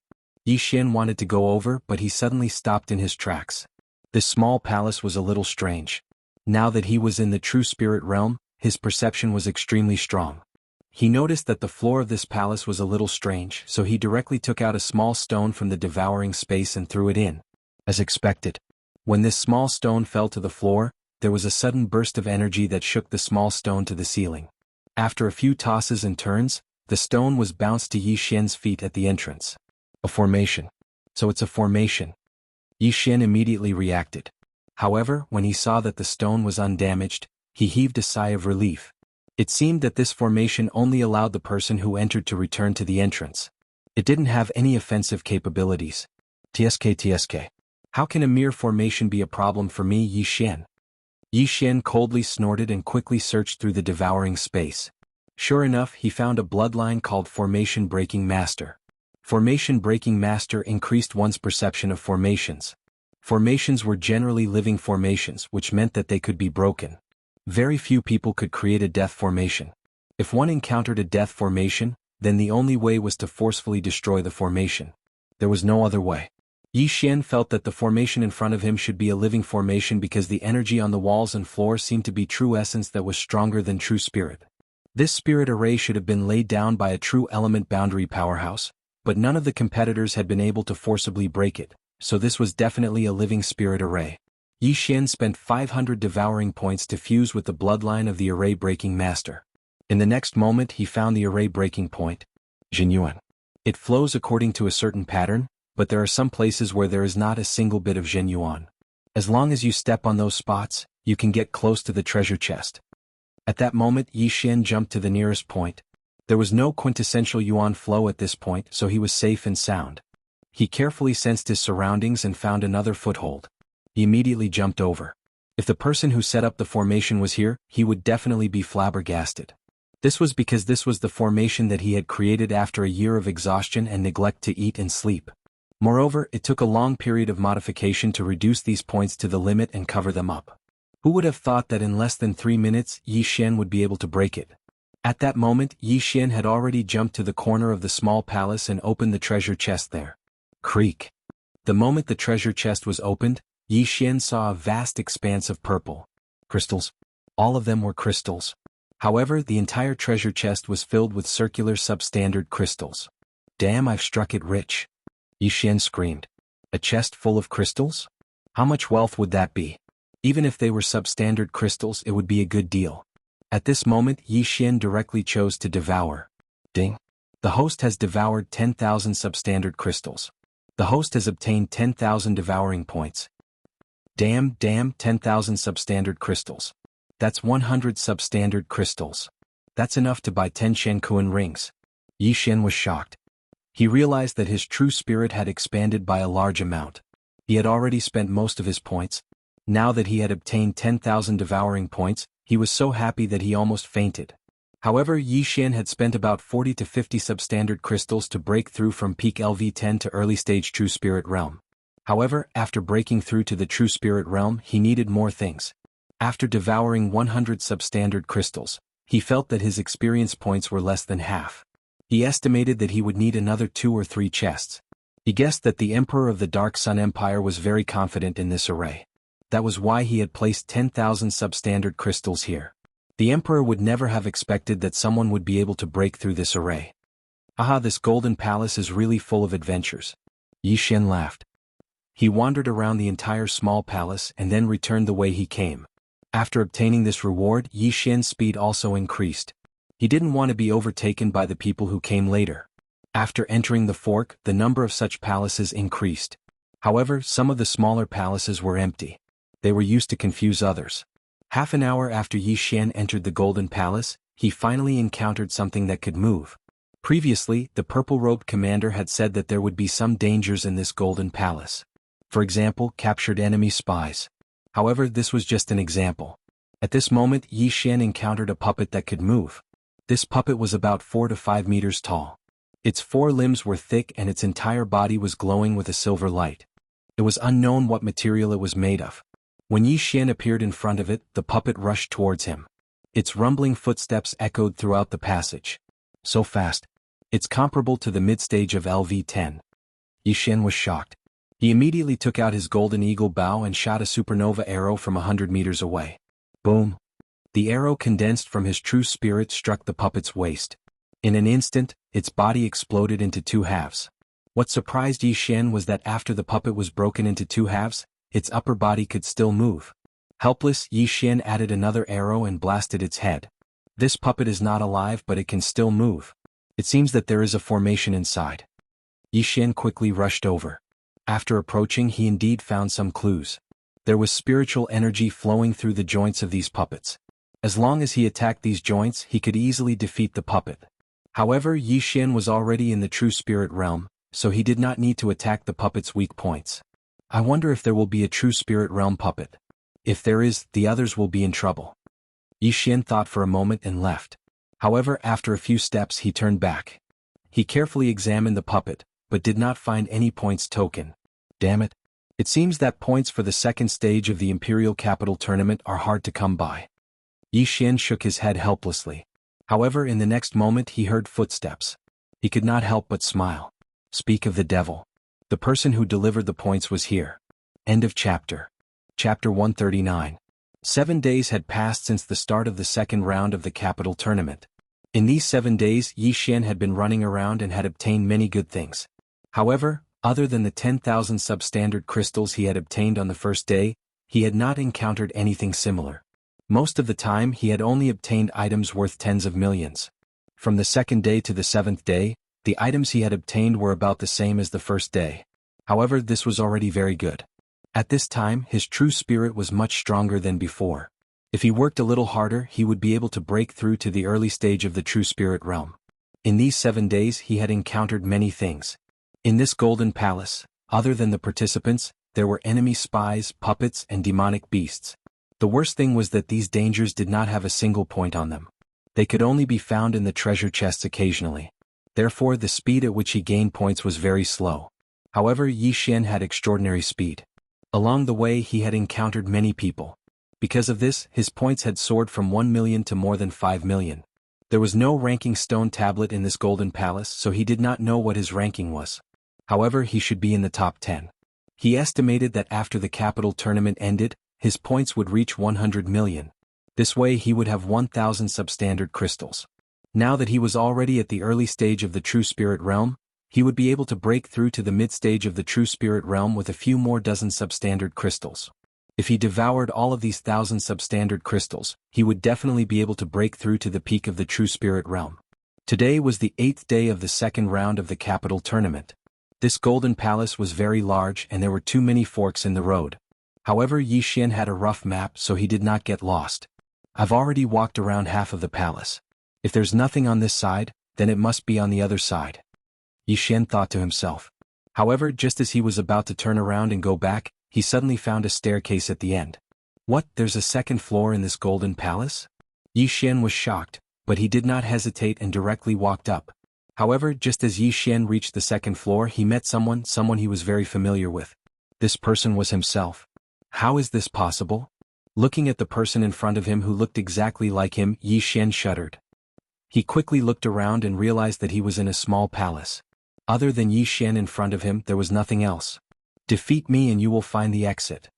Yishan wanted to go over, but he suddenly stopped in his tracks. This small palace was a little strange. Now that he was in the true spirit realm, his perception was extremely strong. He noticed that the floor of this palace was a little strange, so he directly took out a small stone from the devouring space and threw it in. As expected. When this small stone fell to the floor, there was a sudden burst of energy that shook the small stone to the ceiling. After a few tosses and turns, the stone was bounced to Yishan's feet at the entrance. A formation. So it's a formation. Yishan immediately reacted. However, when he saw that the stone was undamaged, he heaved a sigh of relief. It seemed that this formation only allowed the person who entered to return to the entrance. It didn't have any offensive capabilities. TSK. How can a mere formation be a problem for me, Yishan? Yishan coldly snorted and quickly searched through the devouring space. Sure enough, he found a bloodline called Formation Breaking Master. Formation Breaking Master increased one's perception of formations. Formations were generally living formations, which meant that they could be broken. Very few people could create a death formation. If one encountered a death formation, then the only way was to forcefully destroy the formation. There was no other way. Yishan felt that the formation in front of him should be a living formation because the energy on the walls and floor seemed to be true essence that was stronger than true spirit. This spirit array should have been laid down by a true element boundary powerhouse, but none of the competitors had been able to forcibly break it, so this was definitely a living spirit array. Yishan spent 500 devouring points to fuse with the bloodline of the array breaking master. In the next moment he found the array breaking point. Jinyuan. It flows according to a certain pattern, but there are some places where there is not a single bit of Jinyuan. As long as you step on those spots, you can get close to the treasure chest. At that moment Yishan jumped to the nearest point. There was no quintessential yuan flow at this point, so he was safe and sound. He carefully sensed his surroundings and found another foothold. He immediately jumped over. If the person who set up the formation was here, he would definitely be flabbergasted. This was because this was the formation that he had created after a year of exhaustion and neglect to eat and sleep. Moreover, it took a long period of modification to reduce these points to the limit and cover them up. Who would have thought that in less than 3 minutes, Yi Xian would be able to break it? At that moment, Yi Xian had already jumped to the corner of the small palace and opened the treasure chest there. Creak. The moment the treasure chest was opened, Yi Xian saw a vast expanse of purple crystals. All of them were crystals. However, the entire treasure chest was filled with circular substandard crystals. Damn, I've struck it rich. Yi Xian screamed. A chest full of crystals? How much wealth would that be? Even if they were substandard crystals, it would be a good deal. At this moment, Yi Xian directly chose to devour. Ding. The host has devoured 10,000 substandard crystals. The host has obtained 10,000 devouring points. Damn, 10,000 substandard crystals. That's 100 substandard crystals. That's enough to buy 10 Shenkuan rings. Yi Xian was shocked. He realized that his true spirit had expanded by a large amount. He had already spent most of his points. Now that he had obtained 10,000 devouring points, he was so happy that he almost fainted. However, Yi Xian had spent about 40 to 50 substandard crystals to break through from peak LV10 to early stage True Spirit Realm. However, after breaking through to the True Spirit Realm, he needed more things. After devouring 100 substandard crystals, he felt that his experience points were less than half. He estimated that he would need another 2 or 3 chests. He guessed that the Emperor of the Dark Sun Empire was very confident in this array. That was why he had placed 10,000 substandard crystals here. The Emperor would never have expected that someone would be able to break through this array. Haha, this golden palace is really full of adventures. Yi Xian laughed. He wandered around the entire small palace and then returned the way he came. After obtaining this reward, Yi Xian's speed also increased. He didn't want to be overtaken by the people who came later. After entering the fork, the number of such palaces increased. However, some of the smaller palaces were empty. They were used to confuse others. Half an hour after Yi Xian entered the Golden Palace, he finally encountered something that could move. Previously, the purple-robed commander had said that there would be some dangers in this Golden Palace. For example, captured enemy spies. However, this was just an example. At this moment, Yi Xian encountered a puppet that could move. This puppet was about 4 to 5 meters tall. Its 4 limbs were thick and its entire body was glowing with a silver light. It was unknown what material it was made of. When Yi Xian appeared in front of it, the puppet rushed towards him. Its rumbling footsteps echoed throughout the passage. So fast. It's comparable to the mid-stage of LV10. Yi Xian was shocked. He immediately took out his golden eagle bow and shot a supernova arrow from 100 meters away. Boom. The arrow condensed from his true spirit struck the puppet's waist. In an instant, its body exploded into 2 halves. What surprised Yi Xian was that after the puppet was broken into 2 halves, its upper body could still move. Helpless, Yi Xian added another arrow and blasted its head. This puppet is not alive, but it can still move. It seems that there is a formation inside. Yi Xian quickly rushed over. After approaching, he indeed found some clues. There was spiritual energy flowing through the joints of these puppets. As long as he attacked these joints, he could easily defeat the puppet. However, Yi Xian was already in the true spirit realm, so he did not need to attack the puppet's weak points. I wonder if there will be a true spirit realm puppet. If there is, the others will be in trouble. Yi Xian thought for a moment and left. However, after a few steps he turned back. He carefully examined the puppet, but did not find any points token. Damn it. It seems that points for the second stage of the Imperial Capital Tournament are hard to come by. Yi Xian shook his head helplessly. However, in the next moment he heard footsteps. He could not help but smile. Speak of the devil. The person who delivered the points was here. End of chapter. Chapter 139. 7 days had passed since the start of the second round of the Capital Tournament. In these 7 days, Yi Xian had been running around and had obtained many good things. However, other than the 10,000 substandard crystals he had obtained on the first day, he had not encountered anything similar. Most of the time he had only obtained items worth tens of millions. From the second day to the 7th day, the items he had obtained were about the same as the first day. However, this was already very good. At this time, his true spirit was much stronger than before. If he worked a little harder, he would be able to break through to the early stage of the true spirit realm. In these 7 days he had encountered many things. In this golden palace, other than the participants, there were enemy spies, puppets, and demonic beasts. The worst thing was that these dangers did not have a single point on them. They could only be found in the treasure chests occasionally. Therefore the speed at which he gained points was very slow. However, Xian had extraordinary speed. Along the way he had encountered many people. Because of this, his points had soared from 1 million to more than 5 million. There was no ranking stone tablet in this golden palace, so he did not know what his ranking was. However, he should be in the top 10. He estimated that after the capital tournament ended, his points would reach 100 million. This way he would have 1,000 substandard crystals. Now that he was already at the early stage of the true spirit realm, he would be able to break through to the mid-stage of the true spirit realm with a few more dozen substandard crystals. If he devoured all of these 1,000 substandard crystals, he would definitely be able to break through to the peak of the true spirit realm. Today was the 8th day of the second round of the capital tournament. This golden palace was very large and there were too many forks in the road. However, Xian had a rough map so he did not get lost. I've already walked around half of the palace. If there's nothing on this side, then it must be on the other side, Xian thought to himself. However, just as he was about to turn around and go back, he suddenly found a staircase at the end. What, there's a second floor in this golden palace? Xian was shocked, but he did not hesitate and directly walked up. However, just as Xian reached the second floor he met someone he was very familiar with. This person was himself. How is this possible? Looking at the person in front of him who looked exactly like him, Xian shuddered. He quickly looked around and realized that he was in a small palace. Other than Xian in front of him, there was nothing else. Defeat me and you will find the exit.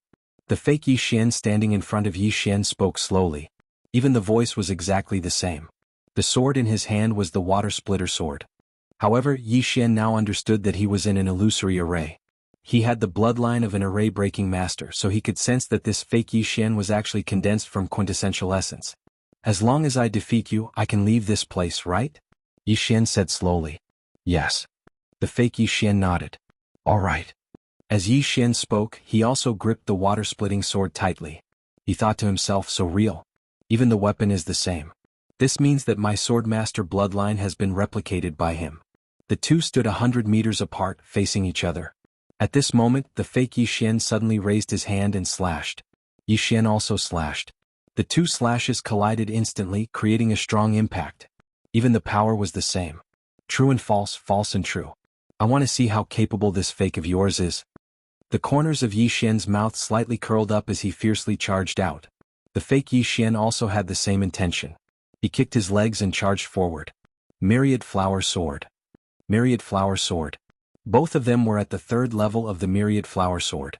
The fake Xian standing in front of Xian spoke slowly. Even the voice was exactly the same. The sword in his hand was the water splitter sword. However, Xian now understood that he was in an illusory array. He had the bloodline of an array-breaking master, so he could sense that this fake Xian was actually condensed from quintessential essence. As long as I defeat you, I can leave this place, right? Xian said slowly. Yes. The fake Xian nodded. All right. As Xian spoke, he also gripped the water-splitting sword tightly. He thought to himself, so real. Even the weapon is the same. This means that my swordmaster bloodline has been replicated by him. The two stood 100 meters apart, facing each other. At this moment, the fake Xian suddenly raised his hand and slashed. Xian also slashed. The two slashes collided instantly, creating a strong impact. Even the power was the same. True and false, false and true. I want to see how capable this fake of yours is. The corners of Xian's mouth slightly curled up as he fiercely charged out. The fake Xian also had the same intention. He kicked his legs and charged forward. Myriad Flower Sword. Myriad Flower Sword. Both of them were at the 3rd level of the Myriad Flower Sword.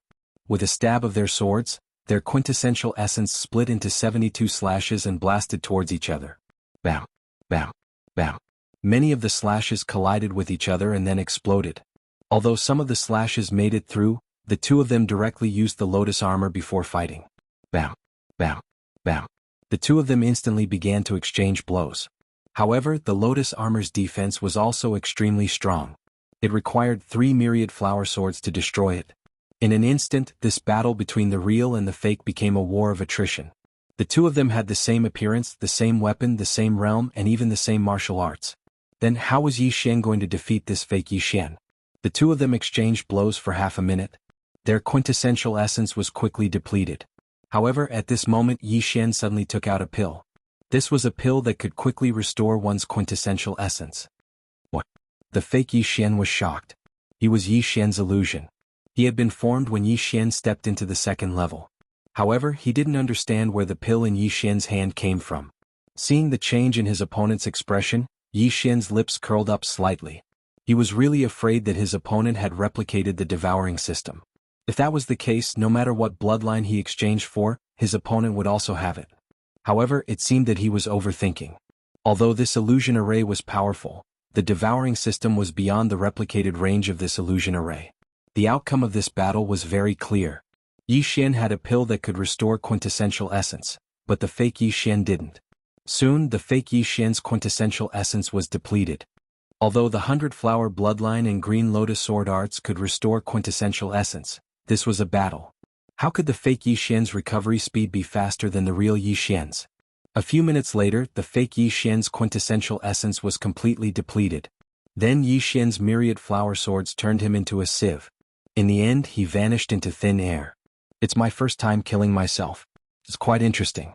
With a stab of their swords, their quintessential essence split into 72 slashes and blasted towards each other. Bam, bam, bam. Many of the slashes collided with each other and then exploded. Although some of the slashes made it through, the two of them directly used the lotus armor before fighting. Bam, bam, bam. The two of them instantly began to exchange blows. However, the lotus armor's defense was also extremely strong. It required 3 myriad flower swords to destroy it. In an instant, this battle between the real and the fake became a war of attrition. The two of them had the same appearance, the same weapon, the same realm, and even the same martial arts. Then how was Xian going to defeat this fake Xian? The two of them exchanged blows for half a minute. Their quintessential essence was quickly depleted. However, at this moment Xian suddenly took out a pill. This was a pill that could quickly restore one's quintessential essence. What? The fake Xian was shocked. He was Xian's illusion. He had been formed when Xian stepped into the 2nd level. However, he didn't understand where the pill in Xian's hand came from. Seeing the change in his opponent's expression, Xian's lips curled up slightly. He was really afraid that his opponent had replicated the devouring system. If that was the case, no matter what bloodline he exchanged for, his opponent would also have it. However, it seemed that he was overthinking. Although this illusion array was powerful, the devouring system was beyond the replicated range of this illusion array. The outcome of this battle was very clear. Xian had a pill that could restore quintessential essence, but the fake Xian didn't. Soon, the fake Xian's quintessential essence was depleted. Although the 100-flower bloodline and green lotus sword arts could restore quintessential essence, this was a battle. How could the fake Xian's recovery speed be faster than the real Xian's? A few minutes later, the fake Yi Xian's quintessential essence was completely depleted. Then Yi Xian's myriad flower swords turned him into a sieve. In the end, he vanished into thin air. It's my first time killing myself. It's quite interesting.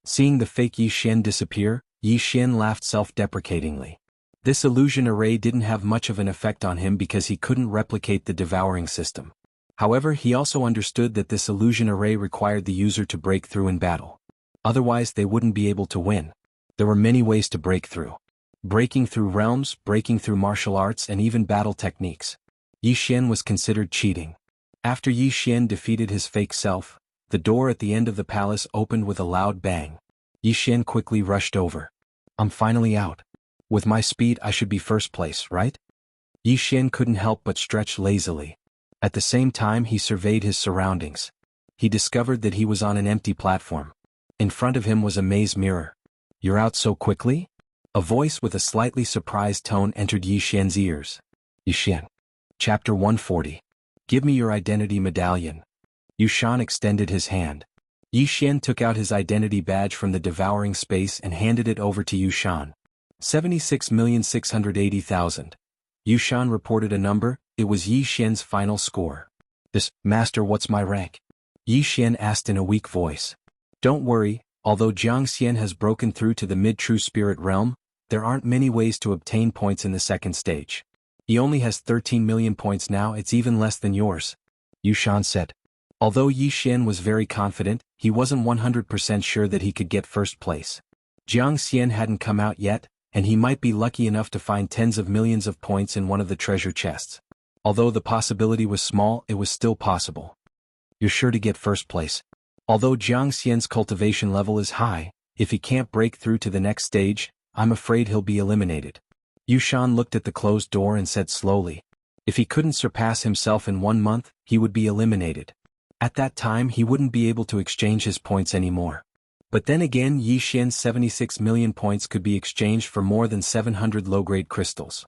Seeing the fake Yi Xian disappear, Yi Xian laughed self-deprecatingly. This illusion array didn't have much of an effect on him because he couldn't replicate the devouring system. However, he also understood that this illusion array required the user to break through in battle. Otherwise, they wouldn't be able to win. There were many ways to break through. Breaking through realms, breaking through martial arts, and even battle techniques. Yi Xian was considered cheating. After Yi Xian defeated his fake self, the door at the end of the palace opened with a loud bang. Yi Xian quickly rushed over. I'm finally out. With my speed I should be first place, right? Yi Xian couldn't help but stretch lazily. At the same time he surveyed his surroundings. He discovered that he was on an empty platform. In front of him was a maze mirror. You're out so quickly? A voice with a slightly surprised tone entered Yi Xian's ears. Yi Xian. Chapter 140. Give me your identity medallion. Yushan extended his hand. Yi Xian took out his identity badge from the devouring space and handed it over to Yushan. 76,680,000. Yushan reported a number. It was Yi Xian's final score. Master, what's my rank? Yi Xian asked in a weak voice. Don't worry, although Xianxia has broken through to the mid-true spirit realm, there aren't many ways to obtain points in the second stage. He only has 13 million points now. It's even less than yours. Yushan said. Although Yi Xian was very confident, he wasn't 100% sure that he could get first place. Jianghu hadn't come out yet, and he might be lucky enough to find tens of millions of points in one of the treasure chests. Although the possibility was small, it was still possible. You're sure to get first place. Although Jianghu's cultivation level is high, if he can't break through to the next stage, I'm afraid he'll be eliminated. Yushan looked at the closed door and said slowly. If he couldn't surpass himself in 1 month, he would be eliminated. At that time he wouldn't be able to exchange his points anymore. But then again, Yi Xian's 76 million points could be exchanged for more than 700 low-grade crystals.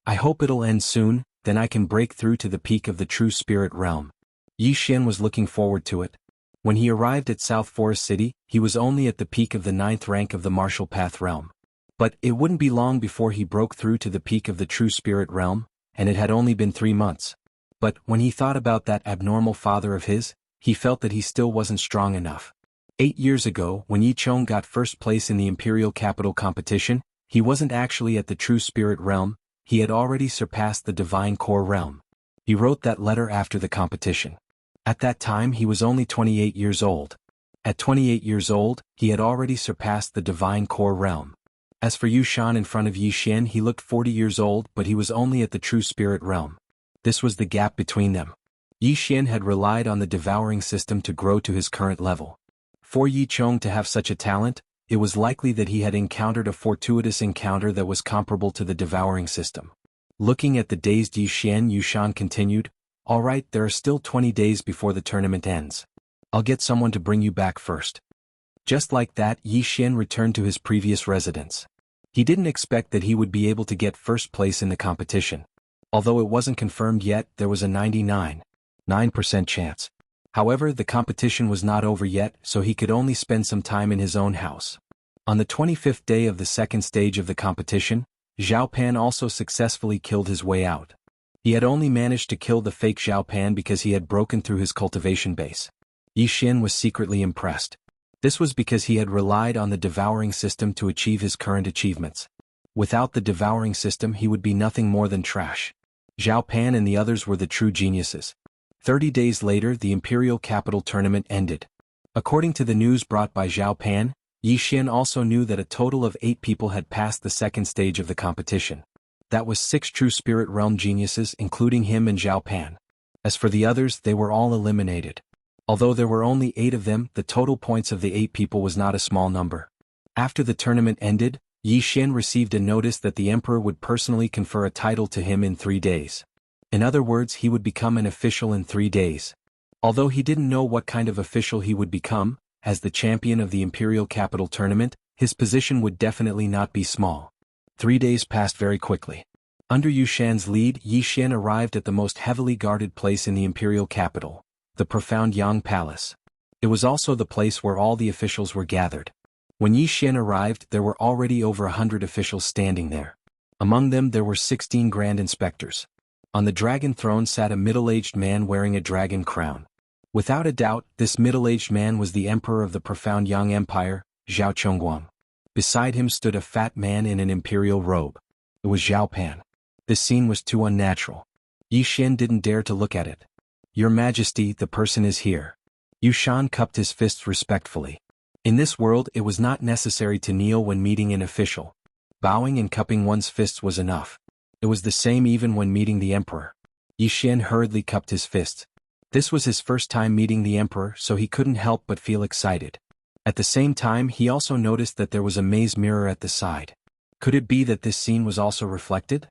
I hope it'll end soon, then I can break through to the peak of the true spirit realm. Yi Xian was looking forward to it. When he arrived at South Forest City, he was only at the peak of the 9th rank of the martial path realm. But it wouldn't be long before he broke through to the peak of the true spirit realm, and it had only been 3 months. But when he thought about that abnormal father of his, he felt that he still wasn't strong enough. 8 years ago, when Yi Chong got first place in the Imperial Capital competition, he wasn't actually at the true spirit realm, he had already surpassed the divine core realm. He wrote that letter after the competition. At that time he was only 28 years old. At 28 years old, he had already surpassed the divine core realm. As for Yushan in front of Yi Xian, he looked 40 years old, but he was only at the true spirit realm. This was the gap between them. Yi Xian had relied on the devouring system to grow to his current level. For Yi Chong to have such a talent, it was likely that he had encountered a fortuitous encounter that was comparable to the devouring system. Looking at the dazed Yi Xian, Yushan continued, All right, there are still 20 days before the tournament ends. I'll get someone to bring you back first. Just like that, Yi Xian returned to his previous residence. He didn't expect that he would be able to get first place in the competition. Although it wasn't confirmed yet, there was a 99.9% chance. However, the competition was not over yet, so he could only spend some time in his own house. On the 25th day of the second stage of the competition, Zhao Pan also successfully killed his way out. He had only managed to kill the fake Zhao Pan because he had broken through his cultivation base. Yi Xian was secretly impressed. This was because he had relied on the devouring system to achieve his current achievements. Without the devouring system he would be nothing more than trash. Zhao Pan and the others were the true geniuses. 30 days later the Imperial Capital tournament ended. According to the news brought by Zhao Pan, Yi Xian also knew that a total of 8 people had passed the second stage of the competition. That was 6 true spirit realm geniuses including him and Zhao Pan. As for the others, they were all eliminated. Although there were only 8 of them, the total points of the 8 people was not a small number. After the tournament ended, Yi Xian received a notice that the emperor would personally confer a title to him in 3 days. In other words, he would become an official in 3 days. Although he didn't know what kind of official he would become, as the champion of the Imperial Capital tournament, his position would definitely not be small. 3 days passed very quickly. Under Yushan's lead, Yi Xian arrived at the most heavily guarded place in the Imperial Capital, the profound Yang Palace. It was also the place where all the officials were gathered. When Yi Xian arrived, there were already over 100 officials standing there. Among them there were 16 grand inspectors. On the dragon throne sat a middle-aged man wearing a dragon crown. Without a doubt, this middle-aged man was the emperor of the profound Yang Empire, Zhao Chongguang. Beside him stood a fat man in an imperial robe. It was Zhao Pan. This scene was too unnatural. Yi Xian didn't dare to look at it. "Your Majesty, the person is here." Yu Shan cupped his fists respectfully. In this world it was not necessary to kneel when meeting an official. Bowing and cupping one's fists was enough. It was the same even when meeting the emperor. Yi Xian hurriedly cupped his fists. This was his first time meeting the emperor, so he couldn't help but feel excited. At the same time, he also noticed that there was a maze mirror at the side. Could it be that this scene was also reflected?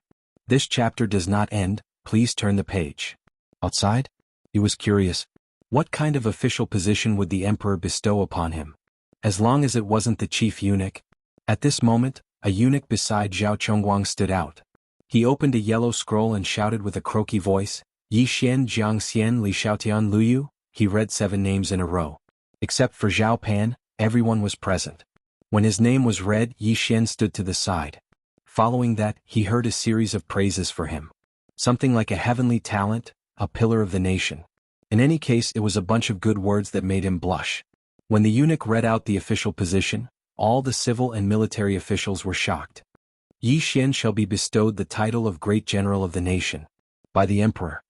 This chapter does not end, please turn the page. Outside? He was curious. What kind of official position would the emperor bestow upon him? As long as it wasn't the chief eunuch. At this moment, a eunuch beside Zhao Chongguang stood out. He opened a yellow scroll and shouted with a croaky voice, "Yi Xian Jiang Xian Li Xiaotian Luyu." He read 7 names in a row. Except for Zhao Pan, everyone was present. When his name was read, Yi Xian stood to the side. Following that, he heard a series of praises for him. Something like a heavenly talent, a pillar of the nation. In any case, it was a bunch of good words that made him blush. When the eunuch read out the official position, all the civil and military officials were shocked. Yi Xian shall be bestowed the title of Great General of the Nation. By the Emperor.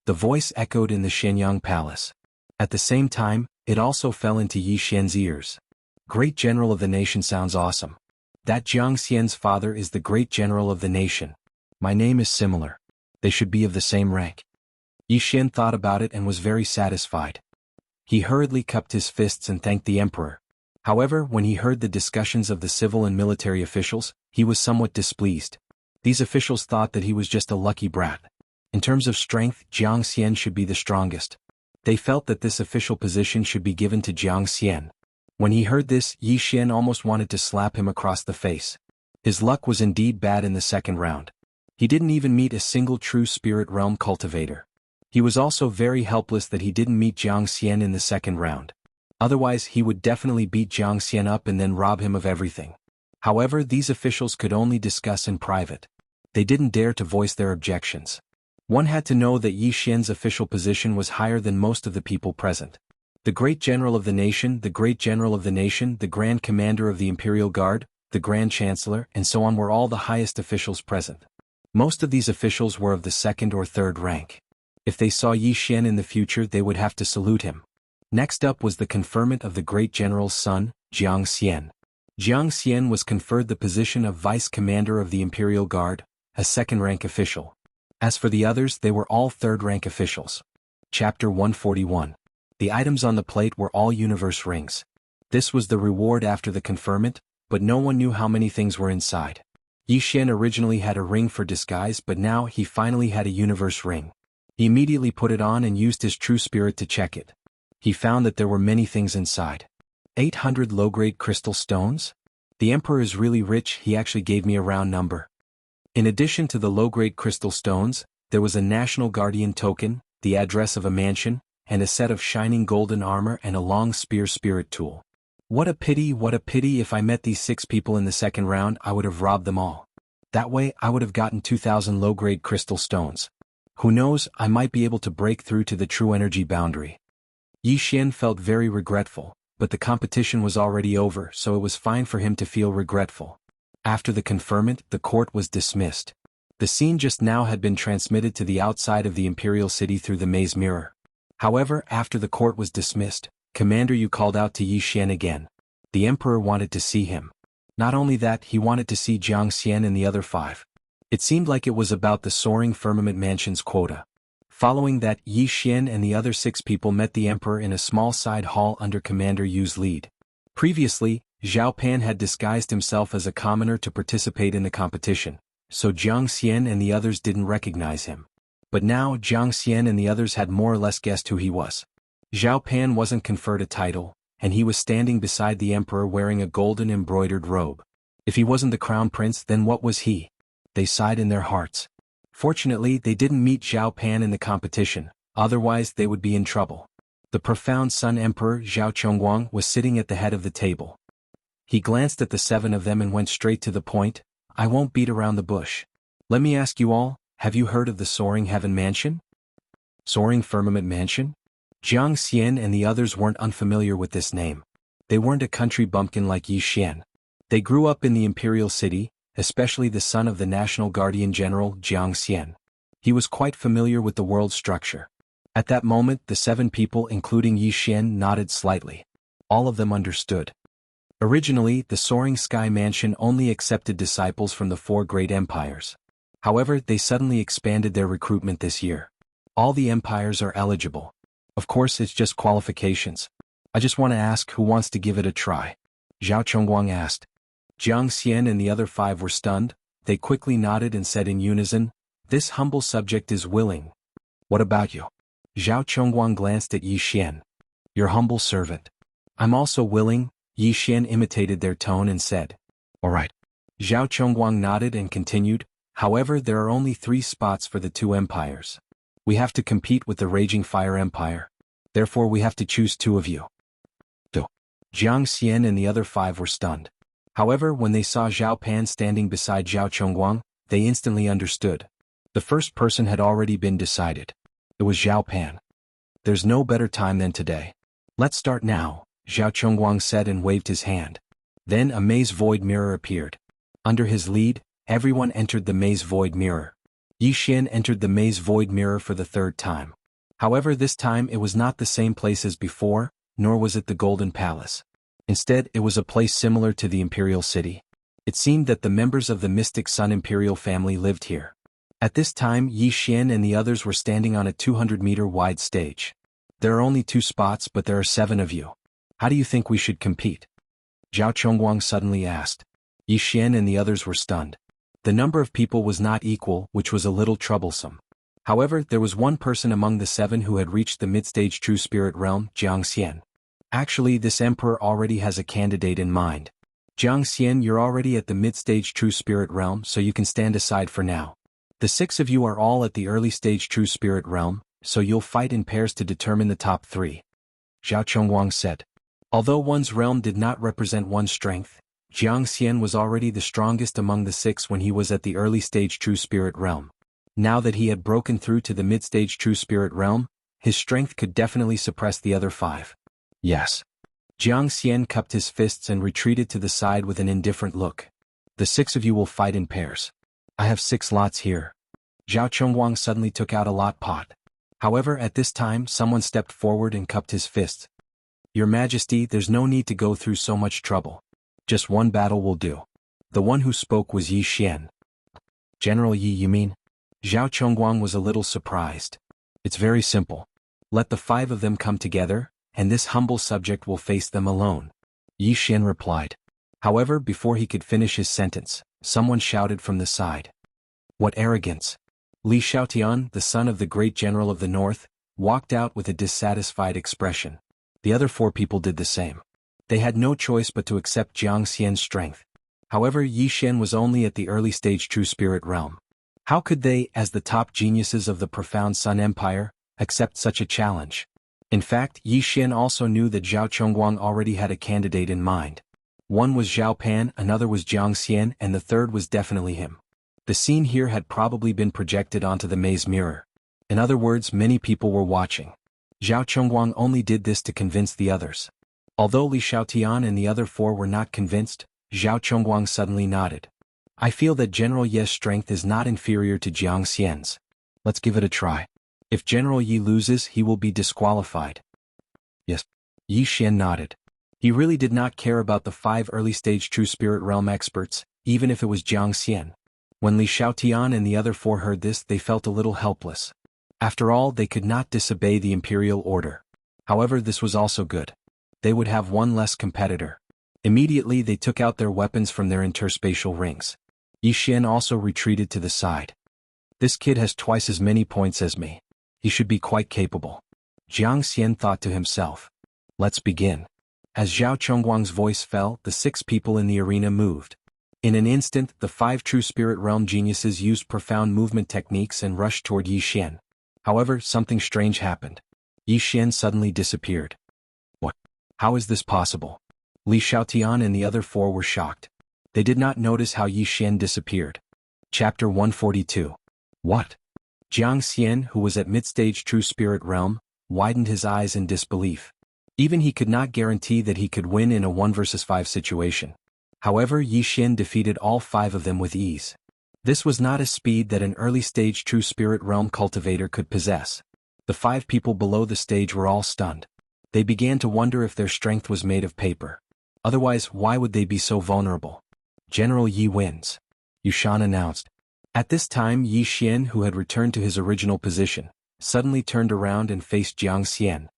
The voice echoed in the Shenyang Palace. At the same time, it also fell into Yi Xian's ears. Great General of the Nation sounds awesome. That Jiang Xian's father is the Great General of the Nation. My name is similar. They should be of the same rank. Yi Xian thought about it and was very satisfied. He hurriedly cupped his fists and thanked the emperor. However, when he heard the discussions of the civil and military officials, he was somewhat displeased. These officials thought that he was just a lucky brat. In terms of strength, Jiang Xian should be the strongest. They felt that this official position should be given to Jiang Xian. When he heard this, Yi Xian almost wanted to slap him across the face. His luck was indeed bad in the second round. He didn't even meet a single true spirit realm cultivator. He was also very helpless that he didn't meet Jiang Xian in the second round. Otherwise he would definitely beat Jiang Xian up and then rob him of everything. However, these officials could only discuss in private. They didn't dare to voice their objections. One had to know that Yi Xian's official position was higher than most of the people present. The Great General of the Nation, the Great General of the Nation, the Grand Commander of the Imperial Guard, the Grand Chancellor, and so on were all the highest officials present. Most of these officials were of the 2nd or 3rd rank. If they saw Yi Xian in the future, they would have to salute him. Next up was the conferment of the Great General's son, Jiang Xian. Jiang Xian was conferred the position of Vice Commander of the Imperial Guard, a 2nd-rank official. As for the others, they were all 3rd-rank officials. Chapter 141. The items on the plate were all universe rings. This was the reward after the conferment, but no one knew how many things were inside. Yi Xian originally had a ring for disguise, but now he finally had a universe ring. He immediately put it on and used his true spirit to check it. He found that there were many things inside. 800 low-grade crystal stones? The emperor is really rich, he actually gave me a round number. In addition to the low-grade crystal stones, there was a national guardian token, the address of a mansion, and a set of shining golden armor and a long spear spirit tool. What a pity, if I met these 6 people in the second round, I would have robbed them all. That way, I would have gotten 2,000 low-grade crystal stones. Who knows, I might be able to break through to the true energy boundary. Yi Xian felt very regretful, but the competition was already over, so it was fine for him to feel regretful. After the conferment, the court was dismissed. The scene just now had been transmitted to the outside of the imperial city through the maze mirror. However, after the court was dismissed, Commander Yu called out to Yi Xian again. The emperor wanted to see him. Not only that, he wanted to see Jiang Xian and the other 5. It seemed like it was about the soaring firmament mansion's quota. Following that, Yi Xian and the other 6 people met the emperor in a small side hall under Commander Yu's lead. Previously, Zhao Pan had disguised himself as a commoner to participate in the competition, so Jiang Xian and the others didn't recognize him. But now Jiang Xian and the others had more or less guessed who he was. Zhao Pan wasn't conferred a title, and he was standing beside the emperor wearing a golden embroidered robe. If he wasn't the crown prince, then what was he? They sighed in their hearts. Fortunately, they didn't meet Zhao Pan in the competition, otherwise they would be in trouble. The profound Sun Emperor Zhao Chongguang was sitting at the head of the table. He glanced at the 7 of them and went straight to the point. I won't beat around the bush. Let me ask you all, have you heard of the Soaring Heaven Mansion? Soaring Firmament Mansion? Jiangxian and the others weren't unfamiliar with this name. They weren't a country bumpkin like Yixian. They grew up in the imperial city, especially the son of the national guardian general Jiangxian. He was quite familiar with the world's structure. At that moment the 7 people including Yixian nodded slightly. All of them understood. Originally, the Soaring Sky Mansion only accepted disciples from the 4 great empires. However, they suddenly expanded their recruitment this year. All the empires are eligible. Of course, it's just qualifications. I just want to ask who wants to give it a try. Zhao Chongguang asked. Jiang Xian and the other 5 were stunned. They quickly nodded and said in unison, "This humble subject is willing." "What about you?" Zhao Chongguang glanced at Yi Xian. "Your humble servant." "I'm also willing," Yi Xian imitated their tone and said. "All right." Zhao Chongguang nodded and continued, "However, there are only 3 spots for the 2 empires. We have to compete with the Raging Fire Empire. Therefore we have to choose 2 of you." Jiang Xian and the other 5 were stunned. However, when they saw Zhao Pan standing beside Zhao Chongguang, they instantly understood. The first person had already been decided. It was Zhao Pan. "There's no better time than today. Let's start now," Zhao Chongguang said and waved his hand. Then a maze void mirror appeared. Under his lead, everyone entered the maze void mirror. Yi Xian entered the maze void mirror for the 3rd time. However, this time it was not the same place as before, nor was it the Golden Palace. Instead, it was a place similar to the Imperial City. It seemed that the members of the Mystic Sun Imperial family lived here. At this time, Yi Xian and the others were standing on a 200-meter wide stage. "There are only 2 spots, but there are 7 of you. How do you think we should compete?" Zhao Chongguang suddenly asked. Yi Xian and the others were stunned. The number of people was not equal, which was a little troublesome. However, there was one person among the 7 who had reached the mid-stage True Spirit realm, Jiang Xian. Actually, this emperor already has a candidate in mind. "Jiang Xian, you're already at the mid-stage True Spirit realm, so you can stand aside for now. The 6 of you are all at the early stage True Spirit realm, so you'll fight in pairs to determine the top 3. Zhao Chongguang said. Although one's realm did not represent one's strength, Jiang Xian was already the strongest among the 6 when he was at the early stage True Spirit realm. Now that he had broken through to the mid-stage True Spirit realm, his strength could definitely suppress the other 5. "Yes." Jiang Xian cupped his fists and retreated to the side with an indifferent look. "The 6 of you will fight in pairs. I have 6 lots here." Zhao Chongguang suddenly took out a lot pot. However, at this time someone stepped forward and cupped his fists. "Your Majesty, there's no need to go through so much trouble. Just one battle will do." The one who spoke was Yi Xian. "General Yi, you mean?" Zhao Chongguang was a little surprised. "It's very simple. Let the 5 of them come together, and this humble subject will face them alone," Yi Xian replied. However, before he could finish his sentence, someone shouted from the side. "What arrogance!" Li Xiaotian, the son of the great general of the north, walked out with a dissatisfied expression. The other 4 people did the same. They had no choice but to accept Jiang Xian's strength. However, Yi Xian was only at the early stage True Spirit realm. How could they, as the top geniuses of the profound Sun Empire, accept such a challenge? In fact, Yi Xian also knew that Zhao Chongguang already had a candidate in mind. One was Zhao Pan, another was Jiang Xian, and the third was definitely him. The scene here had probably been projected onto the maze mirror. In other words, many people were watching. Zhao Chongguang only did this to convince the others. Although Li Xiaotian and the other 4 were not convinced, Zhao Chongguang suddenly nodded. "I feel that General Ye's strength is not inferior to Jiang Xian's. Let's give it a try. If General Yi loses, he will be disqualified." "Yes." Yi Xian nodded. He really did not care about the 5 early-stage True Spirit Realm experts, even if it was Jiang Xian. When Li Xiaotian and the other 4 heard this, they felt a little helpless. After all, they could not disobey the imperial order. However, this was also good. They would have one less competitor. Immediately they took out their weapons from their interspatial rings. Yi Xian also retreated to the side. "This kid has twice as many points as me. He should be quite capable." Jiang Xian thought to himself. "Let's begin." As Zhao Chongguang's voice fell, the 6 people in the arena moved. In an instant, the 5 True Spirit Realm geniuses used profound movement techniques and rushed toward Yi Xian. However, something strange happened. Yi Xian suddenly disappeared. "What? How is this possible?" Li Xiaotian and the other four were shocked. They did not notice how Yi Xian disappeared. Chapter 142. What? Jiang Xian, who was at mid-stage True Spirit Realm, widened his eyes in disbelief. Even he could not guarantee that he could win in a 1 versus 5 situation. However, Yi Xian defeated all 5 of them with ease. This was not a speed that an early-stage True Spirit Realm cultivator could possess. The 5 people below the stage were all stunned. They began to wonder if their strength was made of paper. Otherwise, why would they be so vulnerable? General Yi wins, Yushan announced. At this time, Yi Xian, who had returned to his original position, suddenly turned around and faced Jiang Xian.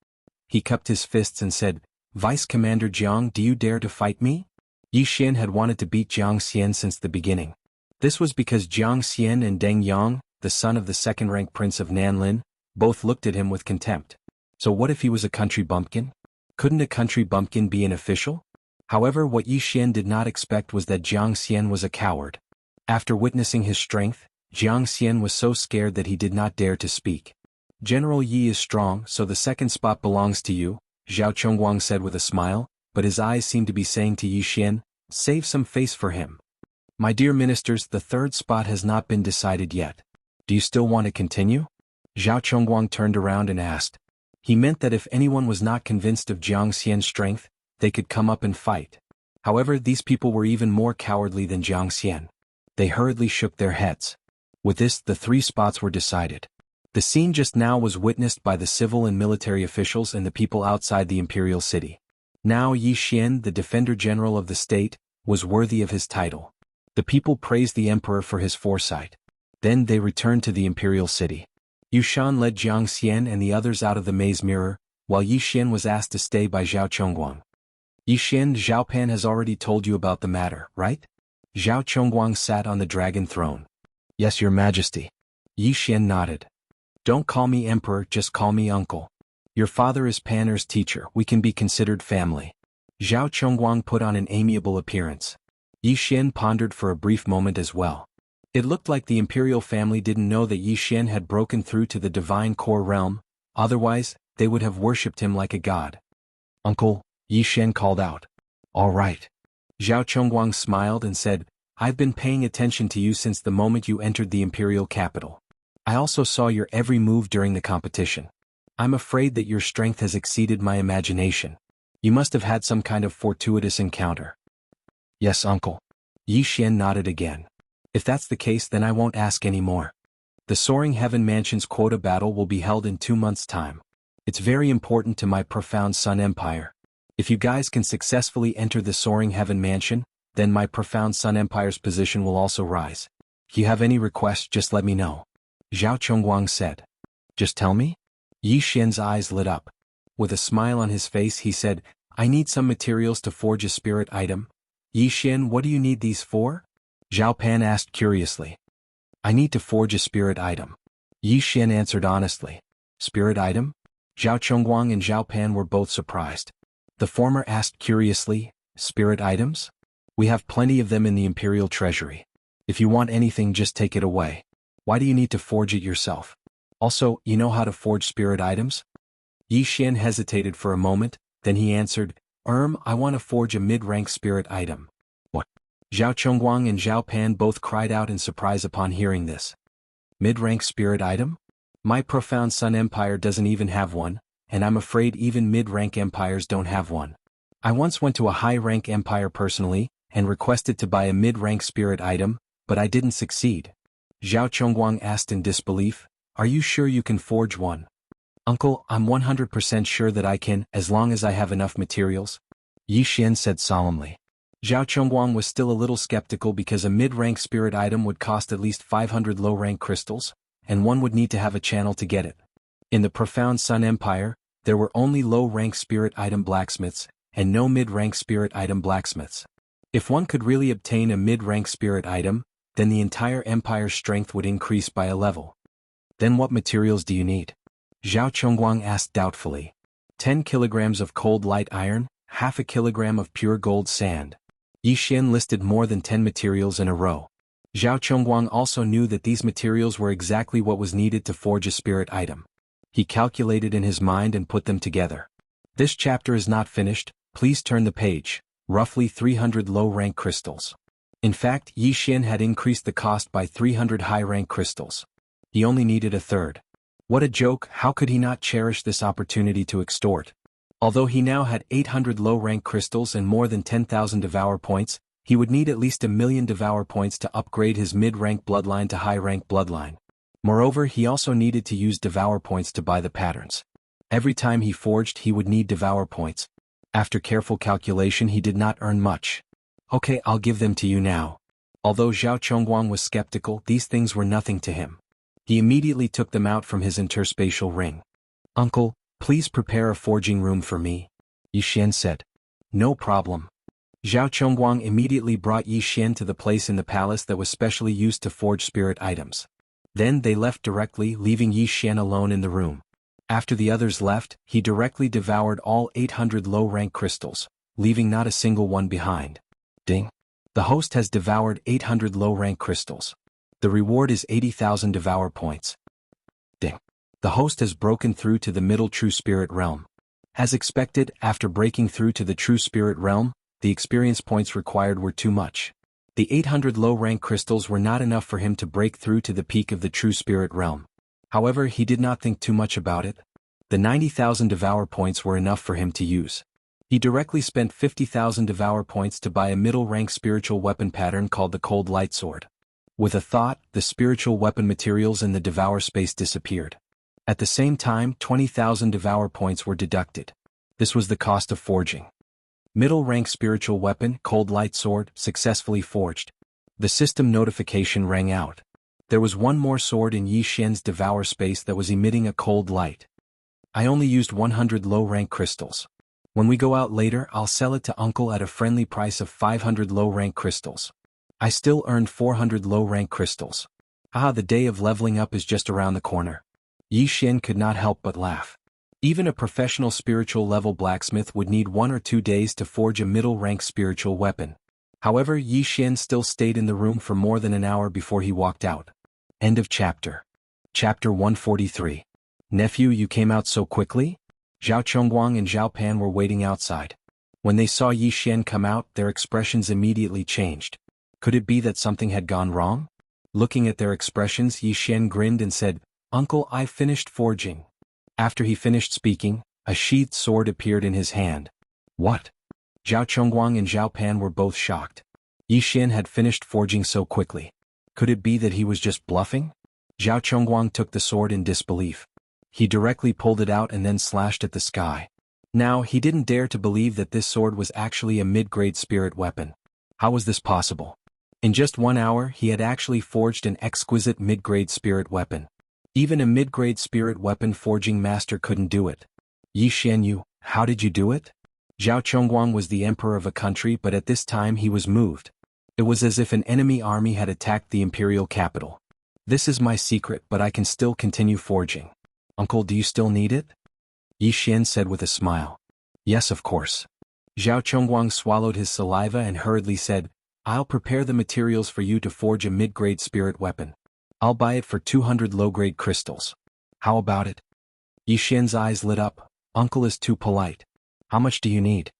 He cupped his fists and said, "Vice Commander Jiang, do you dare to fight me?" Yi Xian had wanted to beat Jiang Xian since the beginning. This was because Jiang Xian and Deng Yang, the son of the second-rank prince of Nanlin, both looked at him with contempt. So what if he was a country bumpkin? Couldn't a country bumpkin be an official? However, what Yi Xian did not expect was that Jiang Xian was a coward. After witnessing his strength, Jiang Xian was so scared that he did not dare to speak. "General Yi is strong, so the second spot belongs to you," Zhao Chongguang said with a smile, but his eyes seemed to be saying to Yi Xian, "Save some face for him." "My dear ministers, the third spot has not been decided yet. Do you still want to continue?" Zhao Chongguang turned around and asked. He meant that if anyone was not convinced of Jiang Xian's strength, they could come up and fight. However, these people were even more cowardly than Jiang Xian. They hurriedly shook their heads. With this, the 3 spots were decided. The scene just now was witnessed by the civil and military officials and the people outside the imperial city. Now Yi Xian, the Defender General of the state, was worthy of his title. The people praised the emperor for his foresight. Then they returned to the imperial city. Yushan led Jiang Xian and the others out of the maze mirror, while Yi Xian was asked to stay by Zhao Chongguang. "Yi Xian, Zhao Pan has already told you about the matter, right?" Zhao Chongguang sat on the dragon throne. "Yes, your majesty." Yi Xian nodded. "Don't call me emperor, just call me uncle. Your father is Pan'er's teacher, we can be considered family." Zhao Chongguang put on an amiable appearance. Yi Xian pondered for a brief moment as well. It looked like the imperial family didn't know that Yi Xian had broken through to the divine core realm, otherwise, they would have worshipped him like a god. "Uncle," Yi Xian called out. "All right." Zhao Chongguang smiled and said, "I've been paying attention to you since the moment you entered the imperial capital. I also saw your every move during the competition. I'm afraid that your strength has exceeded my imagination. You must have had some kind of fortuitous encounter." "Yes, uncle." Yi Xian nodded again. "If that's the case, then I won't ask any more. The Soaring Heaven Mansion's quota battle will be held in 2 months' time. It's very important to my Profound Sun Empire. If you guys can successfully enter the Soaring Heaven Mansion, then my Profound Sun Empire's position will also rise. If you have any requests, just let me know," Zhao Chongguang said. "Just tell me?" Yi Xian's eyes lit up. With a smile on his face he said, "I need some materials to forge a spirit item." "Yi Xian, what do you need these for?" Zhao Pan asked curiously. "I need to forge a spirit item." Yi Xian answered honestly. "Spirit item?" Zhao Chongguang and Zhao Pan were both surprised. The former asked curiously, "Spirit items? We have plenty of them in the imperial treasury. If you want anything, just take it away. Why do you need to forge it yourself? Also, you know how to forge spirit items?" Yi Xian hesitated for a moment, then he answered, I want to forge a mid-rank spirit item." "What?" Zhao Chongguang and Zhao Pan both cried out in surprise upon hearing this. "Mid-rank spirit item? My Profound Sun Empire doesn't even have one, and I'm afraid even mid-rank empires don't have one. I once went to a high-rank empire personally, and requested to buy a mid-rank spirit item, but I didn't succeed." Zhao Chongguang asked in disbelief, "Are you sure you can forge one?" "Uncle, I'm 100% sure that I can, as long as I have enough materials," Yi Xian said solemnly. Zhao Chongguang was still a little skeptical because a mid-rank spirit item would cost at least 500 low-rank crystals, and one would need to have a channel to get it. In the Profound Sun Empire, there were only low-rank spirit item blacksmiths, and no mid-rank spirit item blacksmiths. If one could really obtain a mid-rank spirit item, then the entire empire's strength would increase by a level. "Then what materials do you need?" Zhao Chongguang asked doubtfully. 10 kilograms of cold light iron, half a kilogram of pure gold sand. Yi Xian listed more than 10 materials in a row. Zhao Chongguang also knew that these materials were exactly what was needed to forge a spirit item. He calculated in his mind and put them together. "This chapter is not finished, please turn the page," roughly 300 low-rank crystals. In fact, Yi Xian had increased the cost by 300 high-rank crystals. He only needed a third. What a joke, how could he not cherish this opportunity to extort? Although he now had 800 low-rank crystals and more than 10,000 devour points, he would need at least 1,000,000 devour points to upgrade his mid-rank bloodline to high-rank bloodline. Moreover, he also needed to use devour points to buy the patterns. Every time he forged, he would need devour points. After careful calculation, he did not earn much. Okay, I'll give them to you now. Although Zhao Chongguang was skeptical, these things were nothing to him. He immediately took them out from his interspatial ring. Uncle, please prepare a forging room for me, Yi Xian said. No problem. Zhao Chongguang immediately brought Yi Xian to the place in the palace that was specially used to forge spirit items. Then they left directly, leaving Yi Xian alone in the room. After the others left, he directly devoured all 800 low-rank crystals, leaving not a single one behind. Ding. The host has devoured 800 low-rank crystals. The reward is 80,000 devour points. Ding. The host has broken through to the middle true spirit realm. As expected, after breaking through to the true spirit realm, the experience points required were too much. The 800 low-rank crystals were not enough for him to break through to the peak of the true spirit realm. However, he did not think too much about it. The 90,000 devour points were enough for him to use. He directly spent 50,000 devour points to buy a middle-rank spiritual weapon pattern called the Cold Light Sword. With a thought, the spiritual weapon materials in the devour space disappeared. At the same time, 20,000 devour points were deducted. This was the cost of forging. Middle-rank spiritual weapon, Cold Light Sword, successfully forged. The system notification rang out. There was one more sword in Yi Xian's devour space that was emitting a cold light. I only used 100 low-rank crystals. When we go out later, I'll sell it to Uncle at a friendly price of 500 low-rank crystals. I still earned 400 low-rank crystals. Ah, the day of leveling up is just around the corner. Yi Xian could not help but laugh. Even a professional spiritual level blacksmith would need 1 or 2 days to forge a middle-rank spiritual weapon. However, Yi Xian still stayed in the room for more than an hour before he walked out. End of chapter. Chapter 143. Nephew, you came out so quickly? Zhao Chongguang and Zhao Pan were waiting outside. When they saw Yi Xian come out, their expressions immediately changed. Could it be that something had gone wrong? Looking at their expressions, Yi Xian grinned and said, Uncle, I finished forging. After he finished speaking, a sheathed sword appeared in his hand. What? Zhao Chongguang and Zhao Pan were both shocked. Yi Xian had finished forging so quickly. Could it be that he was just bluffing? Zhao Chongguang took the sword in disbelief. He directly pulled it out and then slashed at the sky. Now, he didn't dare to believe that this sword was actually a mid-grade spirit weapon. How was this possible? In just 1 hour, he had actually forged an exquisite mid-grade spirit weapon. Even a mid-grade spirit weapon forging master couldn't do it. Yi Xian, how did you do it? Zhao Chongguang was the emperor of a country, but at this time he was moved. It was as if an enemy army had attacked the imperial capital. This is my secret, but I can still continue forging. Uncle, do you still need it? Yi Xian said with a smile. Yes, of course. Zhao Chongguang swallowed his saliva and hurriedly said, I'll prepare the materials for you to forge a mid-grade spirit weapon. I'll buy it for 200 low-grade crystals. How about it? Yi Xian's eyes lit up. Uncle is too polite. How much do you need?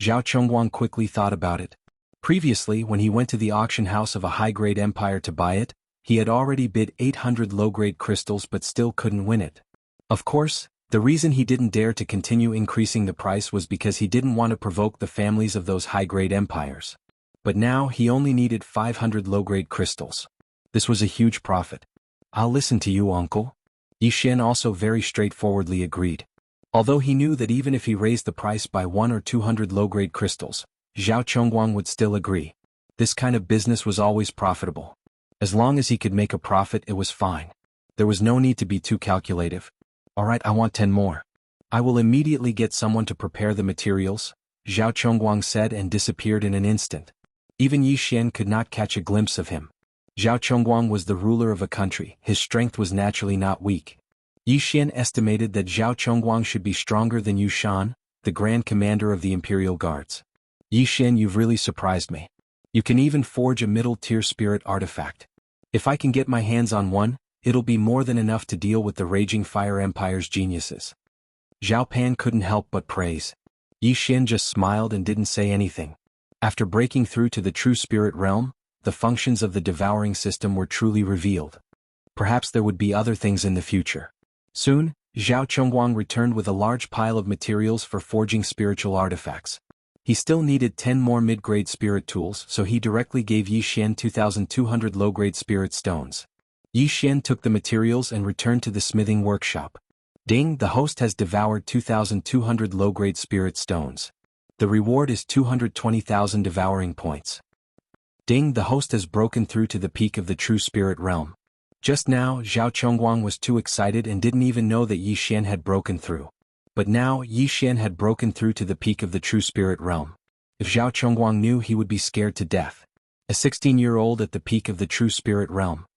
Zhao Chongguang quickly thought about it. Previously, when he went to the auction house of a high-grade empire to buy it, he had already bid 800 low-grade crystals but still couldn't win it. Of course, the reason he didn't dare to continue increasing the price was because he didn't want to provoke the families of those high-grade empires. But now he only needed 500 low-grade crystals. This was a huge profit. I'll listen to you, Uncle. Yi Xian also very straightforwardly agreed. Although he knew that even if he raised the price by 1 or 200 low-grade crystals, Zhao Chongguang would still agree. This kind of business was always profitable. As long as he could make a profit, it was fine. There was no need to be too calculative. Alright, I want 10 more. I will immediately get someone to prepare the materials, Zhao Chongguang said and disappeared in an instant. Even Yi Xian could not catch a glimpse of him. Zhao Chongguang was the ruler of a country, his strength was naturally not weak. Yi Xian estimated that Zhao Chongguang should be stronger than Yu Shan, the Grand Commander of the Imperial Guards. Yi Xian, you've really surprised me. You can even forge a middle-tier spirit artifact. If I can get my hands on one, it'll be more than enough to deal with the Raging Fire Empire's geniuses. Zhao Pan couldn't help but praise. Yi Xian just smiled and didn't say anything. After breaking through to the true spirit realm, the functions of the devouring system were truly revealed. Perhaps there would be other things in the future. Soon, Zhao Chongguang returned with a large pile of materials for forging spiritual artifacts. He still needed 10 more mid-grade spirit tools, so he directly gave Yi Xian 2,200 low-grade spirit stones. Yi Xian took the materials and returned to the smithing workshop. Ding, the host has devoured 2,200 low-grade spirit stones. The reward is 220,000 devouring points. Ding, the host has broken through to the peak of the true spirit realm. Just now, Zhao Chongguang was too excited and didn't even know that Yi Xian had broken through. But now, Yi Xian had broken through to the peak of the true spirit realm. If Zhao Chongguang knew, he would be scared to death. A 16-year-old at the peak of the true spirit realm.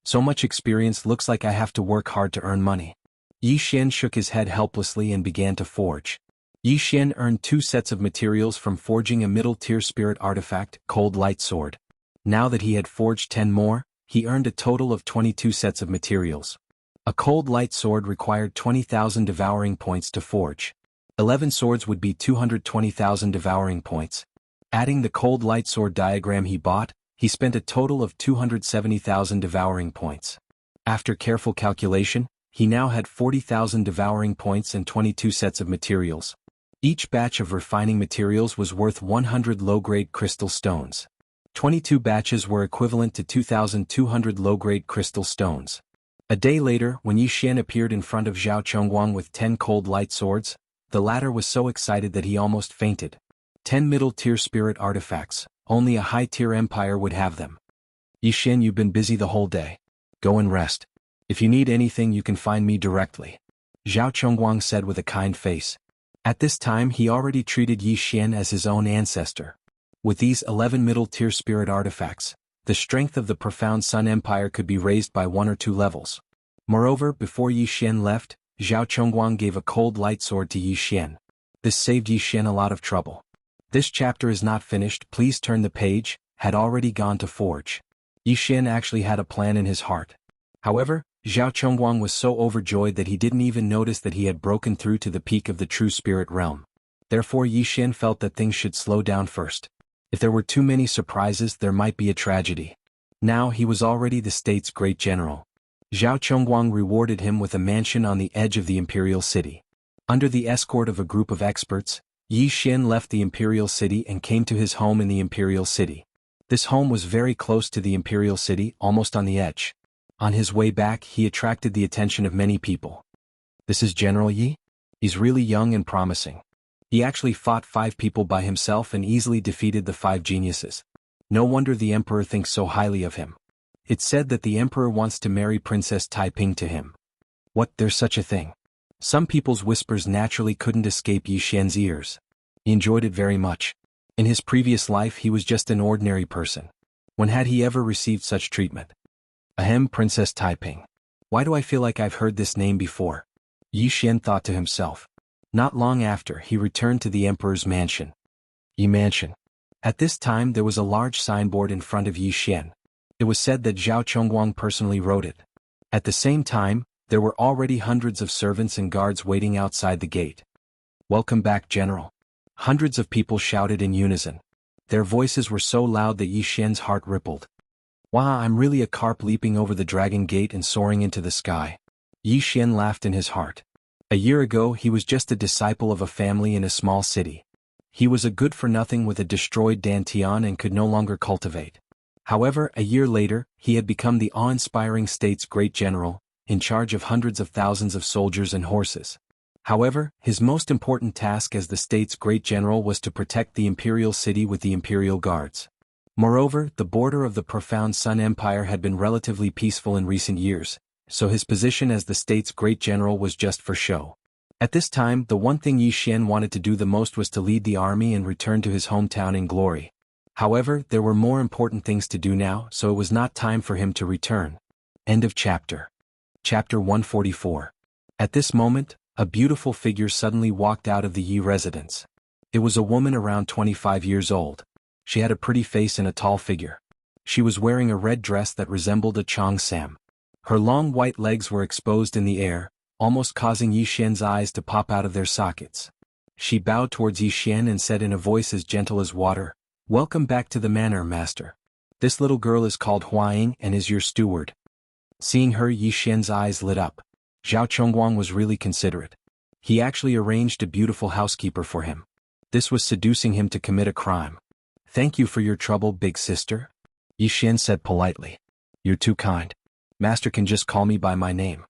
So much experience, looks like I have to work hard to earn money. Yi Xian shook his head helplessly and began to forge. Yi Xian earned 2 sets of materials from forging a middle-tier spirit artifact, Cold Light Sword. Now that he had forged 10 more, he earned a total of 22 sets of materials. A Cold Light Sword required 20,000 devouring points to forge. 11 swords would be 220,000 devouring points. Adding the Cold Light Sword diagram he bought, he spent a total of 270,000 devouring points. After careful calculation, he now had 40,000 devouring points and 22 sets of materials. Each batch of refining materials was worth 100 low-grade crystal stones. 22 batches were equivalent to 2,200 low-grade crystal stones. A day later, when Yi Xian appeared in front of Zhao Chongguang with 10 cold light swords, the latter was so excited that he almost fainted. 10 middle-tier spirit artifacts, only a high-tier empire would have them. Yi Xian, you've been busy the whole day. Go and rest. If you need anything, you can find me directly. Zhao Chongguang said with a kind face. At this time, he already treated Yi Xian as his own ancestor. With these 11 middle-tier spirit artifacts, the strength of the profound Sun Empire could be raised by 1 or 2 levels. Moreover, before Yi Xian left, Zhao Chongguang gave a cold light sword to Yi Xian. This saved Yi Xian a lot of trouble. This chapter is not finished, please turn the page, had already gone to forge. Yi Xian actually had a plan in his heart. However, Zhao Chongguang was so overjoyed that he didn't even notice that he had broken through to the peak of the true spirit realm. Therefore Yi Xian felt that things should slow down first. If there were too many surprises, there might be a tragedy. Now he was already the state's great general. Zhao Chongguang rewarded him with a mansion on the edge of the imperial city. Under the escort of a group of experts, Yi Xian left the imperial city and came to his home in the imperial city. This home was very close to the imperial city, almost on the edge. On his way back, he attracted the attention of many people. This is General Yi? He's really young and promising. He actually fought 5 people by himself and easily defeated the 5 geniuses. No wonder the emperor thinks so highly of him. It's said that the emperor wants to marry Princess Taiping to him. What, there's such a thing? Some people's whispers naturally couldn't escape Yi Xian's ears. He enjoyed it very much. In his previous life he was just an ordinary person. When had he ever received such treatment? Ahem, Princess Taiping. Why do I feel like I've heard this name before? Yi Xian thought to himself. Not long after, he returned to the emperor's mansion. Yi Mansion. At this time there was a large signboard in front of Yi Xian. It was said that Zhao Chongguang personally wrote it. At the same time, there were already hundreds of servants and guards waiting outside the gate. Welcome back, General. Hundreds of people shouted in unison. Their voices were so loud that Yi Xian's heart rippled. Wow, I'm really a carp leaping over the dragon gate and soaring into the sky. Yi Xian laughed in his heart. A year ago he was just a disciple of a family in a small city. He was a good-for-nothing with a destroyed dantian and could no longer cultivate. However, a year later, he had become the awe-inspiring state's great general, in charge of hundreds of thousands of soldiers and horses. However, his most important task as the state's great general was to protect the imperial city with the imperial guards. Moreover, the border of the profound Sun Empire had been relatively peaceful in recent years, so his position as the state's great general was just for show. At this time, the one thing Yi Xian wanted to do the most was to lead the army and return to his hometown in glory. However, there were more important things to do now, so it was not time for him to return. End of chapter. Chapter 144. At this moment, a beautiful figure suddenly walked out of the Yi residence. It was a woman around 25 years old. She had a pretty face and a tall figure. She was wearing a red dress that resembled a cheongsam. Her long white legs were exposed in the air, almost causing Yi Xian's eyes to pop out of their sockets. She bowed towards Yi Xian and said in a voice as gentle as water, Welcome back to the manor, master. This little girl is called Huaying and is your steward. Seeing her, Yi Xian's eyes lit up. Zhao Chongguang was really considerate. He actually arranged a beautiful housekeeper for him. This was seducing him to commit a crime. Thank you for your trouble, big sister. Yi Xian said politely. You're too kind. Master can just call me by my name.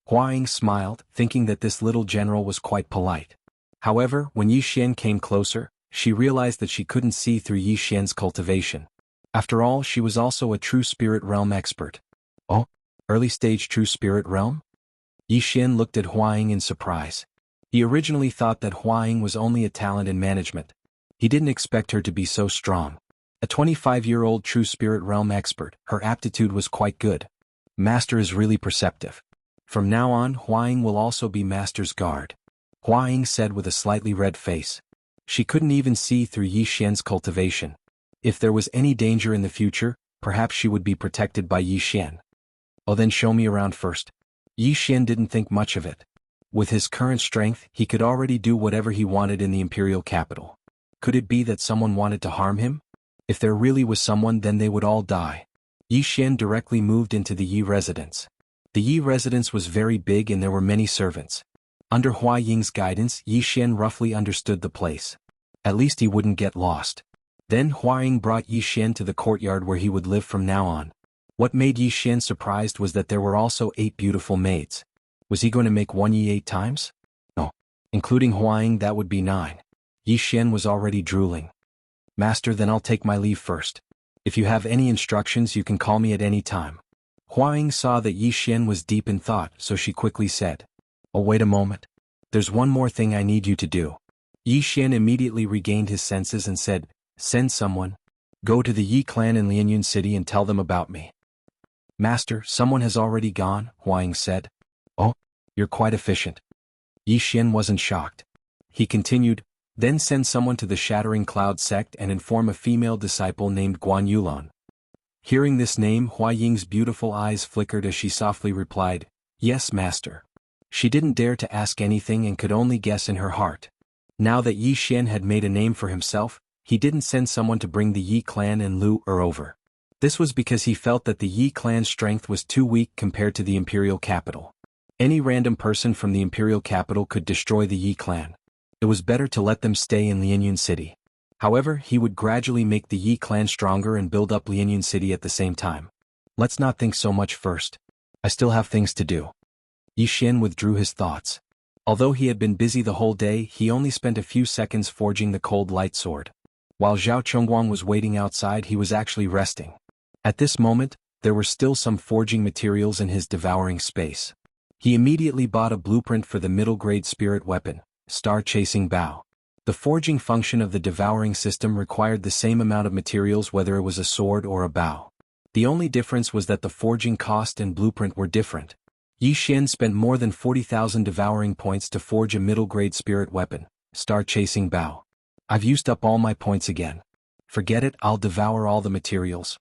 Huaying smiled, thinking that this little general was quite polite. However, when Yi Xian came closer, she realized that she couldn't see through Yi Xian's cultivation. After all, she was also a true spirit realm expert. Oh, early stage true spirit realm? Yi Xian looked at Huaying in surprise. He originally thought that Huaying was only a talent in management. He didn't expect her to be so strong. A 25-year-old true spirit realm expert, her aptitude was quite good. Master is really perceptive. From now on, Huaying will also be Master's guard. Huaying said with a slightly red face. She couldn't even see through Yi Xian's cultivation. If there was any danger in the future, perhaps she would be protected by Yi Xian. Oh, then show me around first. Yi Xian didn't think much of it. With his current strength, he could already do whatever he wanted in the imperial capital. Could it be that someone wanted to harm him? If there really was someone, then they would all die. Yi Xian directly moved into the Yi residence. The Yi residence was very big and there were many servants. Under Huaying's guidance, Yi Xian roughly understood the place. At least he wouldn't get lost. Then Huaying brought Yi Xian to the courtyard where he would live from now on. What made Yi Xian surprised was that there were also 8 beautiful maids. Was he going to make one Yi 8 times? No. Including Huaying, that would be 9. Yi Xian was already drooling. Master, then I'll take my leave first. If you have any instructions, you can call me at any time. Huaying saw that Yi Xian was deep in thought, so she quickly said, Oh, wait a moment. There's one more thing I need you to do. Yi Xian immediately regained his senses and said, Send someone. Go to the Yi clan in Lianyun City and tell them about me. Master, someone has already gone, Huaying said. Oh, you're quite efficient. Yi Xian wasn't shocked. He continued, Then send someone to the Shattering Cloud sect and inform a female disciple named Guan Yulon. Hearing this name, Huaying's beautiful eyes flickered as she softly replied, Yes, master. She didn't dare to ask anything and could only guess in her heart. Now that Yi Xian had made a name for himself, he didn't send someone to bring the Yi clan and Lu over. This was because he felt that the Yi clan's strength was too weak compared to the imperial capital. Any random person from the imperial capital could destroy the Yi clan. It was better to let them stay in Lianyun City. However, he would gradually make the Yi clan stronger and build up Lianyun City at the same time. Let's not think so much first. I still have things to do. Yi Xian withdrew his thoughts. Although he had been busy the whole day, he only spent a few seconds forging the cold light sword. While Zhao Chongguang was waiting outside, he was actually resting. At this moment, there were still some forging materials in his devouring space. He immediately bought a blueprint for the middle-grade spirit weapon, Star-Chasing Bow. The forging function of the devouring system required the same amount of materials whether it was a sword or a bow. The only difference was that the forging cost and blueprint were different. Yi Xian spent more than 40,000 devouring points to forge a middle-grade spirit weapon, Star-Chasing Bow. I've used up all my points again. Forget it, I'll devour all the materials.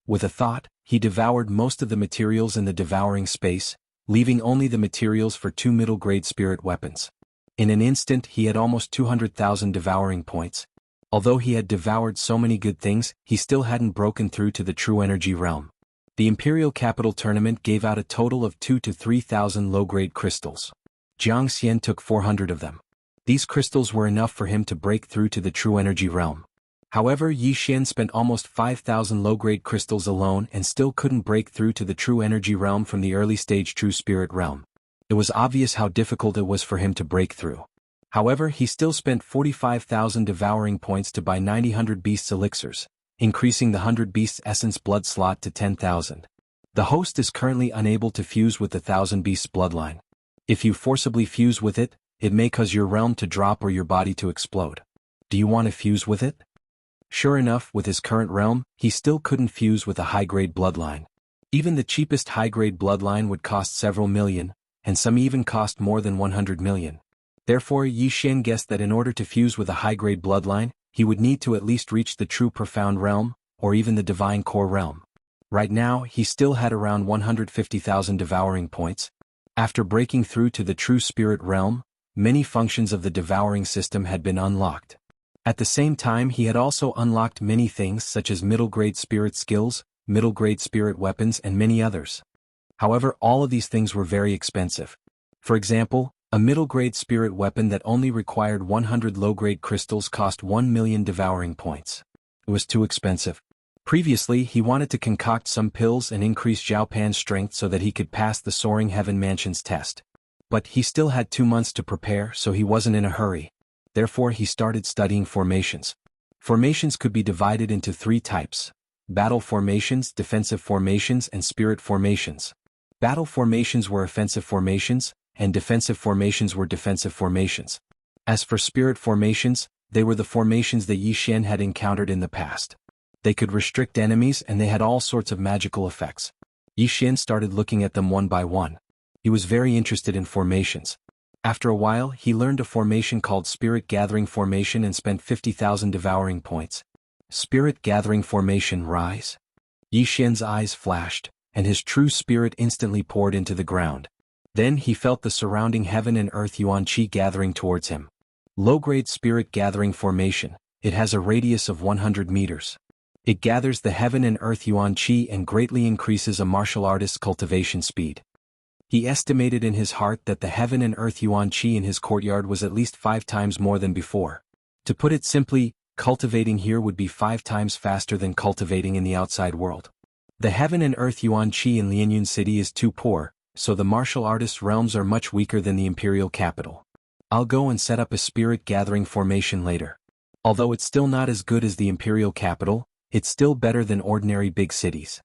With a thought, he devoured most of the materials in the devouring space, leaving only the materials for 2 middle-grade spirit weapons. In an instant he had almost 200,000 devouring points. Although he had devoured so many good things, he still hadn't broken through to the true energy realm. The Imperial Capital Tournament gave out a total of 2,000 to 3,000 low-grade crystals. Jianghu took 400 of them. These crystals were enough for him to break through to the true energy realm. However, Yi Xian spent almost 5,000 low-grade crystals alone and still couldn't break through to the true energy realm from the early-stage true spirit realm. It was obvious how difficult it was for him to break through. However, he still spent 45,000 devouring points to buy 90 beasts elixirs, increasing the 100 beasts essence blood slot to 10,000. The host is currently unable to fuse with the 1,000 beasts bloodline. If you forcibly fuse with it, it may cause your realm to drop or your body to explode. Do you want to fuse with it? Sure enough, with his current realm, he still couldn't fuse with a high-grade bloodline. Even the cheapest high-grade bloodline would cost several million, and some even cost more than 100 million. Therefore, Yi Xian guessed that in order to fuse with a high-grade bloodline, he would need to at least reach the true profound realm, or even the divine core realm. Right now, he still had around 150,000 devouring points. After breaking through to the true spirit realm, many functions of the devouring system had been unlocked. At the same time he had also unlocked many things such as middle-grade spirit skills, middle-grade spirit weapons and many others. However, all of these things were very expensive. For example, a middle-grade spirit weapon that only required 100 low-grade crystals cost 1 million devouring points. It was too expensive. Previously he wanted to concoct some pills and increase Zhao Pan's strength so that he could pass the Soaring Heaven Mansion's test. But he still had 2 months to prepare, so he wasn't in a hurry. Therefore he started studying formations. Formations could be divided into 3 types: battle formations, defensive formations and spirit formations. Battle formations were offensive formations, and defensive formations were defensive formations. As for spirit formations, they were the formations that Yi Xian had encountered in the past. They could restrict enemies and they had all sorts of magical effects. Yi Xian started looking at them one by one. He was very interested in formations. After a while he learned a formation called Spirit Gathering Formation and spent 50,000 devouring points. Spirit Gathering Formation Rise. Yi Xian's eyes flashed, and his true spirit instantly poured into the ground. Then he felt the surrounding heaven and earth yuan qi gathering towards him. Low-grade Spirit Gathering Formation. It has a radius of 100 meters. It gathers the heaven and earth yuan qi and greatly increases a martial artist's cultivation speed. He estimated in his heart that the heaven and earth yuan qi in his courtyard was at least 5 times more than before. To put it simply, cultivating here would be 5 times faster than cultivating in the outside world. The heaven and earth yuan qi in Lianyun City is too poor, so the martial artist's realms are much weaker than the imperial capital. I'll go and set up a spirit gathering formation later. Although it's still not as good as the imperial capital, it's still better than ordinary big cities.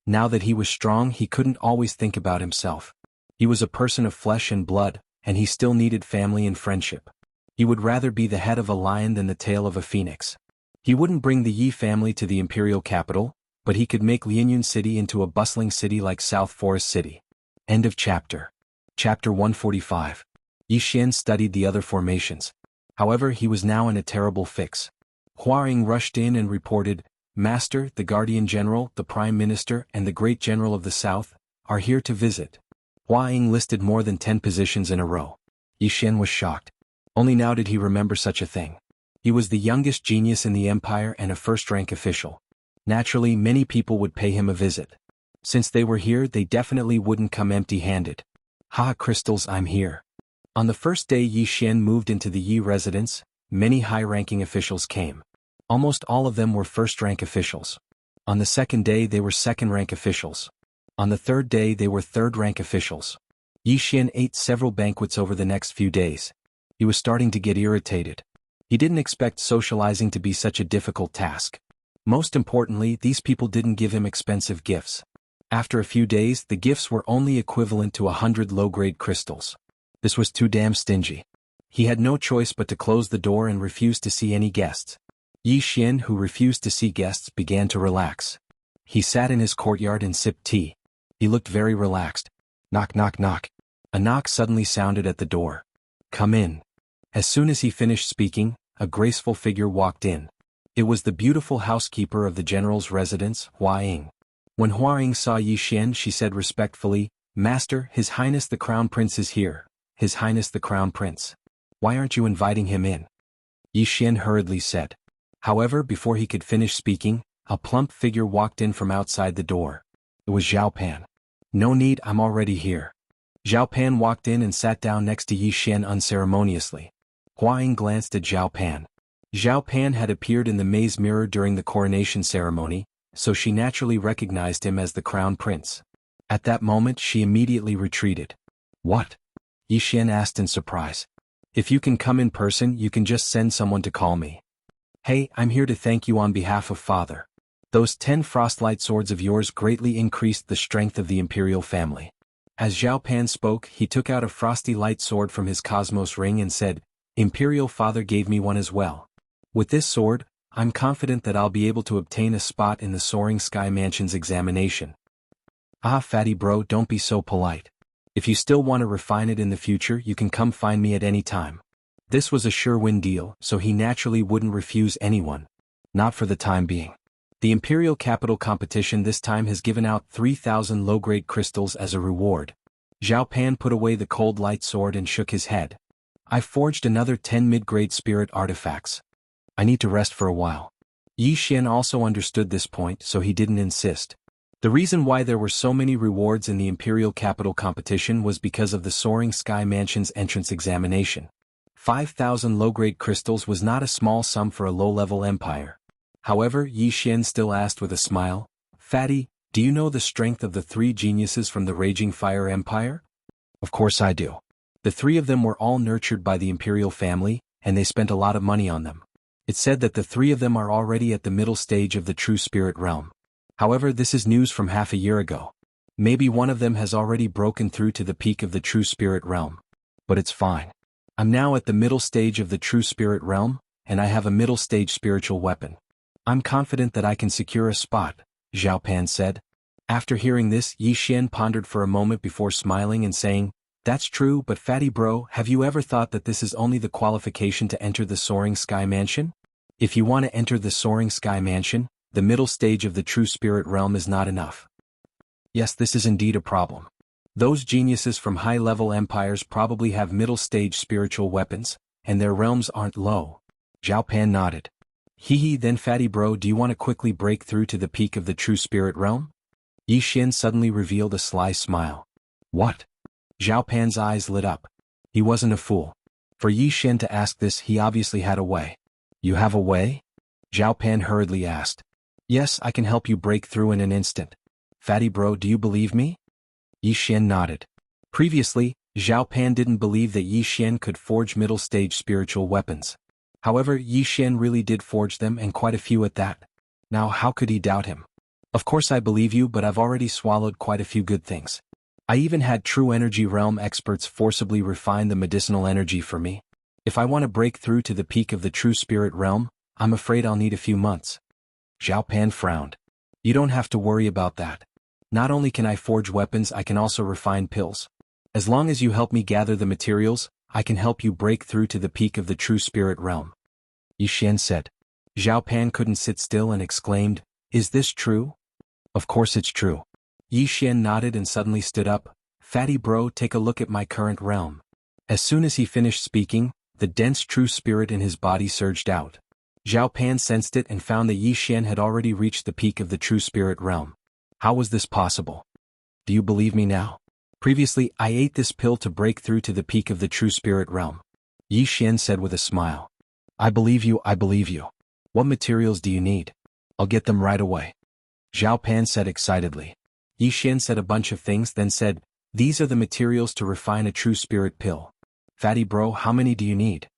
Now that he was strong he couldn't always think about himself. He was a person of flesh and blood, and he still needed family and friendship. He would rather be the head of a lion than the tail of a phoenix. He wouldn't bring the Yi family to the imperial capital, but he could make Lianyun City into a bustling city like South Forest City. End of chapter. Chapter 145. Yi Xian studied the other formations. However, he was now in a terrible fix. Huang rushed in and reported, "Master, the Guardian General, the Prime Minister, and the Great General of the South are here to visit." Huang listed more than 10 positions in a row. Yi Xian was shocked. Only now did he remember such a thing. He was the youngest genius in the empire and a first-rank official. Naturally, many people would pay him a visit. Since they were here, they definitely wouldn't come empty-handed. "Ha, crystals, I'm here." On the first day Yi Xian moved into the Yi residence, many high-ranking officials came. Almost all of them were first-rank officials. On the second day they were second-rank officials. On the third day they were third-rank officials. Yi Xian ate several banquets over the next few days. He was starting to get irritated. He didn't expect socializing to be such a difficult task. Most importantly, these people didn't give him expensive gifts. After a few days, the gifts were only equivalent to 100 low-grade crystals. This was too damn stingy. He had no choice but to close the door and refuse to see any guests. Yi Xian, who refused to see guests, began to relax. He sat in his courtyard and sipped tea. He looked very relaxed. Knock, knock, knock. A knock suddenly sounded at the door. "Come in." As soon as he finished speaking, a graceful figure walked in. It was the beautiful housekeeper of the general's residence, Huang. When Huang saw Yi Xian, she said respectfully, "Master, His Highness the Crown Prince is here. His Highness the Crown Prince. Why aren't you inviting him in?" Yi Xian hurriedly said. However, before he could finish speaking, a plump figure walked in from outside the door. It was Zhao Pan. "No need, I'm already here." Zhao Pan walked in and sat down next to Yi Xian unceremoniously. Huang glanced at Zhao Pan. Zhao Pan had appeared in the maze mirror during the coronation ceremony, so she naturally recognized him as the Crown Prince. At that moment she immediately retreated. "What?" Yi Xian asked in surprise. "If you can come in person, you can just send someone to call me." "Hey, I'm here to thank you on behalf of Father. Those 10 frostlight swords of yours greatly increased the strength of the imperial family." As Zhao Pan spoke, he took out a frosty light sword from his cosmos ring and said, "Imperial Father gave me one as well. With this sword, I'm confident that I'll be able to obtain a spot in the Soaring Sky Mansion's examination." "Ah, fatty bro, don't be so polite. If you still want to refine it in the future, you can come find me at any time." This was a sure-win deal, so he naturally wouldn't refuse anyone. Not for the time being. The Imperial Capital competition this time has given out 3,000 low-grade crystals as a reward. Zhao Pan put away the cold light sword and shook his head. "I forged another 10 mid-grade spirit artifacts. I need to rest for a while. Yi Xian also understood this point, so he didn't insist. The reason why there were so many rewards in the Imperial Capital competition was because of the Soaring Sky Mansion's entrance examination. 5,000 low-grade crystals was not a small sum for a low-level empire. However, Yi Xian still asked with a smile, "Fatty, do you know the strength of the 3 geniuses from the Raging Fire Empire?" "Of course I do. The 3 of them were all nurtured by the Imperial family, and they spent a lot of money on them. It's said that the 3 of them are already at the middle stage of the True Spirit realm. However, this is news from half a year ago. Maybe one of them has already broken through to the peak of the True Spirit realm. But it's fine. I'm now at the middle stage of the True Spirit realm, and I have a middle stage spiritual weapon. I'm confident that I can secure a spot," Zhao Pan said. After hearing this, Yi Xian pondered for a moment before smiling and saying, "That's true, but Fatty bro, have you ever thought that this is only the qualification to enter the Soaring Sky Mansion? If you want to enter the Soaring Sky Mansion, the middle stage of the True Spirit realm is not enough. Yes, this is indeed a problem. Those geniuses from high-level empires probably have middle-stage spiritual weapons, and their realms aren't low." Zhao Pan nodded. "Hee then Fatty bro, do you want to quickly break through to the peak of the True Spirit realm?" Yi Xian suddenly revealed a sly smile. "What?" Zhao Pan's eyes lit up. He wasn't a fool. For Yi Xian to ask this, he obviously had a way. "You have a way?" Zhao Pan hurriedly asked. "Yes, I can help you break through in an instant. Fatty bro, do you believe me?" Yi Xian nodded. Previously, Zhao Pan didn't believe that Yi Xian could forge middle-stage spiritual weapons. However, Yi Xian really did forge them, and quite a few at that. Now how could he doubt him? "Of course I believe you, but I've already swallowed quite a few good things. I even had True Energy Realm experts forcibly refine the medicinal energy for me. If I want to break through to the peak of the True Spirit Realm, I'm afraid I'll need a few months." Zhao Pan frowned. "You don't have to worry about that. Not only can I forge weapons, I can also refine pills. As long as you help me gather the materials, I can help you break through to the peak of the True Spirit Realm," Yi Xian said. Zhao Pan couldn't sit still and exclaimed, "Is this true?" "Of course it's true." Yi Xian nodded and suddenly stood up. "Fatty bro, take a look at my current realm." As soon as he finished speaking, the dense true spirit in his body surged out. Zhao Pan sensed it and found that Yi Xian had already reached the peak of the True Spirit realm. How was this possible? "Do you believe me now? Previously, I ate this pill to break through to the peak of the True Spirit realm," Yi Xian said with a smile. I believe you. What materials do you need? I'll get them right away," Zhao Pan said excitedly. Yi Xian said a bunch of things, then said, "These are the materials to refine a True Spirit pill. Fatty bro, how many do you need?"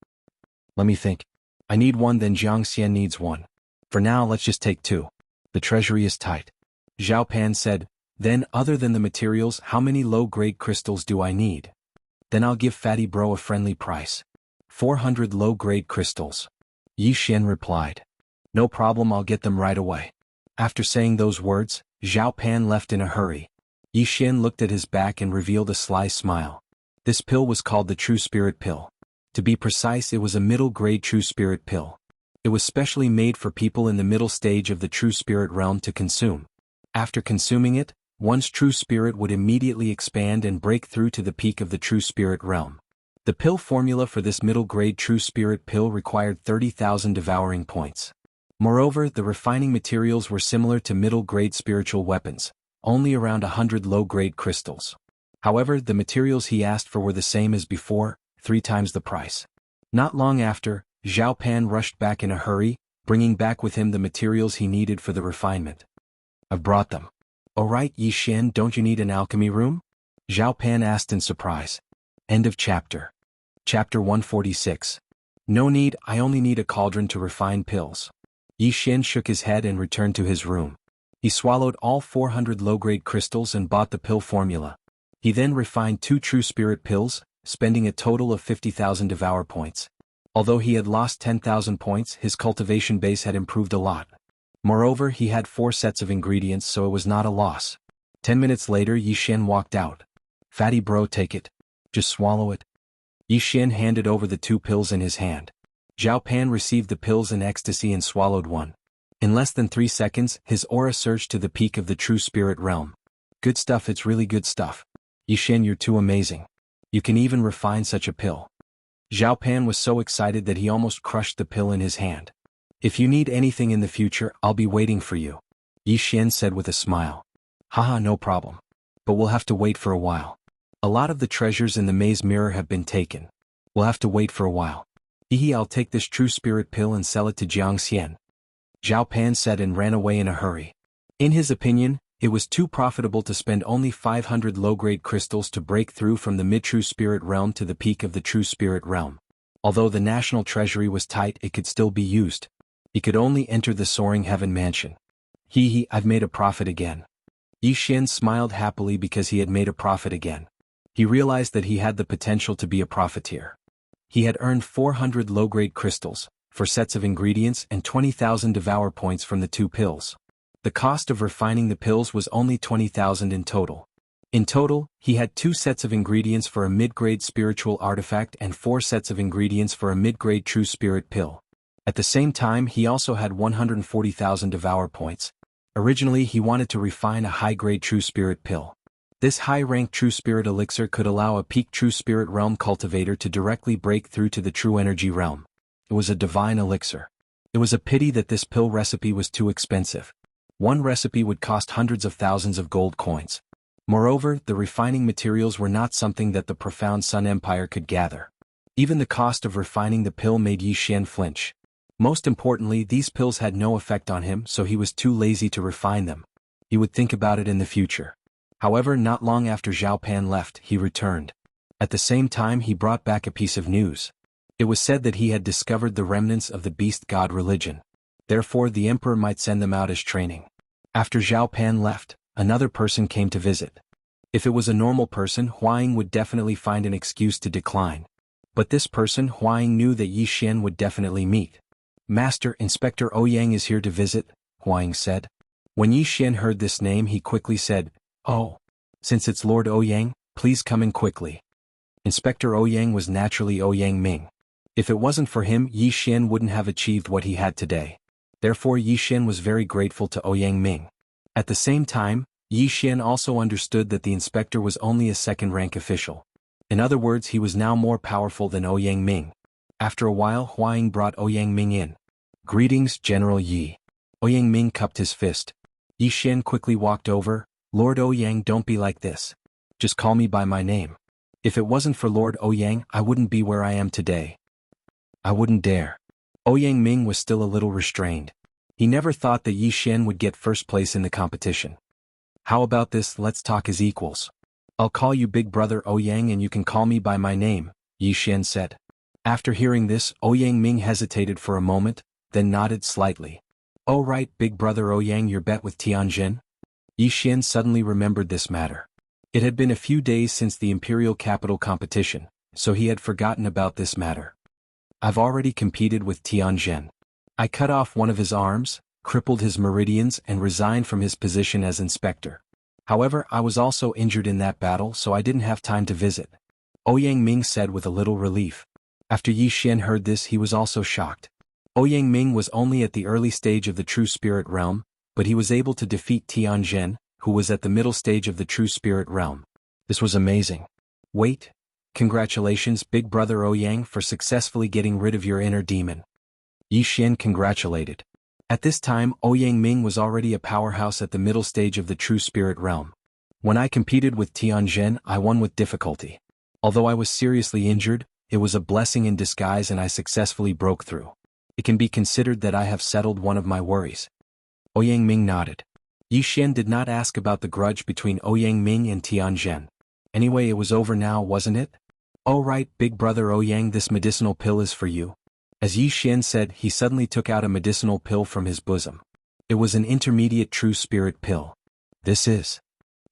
"Let me think. I need 1, then Xianxia needs 1. For now, let's just take 2. The treasury is tight," Zhao Pan said. "Then, other than the materials, how many low-grade crystals do I need?" "Then I'll give Fatty bro a friendly price. 400 low-grade crystals," Yi Xian replied. "No problem, I'll get them right away." After saying those words, Zhao Pan left in a hurry. Yi Xian looked at his back and revealed a sly smile. This pill was called the True Spirit Pill. To be precise, it was a middle-grade True Spirit Pill. It was specially made for people in the middle stage of the True Spirit realm to consume. After consuming it, one's true spirit would immediately expand and break through to the peak of the True Spirit realm. The pill formula for this middle-grade True Spirit Pill required 30,000 devouring points. Moreover, the refining materials were similar to middle-grade spiritual weapons, only around 100 low-grade crystals. However, the materials he asked for were the same as before, 3 times the price. Not long after, Zhao Pan rushed back in a hurry, bringing back with him the materials he needed for the refinement. "I've brought them." "All right, Yi Xian, don't you need an alchemy room?" Zhao Pan asked in surprise. End of chapter. Chapter 146. No need, I only need a cauldron to refine pills. Yi Xian shook his head and returned to his room. He swallowed all 400 low-grade crystals and bought the pill formula. He then refined 2 True Spirit pills, spending a total of 50,000 devour points. Although he had lost 10,000 points, his cultivation base had improved a lot. Moreover, he had 4 sets of ingredients, so it was not a loss. 10 minutes later, Yi Xian walked out. "Fatty bro, take it. Just swallow it." Yi Xian handed over the 2 pills in his hand. Zhao Pan received the pills in ecstasy and swallowed one. In less than 3 seconds, his aura surged to the peak of the True Spirit realm. "Good stuff, it's really good stuff. Yi Xian, you're too amazing. You can even refine such a pill." Zhao Pan was so excited that he almost crushed the pill in his hand. If you need anything in the future, I'll be waiting for you, Yixian said with a smile. Haha, no problem. But we'll have to wait for a while. A lot of the treasures in the maze mirror have been taken. We'll have to wait for a while. I'll take this true spirit pill and sell it to Jiangxian, Zhao Pan said and ran away in a hurry. In his opinion, it was too profitable to spend only 500 low-grade crystals to break through from the mid-true spirit realm to the peak of the true spirit realm. Although the national treasury was tight, it could still be used. He could only enter the soaring heaven mansion. I've made a profit again. Yixian smiled happily because he had made a profit again. He realized that he had the potential to be a profiteer. He had earned 400 low-grade crystals, 4 sets of ingredients and 20,000 devour points from the 2 pills. The cost of refining the pills was only 20,000 in total. In total, he had 2 sets of ingredients for a mid-grade spiritual artifact and 4 sets of ingredients for a mid-grade true spirit pill. At the same time, he also had 140,000 devour points. Originally, he wanted to refine a high-grade true spirit pill. This high-rank true spirit elixir could allow a peak true spirit realm cultivator to directly break through to the true energy realm. It was a divine elixir. It was a pity that this pill recipe was too expensive. One recipe would cost hundreds of thousands of gold coins. Moreover, the refining materials were not something that the profound Sun Empire could gather. Even the cost of refining the pill made Yixian flinch. Most importantly, these pills had no effect on him, so he was too lazy to refine them. He would think about it in the future. However, not long after Zhao Pan left, he returned. At the same time, he brought back a piece of news. It was said that he had discovered the remnants of the beast god religion. Therefore, the emperor might send them out as training. After Zhao Pan left, another person came to visit. If it was a normal person, Huaying would definitely find an excuse to decline. But this person, Huaying, knew that Yixian would definitely meet. Master, Inspector Ouyang is here to visit, Huaying said. When Yixian heard this name, he quickly said, "Oh, since it's Lord Ouyang, please come in quickly." Inspector Ouyang was naturally Ouyang Ming. If it wasn't for him, Yixian wouldn't have achieved what he had today. Therefore, Yixian was very grateful to Ouyang Ming. At the same time, Yixian also understood that the inspector was only a second-rank official. In other words, he was now more powerful than Ouyang Ming. After a while, Huaying brought Ouyang Ming in. "Greetings, General Yi." Ouyang Ming cupped his fist. Yixian quickly walked over. "Lord Ouyang, don't be like this. Just call me by my name. If it wasn't for Lord Ouyang, I wouldn't be where I am today." "I wouldn't dare." Ouyang Ming was still a little restrained. He never thought that Yixian would get first place in the competition. "How about this, let's talk as equals. I'll call you Big Brother Ouyang and you can call me by my name," Yixian said. After hearing this, Ouyang Ming hesitated for a moment, then nodded slightly. "Oh right, Big Brother Ouyang, your bet with Tianjin?" Yixian suddenly remembered this matter. It had been a few days since the imperial capital competition, so he had forgotten about this matter. "I've already competed with Tianjin. I cut off one of his arms, crippled his meridians and resigned from his position as inspector. However, I was also injured in that battle, so I didn't have time to visit," Ouyang Ming said with a little relief. After Yixian heard this, he was also shocked. Ouyang Ming was only at the early stage of the true spirit realm, but he was able to defeat Tianjin, who was at the middle stage of the true spirit realm. This was amazing. "Wait. Congratulations, Big Brother Ouyang, for successfully getting rid of your inner demon." Yixian congratulated. At this time, Ouyang Ming was already a powerhouse at the middle stage of the true spirit realm. "When I competed with Tianjin, I won with difficulty. Although I was seriously injured, it was a blessing in disguise and I successfully broke through. It can be considered that I have settled one of my worries." Ouyang Ming nodded. Yixian did not ask about the grudge between Ouyang Ming and Tianjin. Anyway, it was over now, wasn't it? "Oh right, Big Brother Ouyang, this medicinal pill is for you." As Yixian said, he suddenly took out a medicinal pill from his bosom. It was an intermediate true spirit pill. "This is..."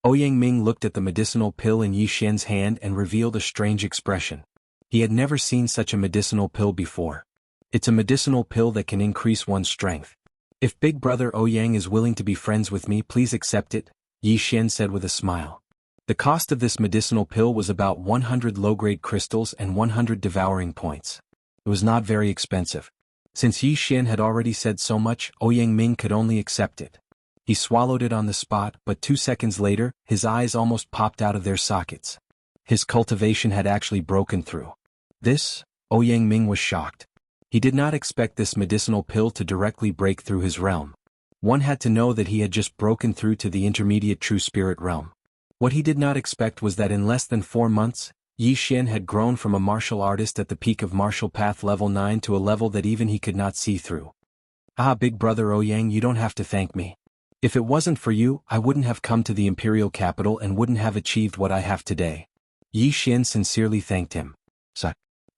Ouyang Ming looked at the medicinal pill in Yixian's hand and revealed a strange expression. He had never seen such a medicinal pill before. "It's a medicinal pill that can increase one's strength. If Big Brother Ouyang is willing to be friends with me, please accept it," Yixian said with a smile. The cost of this medicinal pill was about 100 low-grade crystals and 100 devouring points. It was not very expensive. Since Yixian had already said so much, Ouyang Ming could only accept it. He swallowed it on the spot, but 2 seconds later, his eyes almost popped out of their sockets. His cultivation had actually broken through. This? Ouyang Ming was shocked. He did not expect this medicinal pill to directly break through his realm. One had to know that he had just broken through to the intermediate true spirit realm. What he did not expect was that in less than 4 months, Yi Xian had grown from a martial artist at the peak of martial path level 9 to a level that even he could not see through. Ah, big brother Ouyang, you don't have to thank me. If it wasn't for you, I wouldn't have come to the imperial capital and wouldn't have achieved what I have today. Yi Xian sincerely thanked him.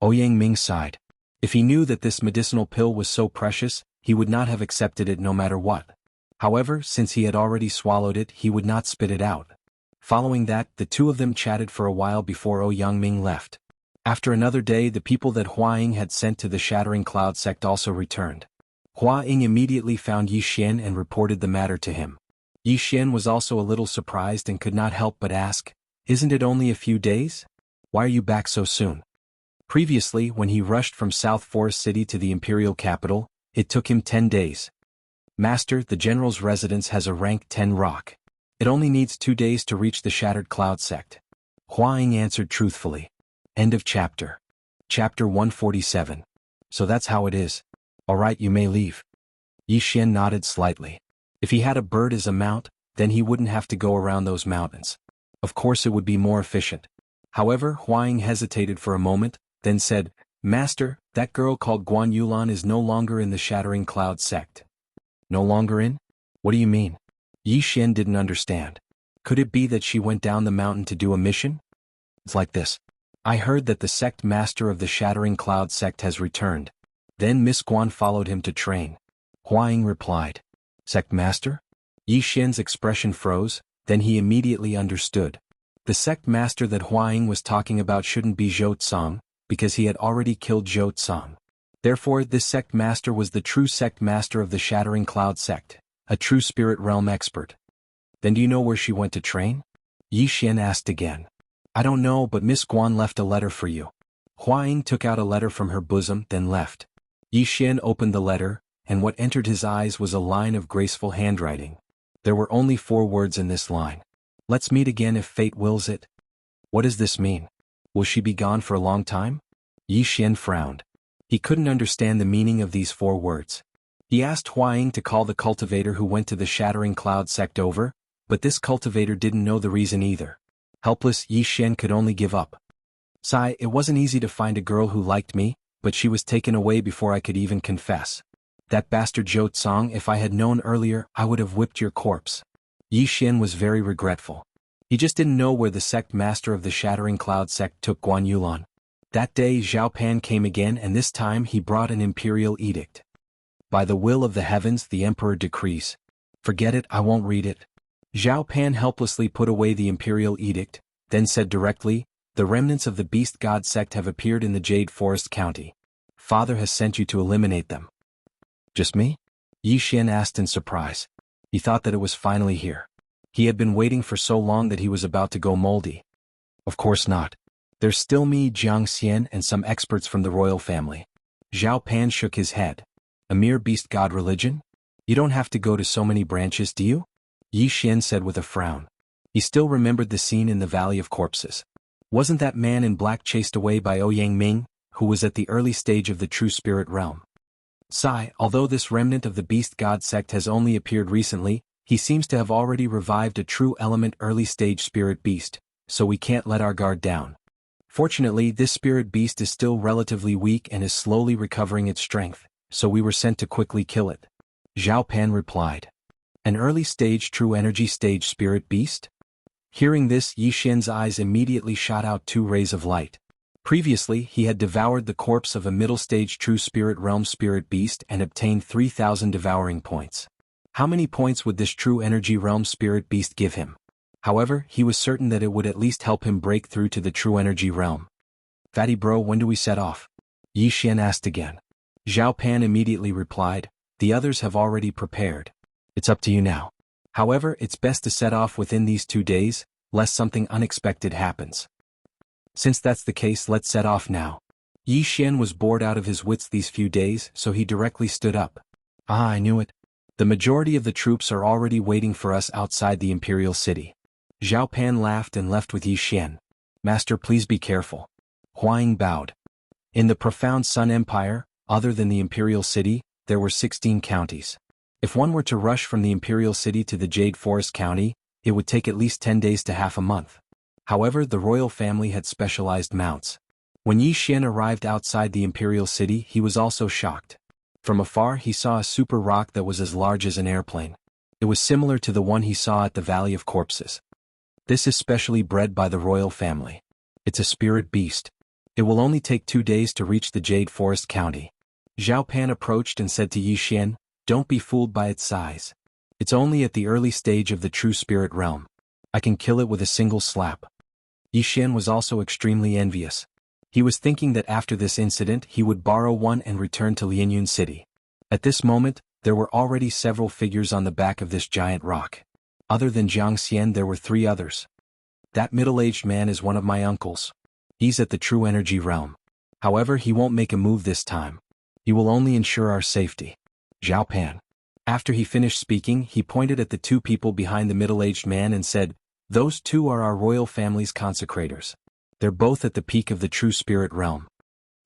Ouyang Ming sighed. If he knew that this medicinal pill was so precious, he would not have accepted it no matter what. However, since he had already swallowed it, he would not spit it out. Following that, the two of them chatted for a while before Ouyang Ming left. After another day, the people that Hua Ying had sent to the Shattering Cloud sect also returned. Hua Ying immediately found Yi Xian and reported the matter to him. Yi Xian was also a little surprised and could not help but ask, "Isn't it only a few days? Why are you back so soon?" Previously, when he rushed from South Forest City to the imperial capital, it took him 10 days. Master, the general's residence has a rank 10 rock. It only needs 2 days to reach the Shattered Cloud sect. Hua Ying answered truthfully. End of chapter. Chapter 147. So that's how it is. Alright, you may leave. Yi Xian nodded slightly. If he had a bird as a mount, then he wouldn't have to go around those mountains. Of course it would be more efficient. However, Hua Ying hesitated for a moment, then said, "Master, that girl called Guan Yulan is no longer in the Shattering Cloud sect." No longer in? What do you mean? Yi Xian didn't understand. Could it be that she went down the mountain to do a mission? It's like this. I heard that the sect master of the Shattering Cloud sect has returned. Then Miss Guan followed him to train. Hua Ying replied. Sect master? Yi Xian's expression froze, then he immediately understood. The sect master that Hua Ying was talking about shouldn't be Zhou Tsang, because he had already killed Zhou Tsang. Therefore, this sect master was the true sect master of the Shattering Cloud sect, a true spirit realm expert. Then do you know where she went to train? Yi Xian asked again. I don't know, but Miss Guan left a letter for you. Hua Ying took out a letter from her bosom, then left. Yi Xian opened the letter, and what entered his eyes was a line of graceful handwriting. There were only 4 words in this line. Let's meet again if fate wills it. What does this mean? Will she be gone for a long time? Yi Xian frowned. He couldn't understand the meaning of these 4 words. He asked Hua Ying to call the cultivator who went to the Shattering Cloud sect over, but this cultivator didn't know the reason either. Helpless, Yi Xian could only give up. Sigh, it wasn't easy to find a girl who liked me, but she was taken away before I could even confess. That bastard Zhou Tsang, if I had known earlier, I would have whipped your corpse. Yi Xian was very regretful. He just didn't know where the sect master of the Shattering Cloud sect took Guan Yulan. That day Zhao Pan came again, and this time he brought an imperial edict. By the will of the heavens the emperor decrees. Forget it, I won't read it. Zhao Pan helplessly put away the imperial edict, then said directly, the remnants of the beast god sect have appeared in the Jade Forest County. Father has sent you to eliminate them. Just me? Yi Xian asked in surprise. He thought that it was finally here. He had been waiting for so long that he was about to go moldy. Of course not. There's still me, Jiangxian, and some experts from the royal family. Zhao Pan shook his head. A mere beast god religion? You don't have to go to so many branches, do you? Yi Xian said with a frown. He still remembered the scene in the Valley of Corpses. Wasn't that man in black chased away by Ouyang Ming, who was at the early stage of the true spirit realm? Sigh, although this remnant of the beast god sect has only appeared recently, he seems to have already revived a true element early stage spirit beast, so we can't let our guard down. Fortunately, this spirit beast is still relatively weak and is slowly recovering its strength, so we were sent to quickly kill it. Zhao Pan replied. An early stage true energy stage spirit beast? Hearing this, Yi Xian's eyes immediately shot out 2 rays of light. Previously, he had devoured the corpse of a middle stage true spirit realm spirit beast and obtained 3,000 devouring points. How many points would this true energy realm spirit beast give him? However, he was certain that it would at least help him break through to the true energy realm. Fatty bro, when do we set off? Yi Xian asked again. Zhao Pan immediately replied, the others have already prepared. It's up to you now. However, it's best to set off within these 2 days, lest something unexpected happens. Since that's the case, let's set off now. Yi Xian was bored out of his wits these few days, so he directly stood up. Ah, I knew it. The majority of the troops are already waiting for us outside the imperial city. Zhao Pan laughed and left with Yi Xian. Master, please be careful. Hua Ying bowed. In the profound Sun Empire, Other than the Imperial City, there were 16 counties. If one were to rush from the Imperial City to the Jade Forest County, it would take at least 10 days to half a month. However, the royal family had specialized mounts. When Xian arrived outside the Imperial City, he was also shocked. From afar he saw a super rock that was as large as an airplane. It was similar to the one he saw at the Valley of Corpses. This is specially bred by the royal family. It's a spirit beast. It will only take 2 days to reach the Jade Forest County. Zhao Pan approached and said to Xian, "Don't be fooled by its size. It's only at the early stage of the true spirit realm. I can kill it with a single slap." Xian was also extremely envious. He was thinking that after this incident he would borrow one and return to Lianyun City. At this moment, there were already several figures on the back of this giant rock. Other than Xianxia, there were 3 others. That middle-aged man is one of my uncles. He's at the true energy realm. However, he won't make a move this time. He will only ensure our safety. Zhao Pan. After he finished speaking, he pointed at the 2 people behind the middle-aged man and said, "Those 2 are our royal family's consecrators. They're both at the peak of the true spirit realm."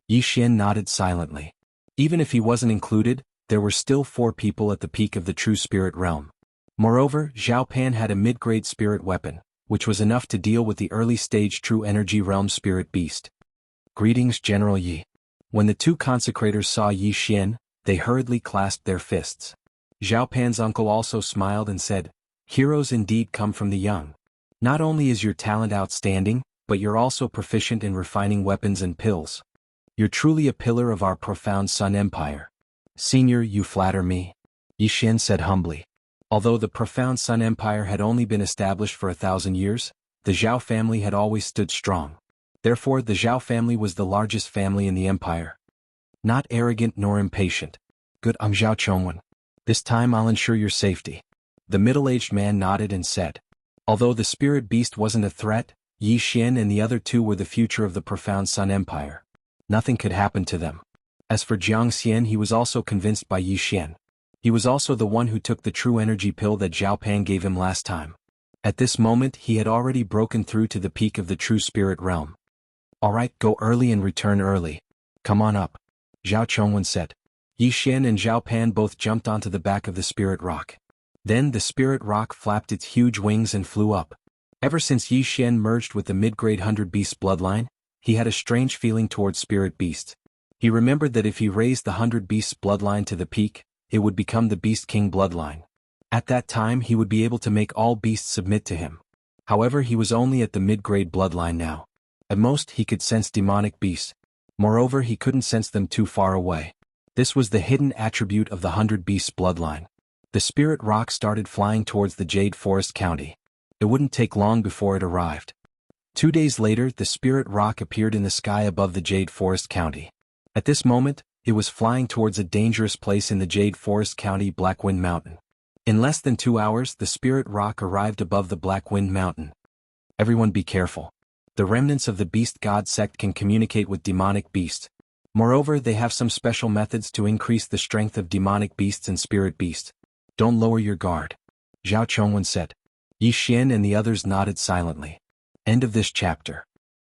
Xian nodded silently. Even if he wasn't included, there were still 4 people at the peak of the true spirit realm. Moreover, Zhao Pan had a mid-grade spirit weapon, which was enough to deal with the early-stage true energy realm spirit beast. "Greetings, General Yi." When the 2 consecrators saw Xian, they hurriedly clasped their fists. Zhao Pan's uncle also smiled and said, "Heroes indeed come from the young. Not only is your talent outstanding, but you're also proficient in refining weapons and pills. You're truly a pillar of our profound Sun Empire." "Senior, you flatter me," Xian said humbly. Although the profound Sun Empire had only been established for 1,000 years, the Zhao family had always stood strong. Therefore, the Zhao family was the largest family in the empire. Not arrogant nor impatient. "Good, I'm Zhao Chongwen. This time I'll ensure your safety." The middle-aged man nodded and said. Although the spirit beast wasn't a threat, Xian and the other 2 were the future of the profound Sun Empire. Nothing could happen to them. As for Jiangxian, he was also convinced by Xian. He was also the one who took the true energy pill that Zhao Pan gave him last time. At this moment he had already broken through to the peak of the true spirit realm. "Alright, go early and return early. Come on up," Zhao Chongwen said. Xian and Zhao Pan both jumped onto the back of the spirit rock. Then the spirit rock flapped its huge wings and flew up. Ever since Xian merged with the mid-grade 100 Beasts bloodline, he had a strange feeling towards spirit beasts. He remembered that if he raised the 100 Beasts bloodline to the peak, it would become the Beast King bloodline. At that time he would be able to make all beasts submit to him. However, he was only at the mid-grade bloodline now. At most he could sense demonic beasts. Moreover, he couldn't sense them too far away. This was the hidden attribute of the 100 Beasts bloodline. The spirit rock started flying towards the Jade Forest County. It wouldn't take long before it arrived. 2 days later, the spirit rock appeared in the sky above the Jade Forest County. At this moment, it was flying towards a dangerous place in the Jade Forest County, Blackwind Mountain. In less than 2 hours, the spirit rock arrived above the Blackwind Mountain. Everyone be careful. The remnants of the Beast God sect can communicate with demonic beasts. Moreover, they have some special methods to increase the strength of demonic beasts and spirit beasts. Don't lower your guard, Zhao Chongwen said. Xian and the others nodded silently. End of this chapter.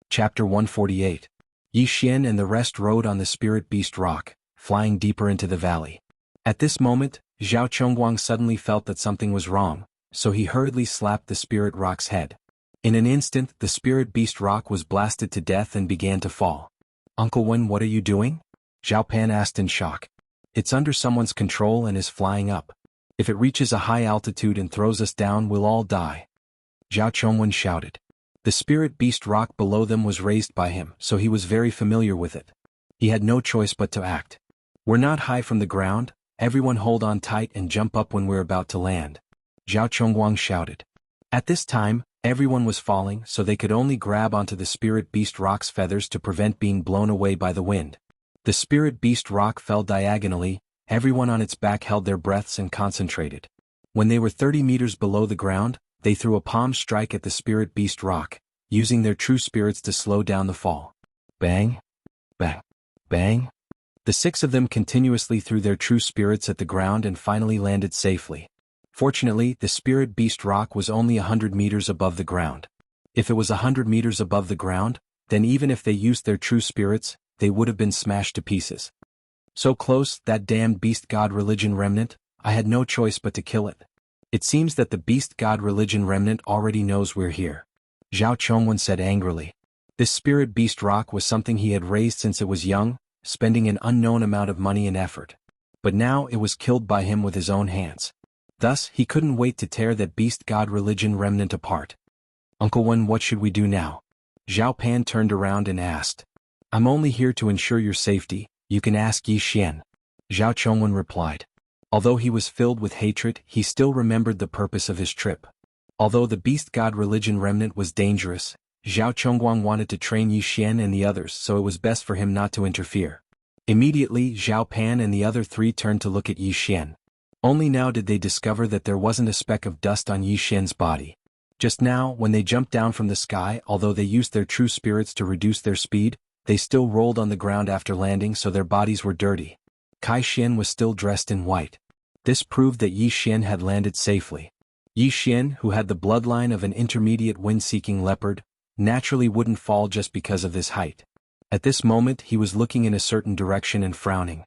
Chapter 148. Xian and the rest rode on the spirit beast rock, flying deeper into the valley. At this moment, Zhao Chongguang suddenly felt that something was wrong, so he hurriedly slapped the spirit rock's head. In an instant, the spirit beast rock was blasted to death and began to fall. Uncle Wen, what are you doing? Zhao Pan asked in shock. It's under someone's control and is flying up. If it reaches a high altitude and throws us down, we'll all die. Zhao Chongwen shouted. The spirit beast rock below them was raised by him, so he was very familiar with it. He had no choice but to act. We're not high from the ground, everyone hold on tight and jump up when we're about to land. Zhao Chongguang shouted. At this time, everyone was falling, so they could only grab onto the spirit beast rock's feathers to prevent being blown away by the wind. The spirit beast rock fell diagonally, everyone on its back held their breaths and concentrated. When they were 30 meters below the ground, they threw a palm strike at the spirit beast rock, using their true spirits to slow down the fall. Bang! Bang! Bang! The 6 of them continuously threw their true spirits at the ground and finally landed safely. Fortunately, the spirit beast rock was only 100 meters above the ground. If it was 100 meters above the ground, then even if they used their true spirits, they would have been smashed to pieces. So close, that damned beast god religion remnant, I had no choice but to kill it. It seems that the beast god religion remnant already knows we're here. Zhao Chongwen said angrily. This spirit beast rock was something he had raised since it was young, spending an unknown amount of money and effort. But now it was killed by him with his own hands. Thus, he couldn't wait to tear that beast god religion remnant apart. Uncle Wen, what should we do now? Zhao Pan turned around and asked. I'm only here to ensure your safety, you can ask Yi Xian. Zhao Chongwen replied. Although he was filled with hatred, he still remembered the purpose of his trip. Although the beast god religion remnant was dangerous, Zhao Chongguang wanted to train Yi Xian and the others, so it was best for him not to interfere. Immediately, Zhao Pan and the other three turned to look at Yi Xian. Only now did they discover that there wasn't a speck of dust on Yi Xian's body. Just now, when they jumped down from the sky, although they used their true spirits to reduce their speed, they still rolled on the ground after landing, so their bodies were dirty. Kai Xian was still dressed in white. This proved that Yi Xian had landed safely. Yi Xian, who had the bloodline of an intermediate wind-seeking leopard, naturally wouldn't fall just because of this height. At this moment he was looking in a certain direction and frowning.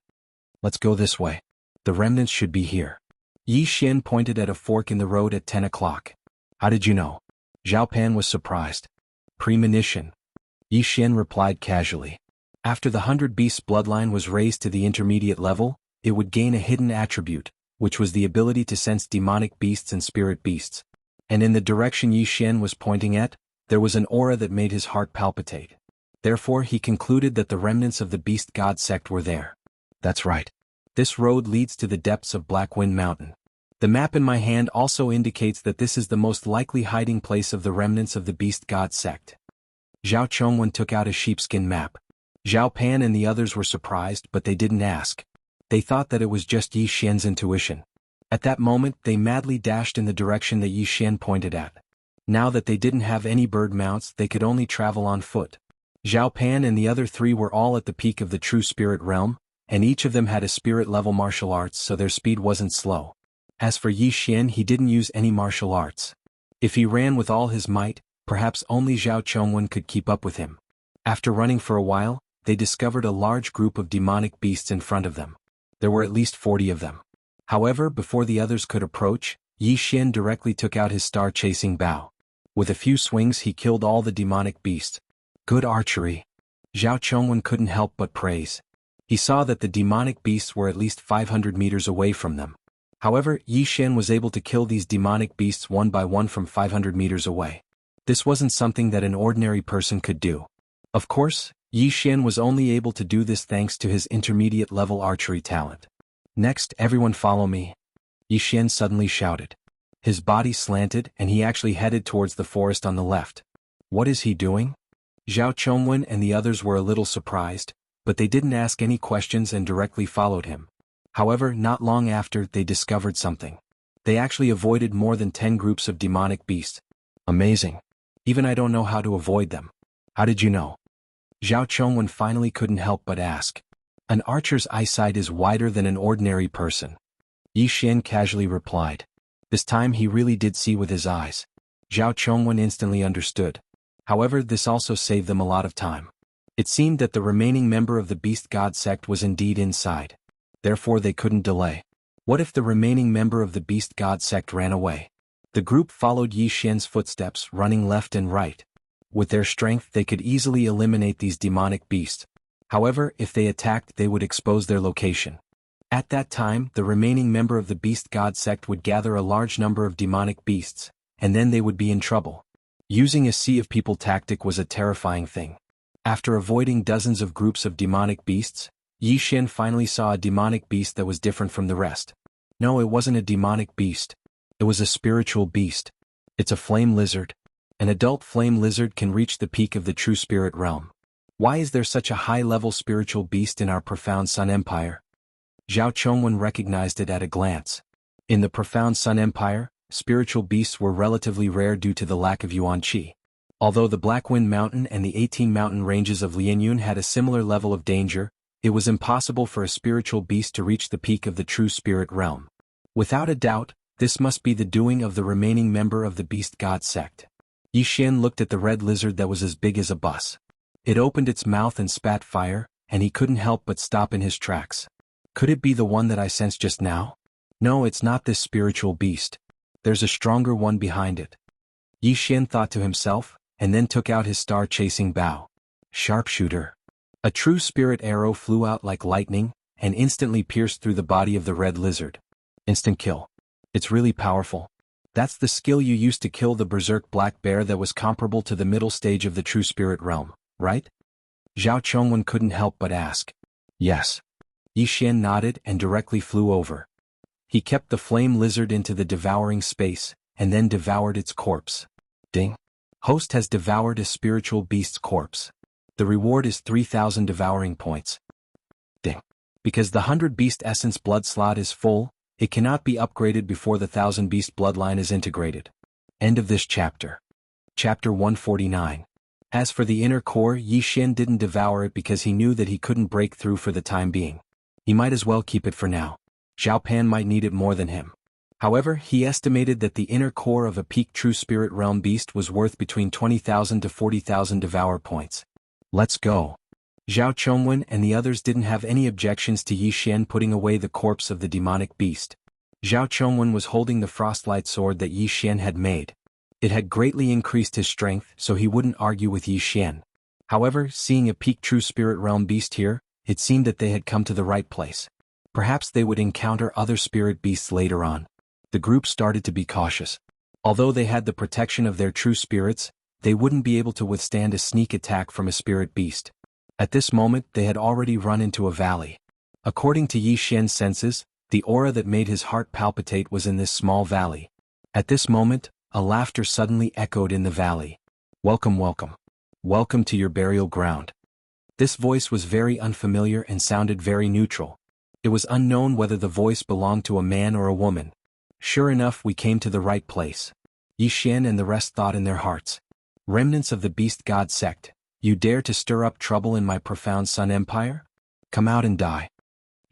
Let's go this way. The remnants should be here. Yi Xian pointed at a fork in the road at 10 o'clock. How did you know? Zhao Pan was surprised. Premonition. Yi Xian replied casually. After the 100 Beasts bloodline was raised to the intermediate level, it would gain a hidden attribute, which was the ability to sense demonic beasts and spirit beasts. And in the direction Yi Xian was pointing at, there was an aura that made his heart palpitate. Therefore he concluded that the remnants of the beast god sect were there. That's right. This road leads to the depths of Black Wind Mountain. The map in my hand also indicates that this is the most likely hiding place of the remnants of the beast god sect. Zhao Chongwen took out a sheepskin map. Zhao Pan and the others were surprised, but they didn't ask. They thought that it was just Yi Xian's intuition. At that moment they madly dashed in the direction that Yi Xian pointed at. Now that they didn't have any bird mounts, they could only travel on foot. Zhao Pan and the other three were all at the peak of the true spirit realm, and each of them had a spirit-level martial arts, so their speed wasn't slow. As for Yi Xian, he didn't use any martial arts. If he ran with all his might, perhaps only Zhao Chongwen could keep up with him. After running for a while, they discovered a large group of demonic beasts in front of them. There were at least 40 of them. However, before the others could approach, Yi Xian directly took out his star-chasing bow. With a few swings he killed all the demonic beasts. Good archery. Zhao Chongwen couldn't help but praise. He saw that the demonic beasts were at least 500 meters away from them. However, Yi Xian was able to kill these demonic beasts one by one from 500 meters away. This wasn't something that an ordinary person could do. Of course, Yi Xian was only able to do this thanks to his intermediate-level archery talent. Next, everyone follow me. Yi Xian suddenly shouted. His body slanted and he actually headed towards the forest on the left. What is he doing? Zhao Chongwen and the others were a little surprised, but they didn't ask any questions and directly followed him. However, not long after, they discovered something. They actually avoided more than 10 groups of demonic beasts. Amazing. Even I don't know how to avoid them. How did you know? Zhao Chongwen finally couldn't help but ask. An archer's eyesight is wider than an ordinary person. Yi Xian casually replied. This time he really did see with his eyes. Zhao Chongwen instantly understood. However, this also saved them a lot of time. It seemed that the remaining member of the beast god sect was indeed inside. Therefore they couldn't delay. What if the remaining member of the beast god sect ran away? The group followed Yi Xian's footsteps, running left and right. With their strength they could easily eliminate these demonic beasts. However, if they attacked they would expose their location. At that time, the remaining member of the beast god sect would gather a large number of demonic beasts, and then they would be in trouble. Using a sea of people tactic was a terrifying thing. After avoiding dozens of groups of demonic beasts, Yi Xian finally saw a demonic beast that was different from the rest. No, it wasn't a demonic beast. It was a spiritual beast. It's a flame lizard. An adult flame lizard can reach the peak of the true spirit realm. Why is there such a high-level spiritual beast in our profound Sun Empire? Zhao Chongwen recognized it at a glance. In the profound Sun Empire, spiritual beasts were relatively rare due to the lack of yuan qi. Although the Black Wind Mountain and the 18 mountain ranges of Lianyun had a similar level of danger, it was impossible for a spiritual beast to reach the peak of the true spirit realm. Without a doubt, this must be the doing of the remaining member of the beast god sect. Yi Xian looked at the red lizard that was as big as a bus. It opened its mouth and spat fire, and he couldn't help but stop in his tracks. Could it be the one that I sensed just now? No, it's not this spiritual beast. There's a stronger one behind it. Xian thought to himself, and then took out his star-chasing bow. Sharpshooter. A true spirit arrow flew out like lightning, and instantly pierced through the body of the red lizard. Instant kill. It's really powerful. That's the skill you used to kill the berserk black bear that was comparable to the middle stage of the true spirit realm, right? Zhao Chongwen couldn't help but ask. Yes. Xian nodded and directly flew over. He kept the flame lizard into the devouring space, and then devoured its corpse. Ding. Host has devoured a spiritual beast's corpse. The reward is 3,000 devouring points. Ding. Because the 100 beast essence blood slot is full, it cannot be upgraded before the 1000 beast bloodline is integrated. End of this chapter. Chapter 149. As for the inner core, Xian didn't devour it because he knew that he couldn't break through for the time being. He might as well keep it for now. Zhao Pan might need it more than him. However, he estimated that the inner core of a peak true spirit realm beast was worth between 20,000 to 40,000 devour points. Let's go. Zhao Chongwen and the others didn't have any objections to Xian putting away the corpse of the demonic beast. Zhao Chongwen was holding the frostlight sword that Xian had made. It had greatly increased his strength, so he wouldn't argue with Xian. However, seeing a peak true spirit realm beast here, it seemed that they had come to the right place. Perhaps they would encounter other spirit beasts later on. The group started to be cautious. Although they had the protection of their true spirits, they wouldn't be able to withstand a sneak attack from a spirit beast. At this moment, they had already run into a valley. According to Xian's senses, the aura that made his heart palpitate was in this small valley. At this moment, a laughter suddenly echoed in the valley. Welcome, welcome. Welcome to your burial ground. This voice was very unfamiliar and sounded very neutral. It was unknown whether the voice belonged to a man or a woman. Sure enough, we came to the right place. Xian and the rest thought in their hearts. Remnants of the beast god sect, you dare to stir up trouble in my profound Sun Empire? Come out and die.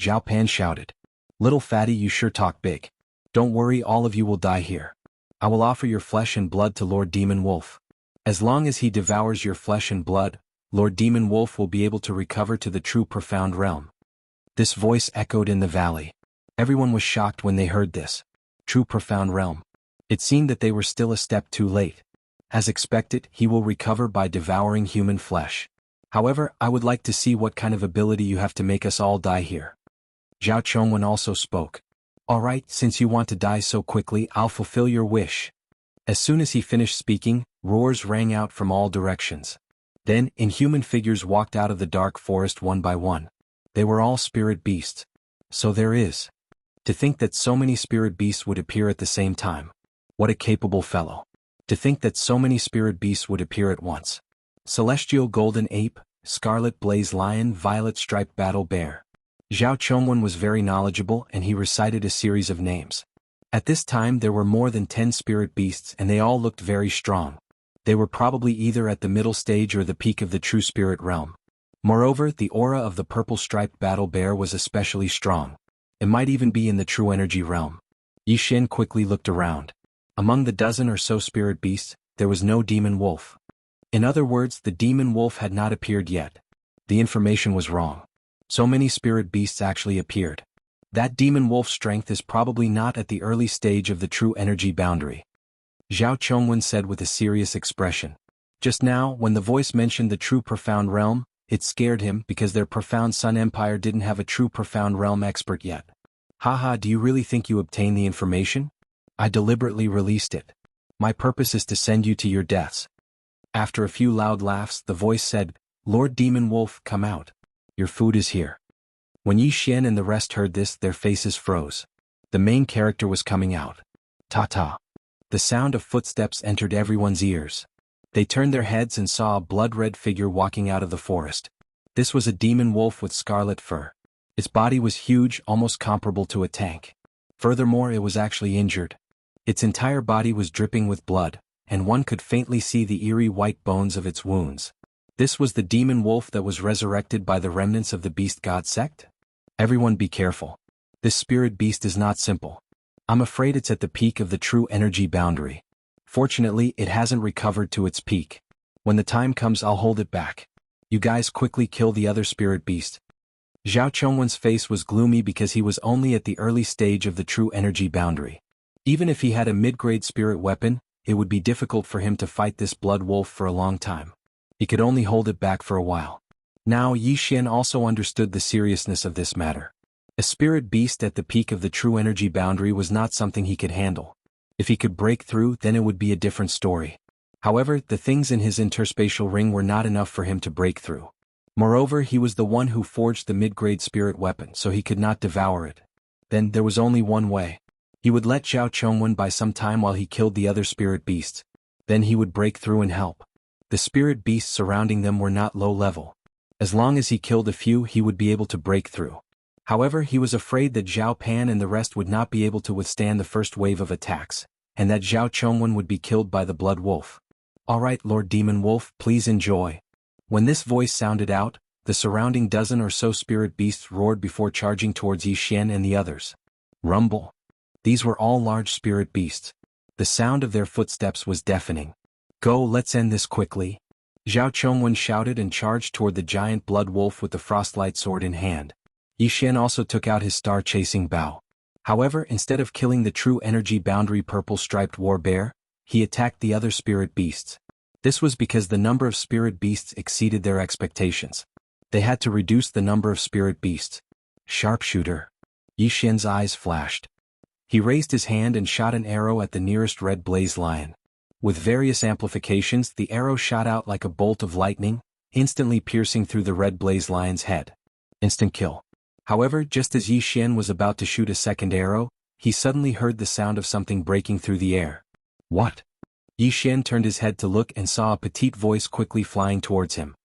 Zhao Pan shouted. Little fatty, you sure talk big. Don't worry, all of you will die here. I will offer your flesh and blood to Lord Demon Wolf. As long as he devours your flesh and blood, Lord Demon Wolf will be able to recover to the true profound realm. This voice echoed in the valley. Everyone was shocked when they heard this. True profound realm. It seemed that they were still a step too late. As expected, he will recover by devouring human flesh. However, I would like to see what kind of ability you have to make us all die here. Zhao Chongwen also spoke. Alright, since you want to die so quickly, I'll fulfill your wish. As soon as he finished speaking, roars rang out from all directions. Then, inhuman figures walked out of the dark forest one by one. They were all spirit beasts. So there is. To think that so many spirit beasts would appear at the same time. What a capable fellow. To think that so many spirit beasts would appear at once. Celestial golden ape, scarlet blaze lion, violet striped battle bear. Zhao Chongwen was very knowledgeable and he recited a series of names. At this time there were more than 10 spirit beasts and they all looked very strong. They were probably either at the middle stage or the peak of the true spirit realm. Moreover, the aura of the purple striped battle bear was especially strong. It might even be in the true energy realm. Xian quickly looked around. Among the dozen or so spirit beasts, there was no demon wolf. In other words, the demon wolf had not appeared yet. The information was wrong. So many spirit beasts actually appeared. That demon wolf's strength is probably not at the early stage of the true energy boundary. Zhao Chongwen said with a serious expression. Just now, when the voice mentioned the true profound realm, it scared him because their profound Sun Empire didn't have a true profound realm expert yet. Haha, do you really think you obtained the information? I deliberately released it. My purpose is to send you to your deaths. After a few loud laughs, the voice said, Lord Demon Wolf, come out. Your food is here. When Xian and the rest heard this, their faces froze. The main character was coming out. Ta-ta. The sound of footsteps entered everyone's ears. They turned their heads and saw a blood-red figure walking out of the forest. This was a demon wolf with scarlet fur. Its body was huge, almost comparable to a tank. Furthermore, it was actually injured. Its entire body was dripping with blood, and one could faintly see the eerie white bones of its wounds. This was the demon wolf that was resurrected by the remnants of the beast god sect? Everyone be careful. This spirit beast is not simple. I'm afraid it's at the peak of the true energy boundary. Fortunately, it hasn't recovered to its peak. When the time comes, I'll hold it back. You guys quickly kill the other spirit beast. Zhao Chongwen's face was gloomy because he was only at the early stage of the true energy boundary. Even if he had a mid-grade spirit weapon, it would be difficult for him to fight this blood wolf for a long time. He could only hold it back for a while. Now Yi Xian also understood the seriousness of this matter. A spirit beast at the peak of the true energy boundary was not something he could handle. If he could break through, then it would be a different story. However, the things in his interspatial ring were not enough for him to break through. Moreover, he was the one who forged the mid-grade spirit weapon, so he could not devour it. Then there was only one way. He would let Zhao Chongwen buy some time while he killed the other spirit beasts. Then he would break through and help. The spirit beasts surrounding them were not low level. As long as he killed a few, he would be able to break through. However, he was afraid that Zhao Pan and the rest would not be able to withstand the first wave of attacks, and that Zhao Chongwen would be killed by the blood wolf. "Alright, Lord Demon Wolf, please enjoy." When this voice sounded out, the surrounding dozen or so spirit beasts roared before charging towards Yi Xian and the others. Rumble. These were all large spirit beasts. The sound of their footsteps was deafening. "Go, let's end this quickly." Zhao Chongwen shouted and charged toward the giant blood wolf with the frostlight sword in hand. Yi Xian also took out his star-chasing bow. However, instead of killing the true energy boundary purple-striped war bear, he attacked the other spirit beasts. This was because the number of spirit beasts exceeded their expectations. They had to reduce the number of spirit beasts. Sharpshooter. Yi Xian's eyes flashed. He raised his hand and shot an arrow at the nearest red blaze lion. With various amplifications, the arrow shot out like a bolt of lightning, instantly piercing through the red blaze lion's head. Instant kill. However, just as Yi Xian was about to shoot a second arrow, he suddenly heard the sound of something breaking through the air. What? Yi Xian turned his head to look and saw a petite voice quickly flying towards him.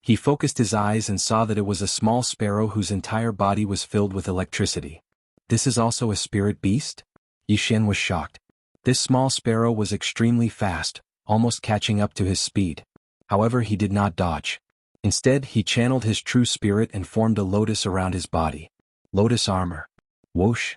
He focused his eyes and saw that it was a small sparrow whose entire body was filled with electricity. This is also a spirit beast? Yi Xian was shocked. This small sparrow was extremely fast, almost catching up to his speed. However, he did not dodge. Instead, he channeled his true spirit and formed a lotus around his body. Lotus armor. Whoosh.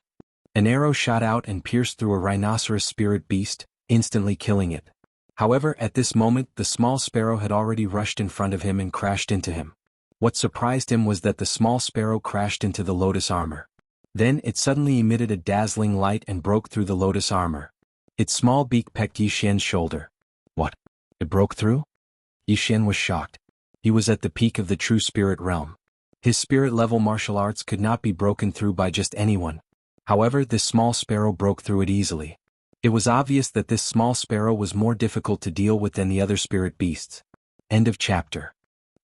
An arrow shot out and pierced through a rhinoceros spirit beast, instantly killing it. However, at this moment, the small sparrow had already rushed in front of him and crashed into him. What surprised him was that the small sparrow crashed into the lotus armor. Then it suddenly emitted a dazzling light and broke through the lotus armor. Its small beak pecked Yi Xian's shoulder. What? It broke through? Yi Xian was shocked. He was at the peak of the true spirit realm. His spirit-level martial arts could not be broken through by just anyone. However, this small sparrow broke through it easily. It was obvious that this small sparrow was more difficult to deal with than the other spirit beasts. End of chapter.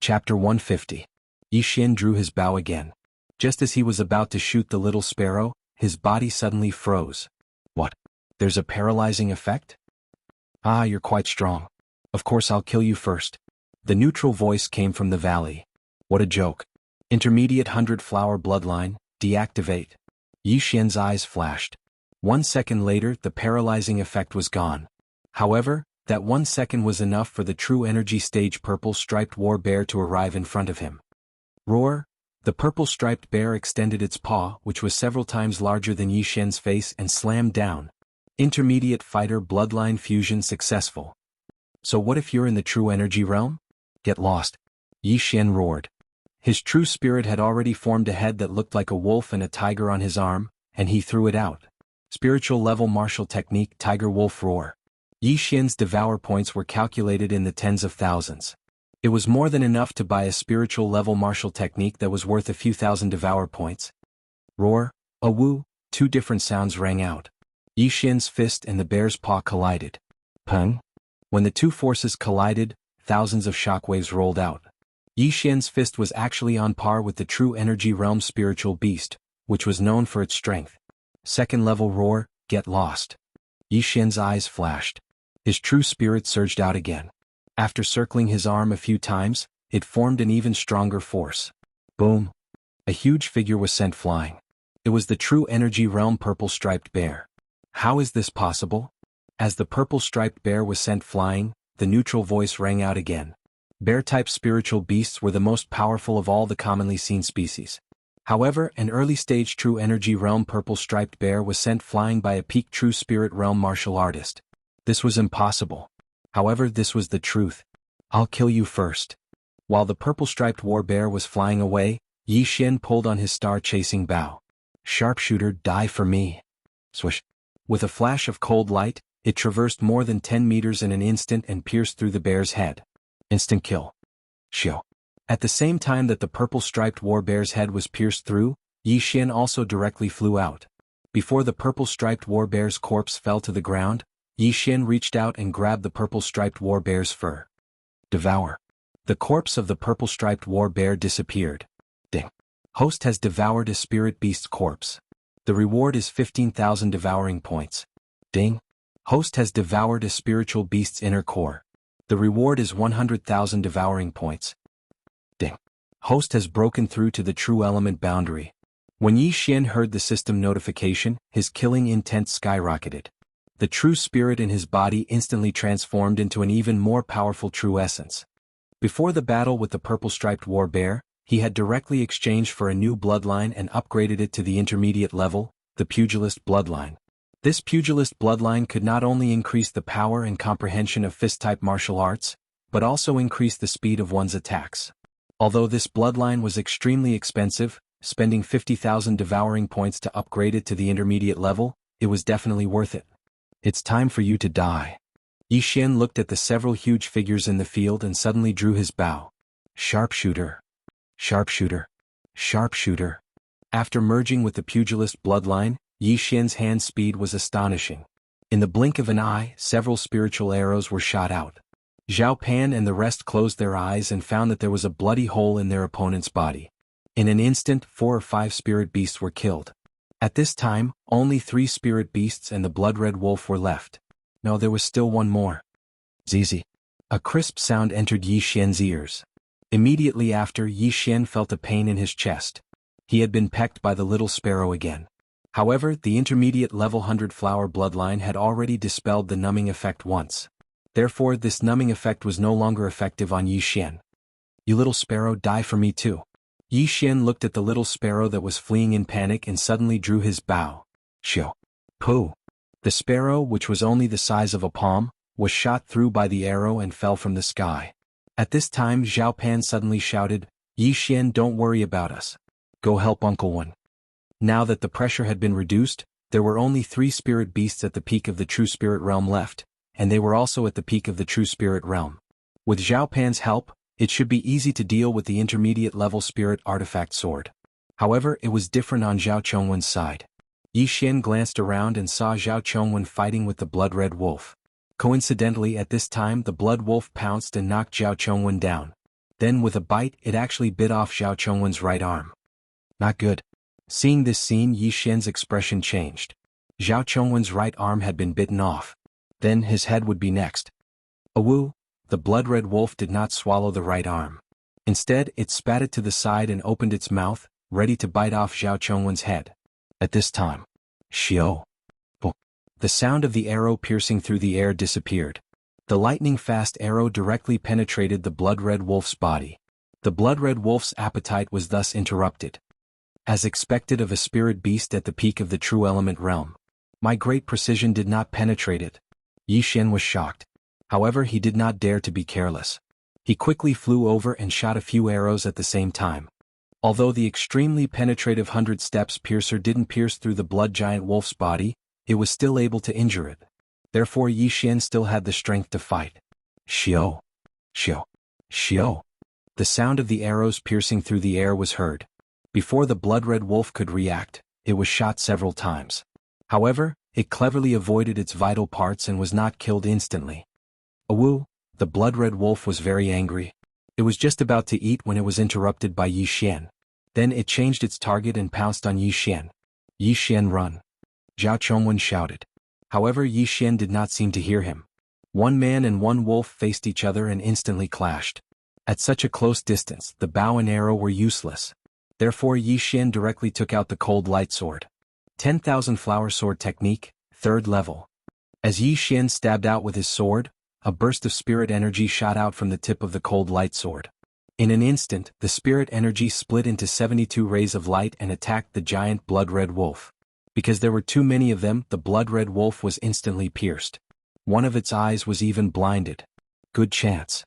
Chapter 150. Yi Xian drew his bow again. Just as he was about to shoot the little sparrow, his body suddenly froze. What? There's a paralyzing effect? Ah, you're quite strong. Of course I'll kill you first. The neutral voice came from the valley. What a joke. Intermediate 100-flower bloodline, deactivate. Yi Xian's eyes flashed. 1 second later, the paralyzing effect was gone. However, that 1 second was enough for the true energy stage purple-striped war bear to arrive in front of him. Roar! The purple-striped bear extended its paw, which was several times larger than Yi Xian's face, and slammed down. Intermediate fighter bloodline fusion successful. So what if you're in the true energy realm? Get lost. Yi Xian roared. His true spirit had already formed a head that looked like a wolf and a tiger on his arm, and he threw it out. Spiritual level martial technique Tiger Wolf Roar. Yi Xian's devour points were calculated in the tens of thousands. It was more than enough to buy a spiritual level martial technique that was worth a few thousand devour points. Roar, a woo, two different sounds rang out. Yi Xian's fist and the bear's paw collided. Peng. When the two forces collided, thousands of shockwaves rolled out. Yi Xian's fist was actually on par with the true energy realm spiritual beast, which was known for its strength. Second level roar, get lost. Yi Xian's eyes flashed. His true spirit surged out again. After circling his arm a few times, it formed an even stronger force. Boom. A huge figure was sent flying. It was the true energy realm purple-striped bear. How is this possible? As the purple-striped bear was sent flying, the neutral voice rang out again. Bear-type spiritual beasts were the most powerful of all the commonly seen species. However, an early-stage true energy realm purple-striped bear was sent flying by a peak true spirit realm martial artist. This was impossible. However, this was the truth. I'll kill you first. While the purple-striped war bear was flying away, Yi Xian pulled on his star-chasing bow. Sharpshooter, die for me. Swish. With a flash of cold light, it traversed more than 10 meters in an instant and pierced through the bear's head. Instant kill. Shio. At the same time that the purple-striped war bear's head was pierced through, Yi Xian also directly flew out. Before the purple-striped war bear's corpse fell to the ground, Yi Xian reached out and grabbed the purple-striped war bear's fur. Devour. The corpse of the purple-striped war bear disappeared. Ding. Host has devoured a spirit beast's corpse. The reward is 15,000 devouring points. Ding. Host has devoured a spiritual beast's inner core. The reward is 100,000 devouring points. Ding. Host has broken through to the true element boundary. When Yi Xian heard the system notification, his killing intent skyrocketed. The true spirit in his body instantly transformed into an even more powerful true essence. Before the battle with the purple-striped war bear, he had directly exchanged for a new bloodline and upgraded it to the intermediate level, the pugilist bloodline. This pugilist bloodline could not only increase the power and comprehension of fist-type martial arts, but also increase the speed of one's attacks. Although this bloodline was extremely expensive, spending 50,000 devouring points to upgrade it to the intermediate level, it was definitely worth it. It's time for you to die. Yi Xian looked at the several huge figures in the field and suddenly drew his bow. Sharpshooter. Sharpshooter. Sharpshooter. After merging with the pugilist bloodline, Yi Xian's hand speed was astonishing. In the blink of an eye, several spiritual arrows were shot out. Zhao Pan and the rest closed their eyes and found that there was a bloody hole in their opponent's body. In an instant, 4 or 5 spirit beasts were killed. At this time, only 3 spirit beasts and the blood-red wolf were left. No, there was still one more. Zizi. A crisp sound entered Yi Xian's ears. Immediately after, Yi Xian felt a pain in his chest. He had been pecked by the little sparrow again. However, the intermediate level 100-flower bloodline had already dispelled the numbing effect once. Therefore, this numbing effect was no longer effective on Yi Xian. You little sparrow, die for me too. Yi Xian looked at the little sparrow that was fleeing in panic and suddenly drew his bow. Shio. Pooh. The sparrow, which was only the size of a palm, was shot through by the arrow and fell from the sky. At this time, Zhao Pan suddenly shouted, Yi Xian, don't worry about us. Go help Uncle One. Now that the pressure had been reduced, there were only 3 spirit beasts at the peak of the true spirit realm left, and they were also at the peak of the true spirit realm. With Zhao Pan's help, it should be easy to deal with the intermediate level spirit artifact sword. However, it was different on Zhao Chongwen's side. Yi Xian glanced around and saw Zhao Chongwen fighting with the blood-red wolf. Coincidentally, at this time the blood wolf pounced and knocked Zhao Chongwen down. Then with a bite, it actually bit off Zhao Chongwen's right arm. Not good. Seeing this scene, Yi Xian's expression changed. Zhao Chongwen's right arm had been bitten off. Then his head would be next. Awoo! The blood-red wolf did not swallow the right arm. Instead, it spat it to the side and opened its mouth, ready to bite off Zhao Chongwen's head. At this time, Shio. The sound of the arrow piercing through the air disappeared. The lightning-fast arrow directly penetrated the blood-red wolf's body. The blood-red wolf's appetite was thus interrupted. As expected of a spirit beast at the peak of the true element realm, my great precision did not penetrate it. Yi Xian was shocked. However, he did not dare to be careless. He quickly flew over and shot a few arrows at the same time. Although the extremely penetrative 100 steps piercer didn't pierce through the blood giant wolf's body, it was still able to injure it. Therefore Yi Xian still had the strength to fight. Shio. Shio. Shio. The sound of the arrows piercing through the air was heard. Before the blood-red wolf could react, it was shot several times. However, it cleverly avoided its vital parts and was not killed instantly. Awoo! The blood-red wolf was very angry. It was just about to eat when it was interrupted by Yi Xian. Then it changed its target and pounced on Yi Xian. Yi Xian, run! Zhao Chongwen shouted. However, Yi Xian did not seem to hear him. One man and one wolf faced each other and instantly clashed. At such a close distance, the bow and arrow were useless. Therefore Yi Xian directly took out the cold light sword. 10,000 flower sword technique, 3rd level. As Yi Xian stabbed out with his sword, a burst of spirit energy shot out from the tip of the cold light sword. In an instant, the spirit energy split into 72 rays of light and attacked the giant blood-red wolf. Because there were too many of them, the blood-red wolf was instantly pierced. One of its eyes was even blinded. Good chance.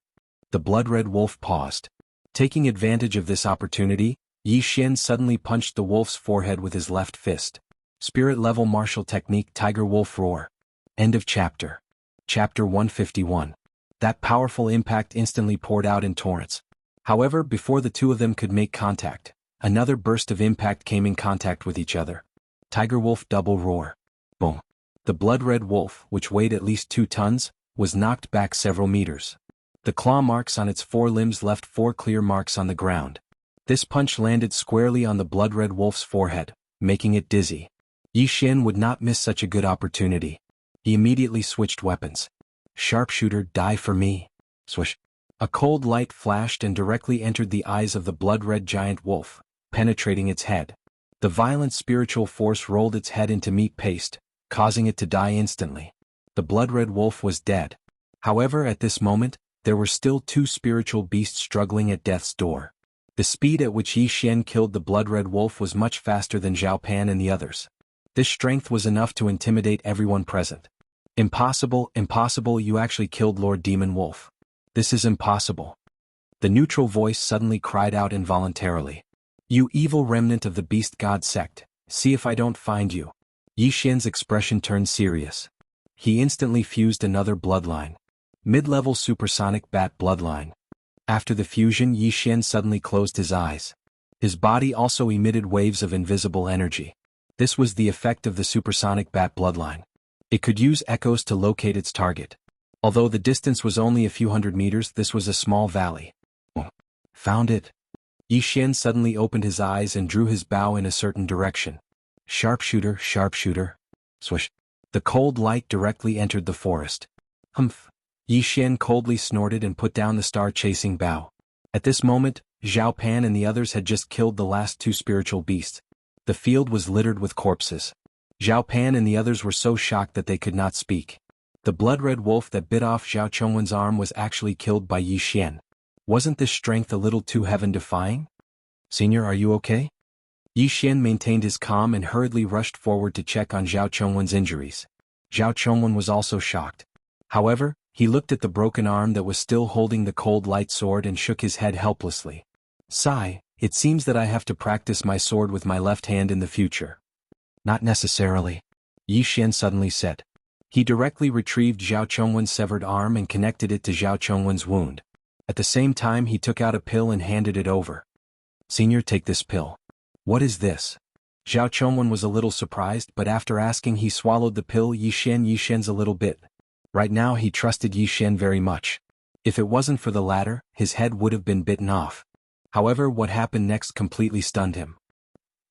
The blood-red wolf paused. Taking advantage of this opportunity, Yi Xian suddenly punched the wolf's forehead with his left fist. Spirit-level martial technique Tiger Wolf Roar. End of chapter. Chapter 151. That powerful impact instantly poured out in torrents. However, before the two of them could make contact, another burst of impact came in contact with each other. Tiger Wolf Double Roar. Boom. The blood-red wolf, which weighed at least 2 tons, was knocked back several meters. The claw marks on its forelimbs left 4 clear marks on the ground. This punch landed squarely on the blood-red wolf's forehead, making it dizzy. Yi Xian would not miss such a good opportunity. He immediately switched weapons. Sharpshooter, die for me. Swish. A cold light flashed and directly entered the eyes of the blood-red giant wolf, penetrating its head. The violent spiritual force rolled its head into meat paste, causing it to die instantly. The blood-red wolf was dead. However, at this moment, there were still 2 spiritual beasts struggling at death's door. The speed at which Yi Xian killed the blood-red wolf was much faster than Zhao Pan and the others. This strength was enough to intimidate everyone present. Impossible, impossible, you actually killed Lord Demon Wolf. This is impossible. The neutral voice suddenly cried out involuntarily. You evil remnant of the Beast God sect, see if I don't find you. Yi Xian's expression turned serious. He instantly fused another bloodline. Mid-level supersonic bat bloodline. After the fusion, Yi Xian suddenly closed his eyes. His body also emitted waves of invisible energy. This was the effect of the supersonic bat bloodline. It could use echoes to locate its target. Although the distance was only a few hundred meters, this was a small valley. Found it. Yi Xian suddenly opened his eyes and drew his bow in a certain direction. Sharpshooter, sharpshooter. Swish. The cold light directly entered the forest. Humph. Yi Xian coldly snorted and put down the star-chasing bow. At this moment, Zhao Pan and the others had just killed the last 2 spiritual beasts. The field was littered with corpses. Zhao Pan and the others were so shocked that they could not speak. The blood-red wolf that bit off Zhao Chongwen's arm was actually killed by Yi Xian. Wasn't this strength a little too heaven-defying? Senior, are you okay? Yi Xian maintained his calm and hurriedly rushed forward to check on Zhao Chongwen's injuries. Zhao Chongwen was also shocked. However, he looked at the broken arm that was still holding the cold light sword and shook his head helplessly. Sigh, it seems that I have to practice my sword with my left hand in the future. Not necessarily. Yi Xian suddenly said. He directly retrieved Zhao Chongwen's severed arm and connected it to Zhao Chongwen's wound. At the same time he took out a pill and handed it over. Senior, take this pill. What is this? Zhao Chongwen was a little surprised, but after asking he swallowed the pill. Yi Xian's a little bit. Right now he trusted Yi Xian very much. If it wasn't for the latter, his head would have been bitten off. However, what happened next completely stunned him.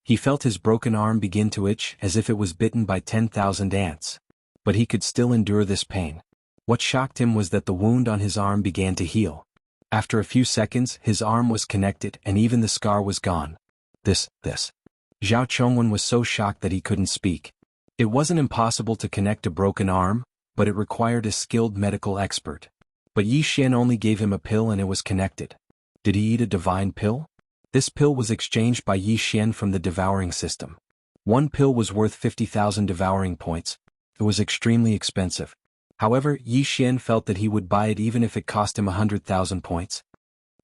He felt his broken arm begin to itch as if it was bitten by 10,000 ants. But he could still endure this pain. What shocked him was that the wound on his arm began to heal. After a few seconds, his arm was connected and even the scar was gone. This. Zhao Chongwen was so shocked that he couldn't speak. It wasn't impossible to connect a broken arm, but it required a skilled medical expert. But Yi Xian only gave him a pill and it was connected. Did he eat a divine pill? This pill was exchanged by Yi Xian from the devouring system. One pill was worth 50,000 devouring points. It was extremely expensive. However, Yi Xian felt that he would buy it even if it cost him 100,000 points.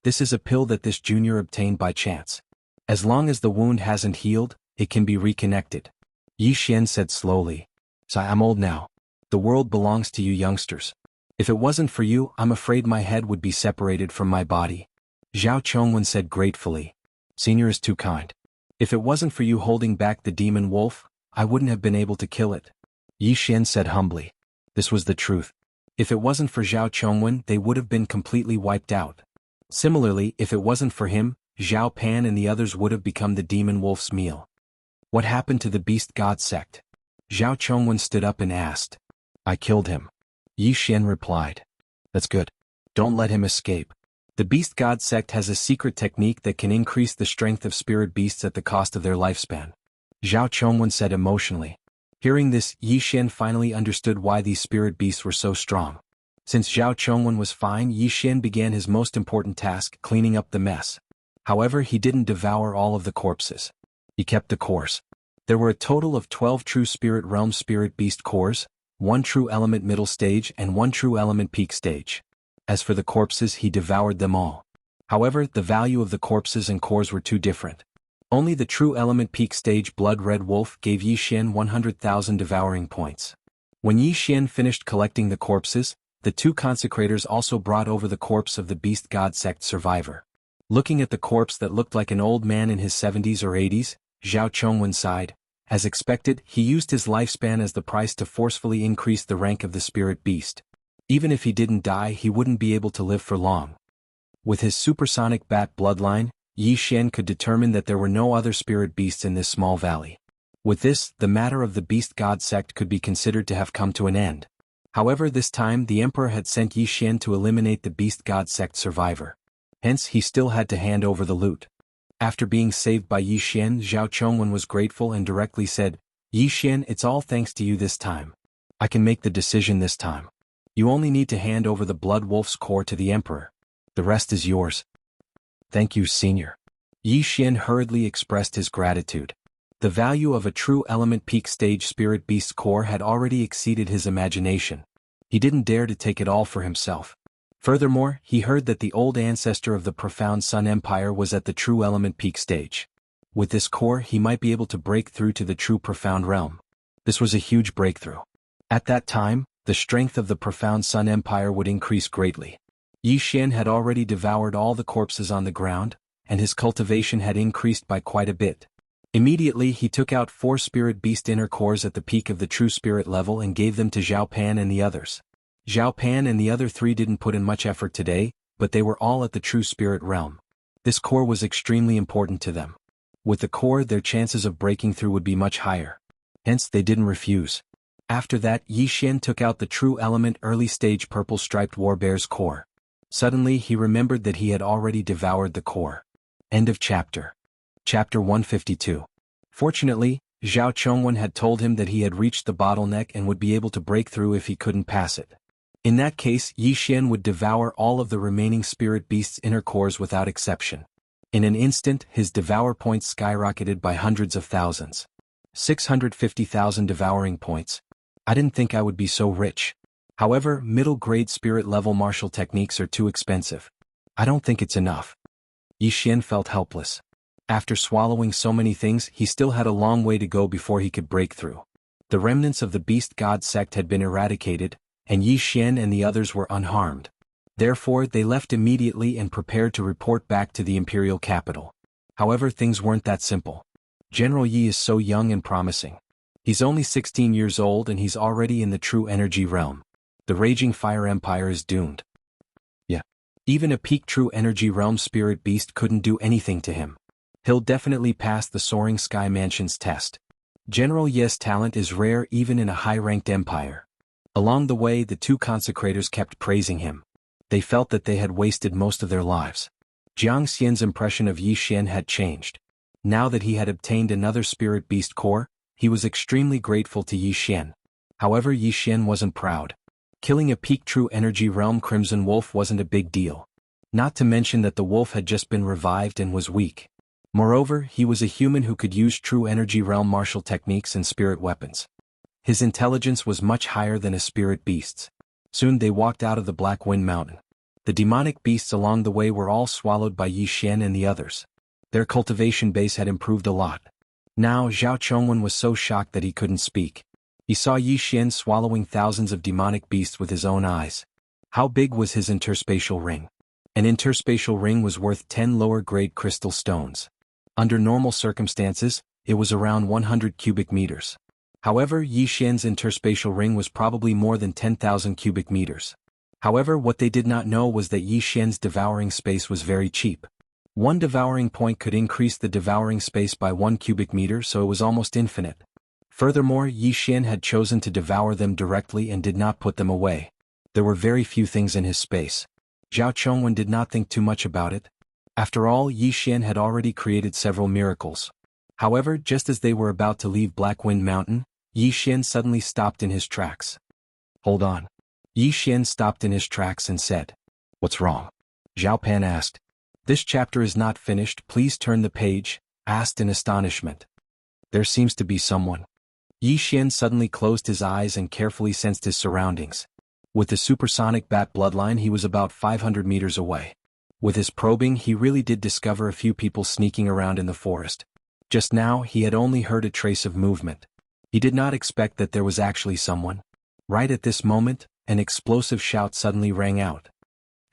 This is a pill that this junior obtained by chance. As long as the wound hasn't healed, it can be reconnected. Yi Xian said slowly. So I'm old now. The world belongs to you youngsters. If it wasn't for you, I'm afraid my head would be separated from my body. Zhao Chongwen said gratefully. Senior is too kind. If it wasn't for you holding back the demon wolf, I wouldn't have been able to kill it. Yi Xian said humbly. This was the truth. If it wasn't for Zhao Chongwen, they would have been completely wiped out. Similarly, if it wasn't for him, Zhao Pan and the others would have become the demon wolf's meal. What happened to the Beast God sect? Zhao Chongwen stood up and asked. I killed him. Yi Xian replied. That's good. Don't let him escape. The Beast God sect has a secret technique that can increase the strength of spirit beasts at the cost of their lifespan. Zhao Chongwen said emotionally. Hearing this, Yi Xian finally understood why these spirit beasts were so strong. Since Zhao Chongwen was fine, Yi Xian began his most important task, cleaning up the mess. However, he didn't devour all of the corpses. He kept the cores. There were a total of 12 true spirit realm spirit beast cores, 1 true element middle stage and 1 true element peak stage. As for the corpses, he devoured them all. However, the value of the corpses and cores were too different. Only the true element peak stage Blood Red Wolf gave Yi Xian 100,000 devouring points. When Yi Xian finished collecting the corpses, the two consecrators also brought over the corpse of the Beast God sect survivor. Looking at the corpse that looked like an old man in his 70s or 80s, Zhao Chongwen sighed. As expected, he used his lifespan as the price to forcefully increase the rank of the spirit beast. Even if he didn't die, he wouldn't be able to live for long. With his supersonic bat bloodline, Yi Xian could determine that there were no other spirit beasts in this small valley. With this, the matter of the Beast God sect could be considered to have come to an end. However, this time the Emperor had sent Yi Xian to eliminate the Beast God sect survivor. Hence, he still had to hand over the loot. After being saved by Yi Xian, Zhao Chongwen was grateful and directly said, "Yi Xian, it's all thanks to you this time. I can make the decision this time. You only need to hand over the Blood Wolf's core to the Emperor. The rest is yours." "Thank you, Senior." Yi Xian hurriedly expressed his gratitude. The value of a true element peak stage spirit beast's core had already exceeded his imagination. He didn't dare to take it all for himself. Furthermore, he heard that the old ancestor of the Profound Sun Empire was at the true element peak stage. With this core, he might be able to break through to the true Profound Realm. This was a huge breakthrough. At that time, the strength of the Profound Sun Empire would increase greatly. Yi Xian had already devoured all the corpses on the ground, and his cultivation had increased by quite a bit. Immediately he took out 4 spirit beast inner cores at the peak of the true spirit level and gave them to Zhao Pan and the others. Zhao Pan and the other 3 didn't put in much effort today, but they were all at the true spirit realm. This core was extremely important to them. With the core, their chances of breaking through would be much higher. Hence, they didn't refuse. After that, Yi Xian took out the true element early stage purple striped warbear's core. Suddenly he remembered that he had already devoured the core. End of chapter. Chapter 152. Fortunately, Zhao Chongwen had told him that he had reached the bottleneck and would be able to break through if he couldn't pass it. In that case, Yi Xian would devour all of the remaining spirit beast's inner cores without exception. In an instant, his devour points skyrocketed by hundreds of thousands. 650,000 devouring points. I didn't think I would be so rich. However, middle-grade spirit-level martial techniques are too expensive. I don't think it's enough. Yi Xian felt helpless. After swallowing so many things, he still had a long way to go before he could break through. The remnants of the Beast God sect had been eradicated, and Yi Xian and the others were unharmed. Therefore, they left immediately and prepared to report back to the imperial capital. However, things weren't that simple. General Yi is so young and promising. He's only 16 years old and he's already in the true energy realm. The Raging Fire Empire is doomed. Yeah. Even a peak true energy realm spirit beast couldn't do anything to him. He'll definitely pass the Soaring Sky Mansion's test. General Yi's talent is rare even in a high-ranked empire. Along the way, the two consecrators kept praising him. They felt that they had wasted most of their lives. Jiangxian's impression of Yi Xian had changed. Now that he had obtained another spirit beast core, he was extremely grateful to Yi Xian. However, Yi Xian wasn't proud. Killing a peak true energy realm Crimson Wolf wasn't a big deal. Not to mention that the wolf had just been revived and was weak. Moreover, he was a human who could use true energy realm martial techniques and spirit weapons. His intelligence was much higher than a spirit beast's. Soon they walked out of the Black Wind Mountain. The demonic beasts along the way were all swallowed by Yi Xian and the others. Their cultivation base had improved a lot. Now Zhao Chongwen was so shocked that he couldn't speak. He saw Yi Xian swallowing thousands of demonic beasts with his own eyes. How big was his interspatial ring? An interspatial ring was worth 10 lower-grade crystal stones. Under normal circumstances, it was around 100 cubic meters. However, Yi Xian's interspatial ring was probably more than 10,000 cubic meters. However, what they did not know was that Yi Xian's devouring space was very cheap. One devouring point could increase the devouring space by 1 cubic meter, so it was almost infinite. Furthermore, Yi Xian had chosen to devour them directly and did not put them away. There were very few things in his space. Zhao Chongwen did not think too much about it. After all, Yi Xian had already created several miracles. However, just as they were about to leave Black Wind Mountain, Yi Xian suddenly stopped in his tracks. Hold on. Yi Xian stopped in his tracks and said, "What's wrong?" Zhao Pan asked. "This chapter is not finished, please turn the page," asked in astonishment. "There seems to be someone." Yi Xian suddenly closed his eyes and carefully sensed his surroundings. With the supersonic bat bloodline, he was about 500 meters away. With his probing, he really did discover a few people sneaking around in the forest. Just now he had only heard a trace of movement. He did not expect that there was actually someone. Right at this moment, an explosive shout suddenly rang out.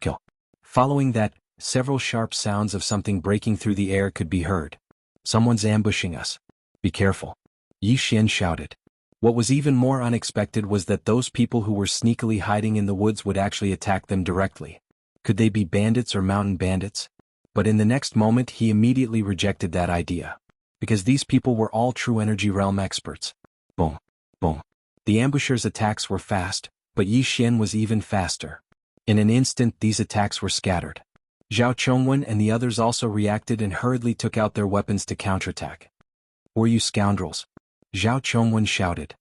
Kill. Following that, several sharp sounds of something breaking through the air could be heard. Someone's ambushing us. Be careful. Xian shouted. What was even more unexpected was that those people who were sneakily hiding in the woods would actually attack them directly. Could they be bandits or mountain bandits? But in the next moment he immediately rejected that idea. Because these people were all true energy realm experts. Boom. Boom. The ambushers' attacks were fast, but Xian was even faster. In an instant these attacks were scattered. Zhao Chongwen and the others also reacted and hurriedly took out their weapons to counterattack. Were you scoundrels? Zhao Chongwen shouted.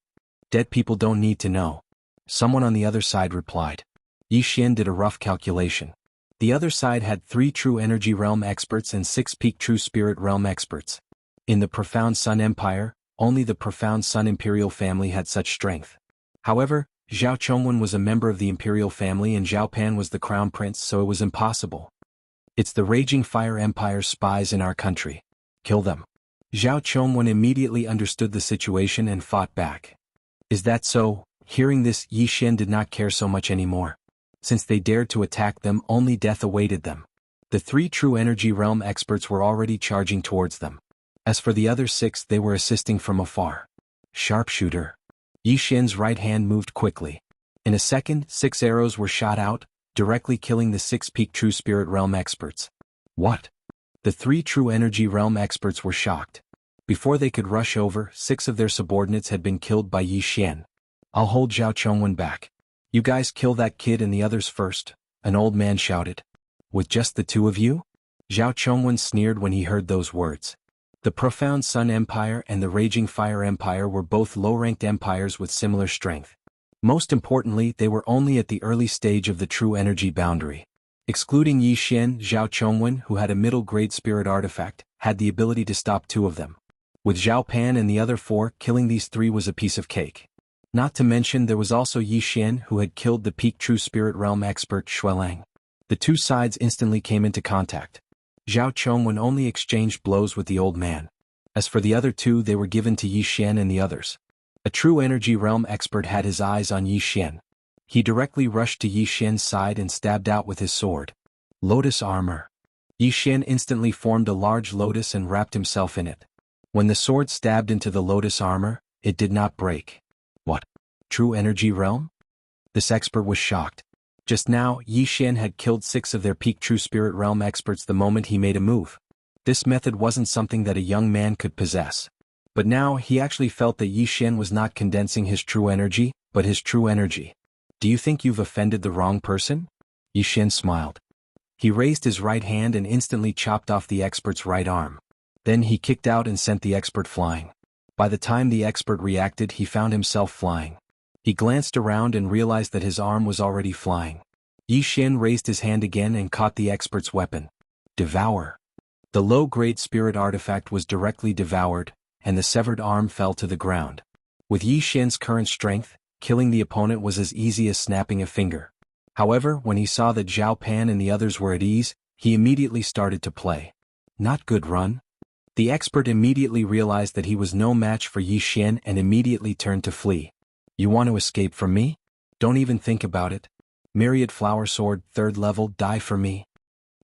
Dead people don't need to know. Someone on the other side replied. Xian did a rough calculation. The other side had 3 true energy realm experts and 6 peak true spirit realm experts. In the Profound Sun Empire, only the Profound Sun Imperial family had such strength. However, Zhao Chongwen was a member of the Imperial family and Zhao Pan was the Crown Prince, so it was impossible. It's the Raging Fire Empire spies in our country. Kill them. Zhao Chongwen immediately understood the situation and fought back. Is that so? Hearing this, Xian did not care so much anymore. Since they dared to attack them, only death awaited them. The 3 true energy realm experts were already charging towards them. As for the other 6, they were assisting from afar. Sharpshooter. Xian's right hand moved quickly. In a second, 6 arrows were shot out, directly killing the 6 peak true spirit realm experts. What? The 3 true energy realm experts were shocked. Before they could rush over, 6 of their subordinates had been killed by Xian. I'll hold Zhao Chongwen back. You guys kill that kid and the others first, an old man shouted. With just the 2 of you? Zhao Chongwen sneered when he heard those words. The Profound Sun Empire and the Raging Fire Empire were both low-ranked empires with similar strength. Most importantly, they were only at the early stage of the true energy boundary. Excluding Xian, Zhao Chongwen, who had a middle-grade spirit artifact, had the ability to stop 2 of them. With Zhao Pan and the other 4, killing these 3 was a piece of cake. Not to mention there was also Xian who had killed the peak true spirit realm expert Xuelang. The 2 sides instantly came into contact. Zhao Chongwen only exchanged blows with the old man. As for the other 2, they were given to Xian and the others. A true energy realm expert had his eyes on Xian. He directly rushed to Xian's side and stabbed out with his sword. Lotus armor. Xian instantly formed a large lotus and wrapped himself in it. When the sword stabbed into the lotus armor, it did not break. What? True energy realm? This expert was shocked. Just now, Xian had killed 6 of their peak true spirit realm experts the moment he made a move. This method wasn't something that a young man could possess. But now he actually felt that Xian was not condensing his true energy, but his true energy. Do you think you've offended the wrong person? Xian smiled. He raised his right hand and instantly chopped off the expert's right arm. Then he kicked out and sent the expert flying. By the time the expert reacted, he found himself flying. He glanced around and realized that his arm was already flying. Xian raised his hand again and caught the expert's weapon. Devour. The low-grade spirit artifact was directly devoured, and the severed arm fell to the ground. With Xian's current strength, killing the opponent was as easy as snapping a finger. However, when he saw that Zhao Pan and the others were at ease, he immediately started to play. Not good run. The expert immediately realized that he was no match for Xian and immediately turned to flee. You want to escape from me? Don't even think about it. Myriad Flower Sword, 3rd level, die for me.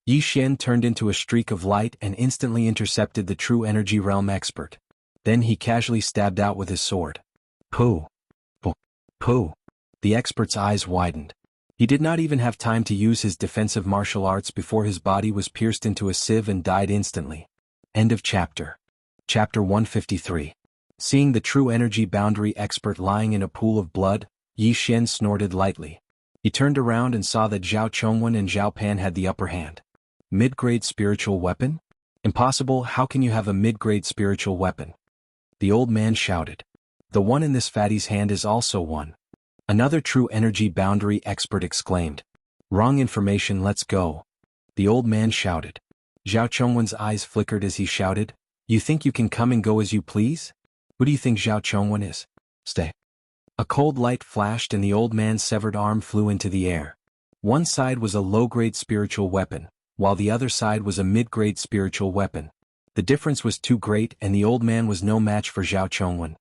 Xian turned into a streak of light and instantly intercepted the true energy realm expert. Then he casually stabbed out with his sword. Pooh. Pooh. Pooh. The expert's eyes widened. He did not even have time to use his defensive martial arts before his body was pierced into a sieve and died instantly. End of chapter. Chapter 153. Seeing the true energy boundary expert lying in a pool of blood, Xian snorted lightly. He turned around and saw that Zhao Chongwen and Zhao Pan had the upper hand. Mid-grade spiritual weapon? Impossible, how can you have a mid-grade spiritual weapon? The old man shouted. The one in this fatty's hand is also one. Another true energy boundary expert exclaimed. Wrong information, let's go. The old man shouted. Zhao Chongwen's eyes flickered as he shouted, You think you can come and go as you please? Who do you think Zhao Chongwen is? Stay. A cold light flashed and the old man's severed arm flew into the air. One side was a low-grade spiritual weapon, while the other side was a mid-grade spiritual weapon. The difference was too great and the old man was no match for Zhao Chongwen.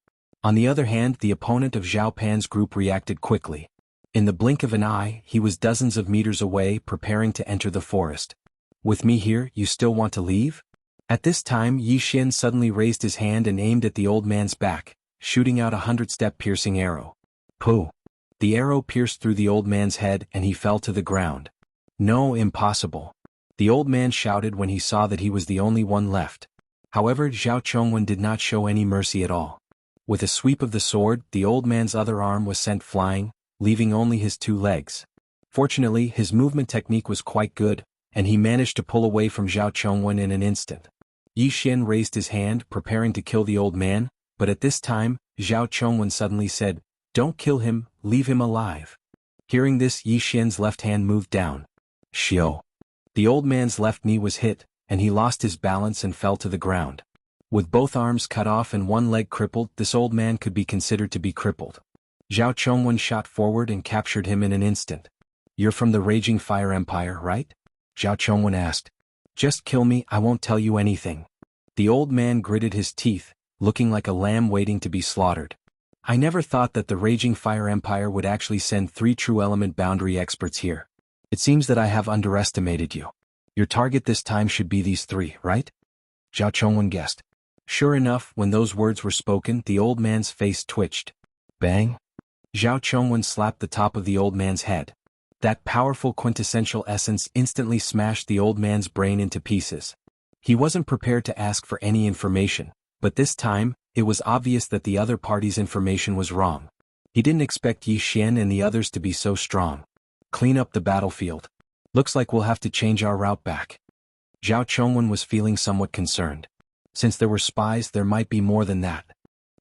On the other hand, the opponent of Zhao Pan's group reacted quickly. In the blink of an eye, he was dozens of meters away preparing to enter the forest. With me here, you still want to leave? At this time Yi Xian suddenly raised his hand and aimed at the old man's back, shooting out a 100-step piercing arrow. Pooh! The arrow pierced through the old man's head and he fell to the ground. No, impossible. The old man shouted when he saw that he was the only one left. However, Zhao Chongwen did not show any mercy at all. With a sweep of the sword, the old man's other arm was sent flying, leaving only his 2 legs. Fortunately, his movement technique was quite good, and he managed to pull away from Zhao Chongwen in an instant. Yi Xian raised his hand, preparing to kill the old man, but at this time, Zhao Chongwen suddenly said, "Don't kill him, leave him alive." Hearing this, Yi Xian's left hand moved down. Shio! The old man's left knee was hit, and he lost his balance and fell to the ground. With both arms cut off and one leg crippled, this old man could be considered to be crippled. Zhao Chongwen shot forward and captured him in an instant. "You're from the Raging Fire Empire, right?" Zhao Chongwen asked. "Just kill me, I won't tell you anything." The old man gritted his teeth, looking like a lamb waiting to be slaughtered. "I never thought that the Raging Fire Empire would actually send 3 true element boundary experts here. It seems that I have underestimated you. Your target this time should be these 3, right?" Zhao Chongwen guessed. Sure enough, when those words were spoken, the old man's face twitched. Bang! Zhao Chongwen slapped the top of the old man's head. That powerful quintessential essence instantly smashed the old man's brain into pieces. He wasn't prepared to ask for any information, but this time, it was obvious that the other party's information was wrong. He didn't expect Yi Xian and the others to be so strong. "Clean up the battlefield. Looks like we'll have to change our route back." Zhao Chongwen was feeling somewhat concerned. Since there were spies, there might be more than that.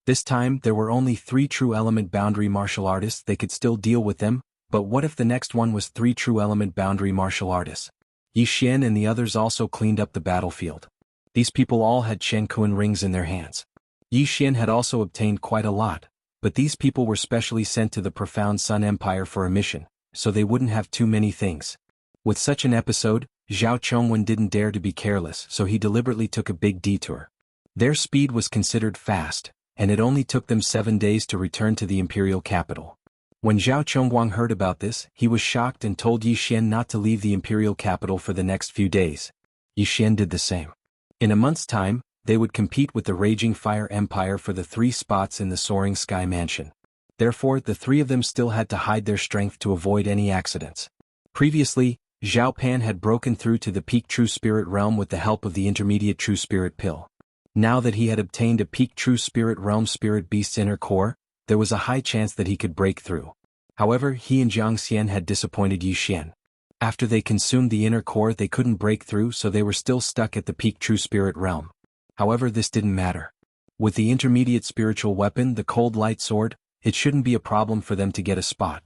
This time, there were only 3 true element boundary martial artists. They could still deal with them, but what if the next one was 3 true element boundary martial artists? Yi Xian and the others also cleaned up the battlefield. These people all had Shenkuan rings in their hands. Yi Xian had also obtained quite a lot, but these people were specially sent to the Profound Sun Empire for a mission, so they wouldn't have too many things. With such an episode, Zhao Chongwen didn't dare to be careless, so he deliberately took a big detour. Their speed was considered fast, and it only took them 7 days to return to the imperial capital. When Zhao Chongguang heard about this, he was shocked and told Yi Xian not to leave the imperial capital for the next few days. Yi Xian did the same. In a month's time, they would compete with the Raging Fire Empire for the 3 spots in the Soaring Sky Mansion. Therefore, the 3 of them still had to hide their strength to avoid any accidents. Previously, Zhao Pan had broken through to the peak True Spirit realm with the help of the intermediate True Spirit pill. Now that he had obtained a peak True Spirit realm Spirit Beast's inner core, there was a high chance that he could break through. However, he and Xianxia had disappointed Yi Xian. After they consumed the inner core, they couldn't break through, so they were still stuck at the peak True Spirit realm. However, this didn't matter. With the intermediate spiritual weapon, the Cold Light Sword, it shouldn't be a problem for them to get a spot.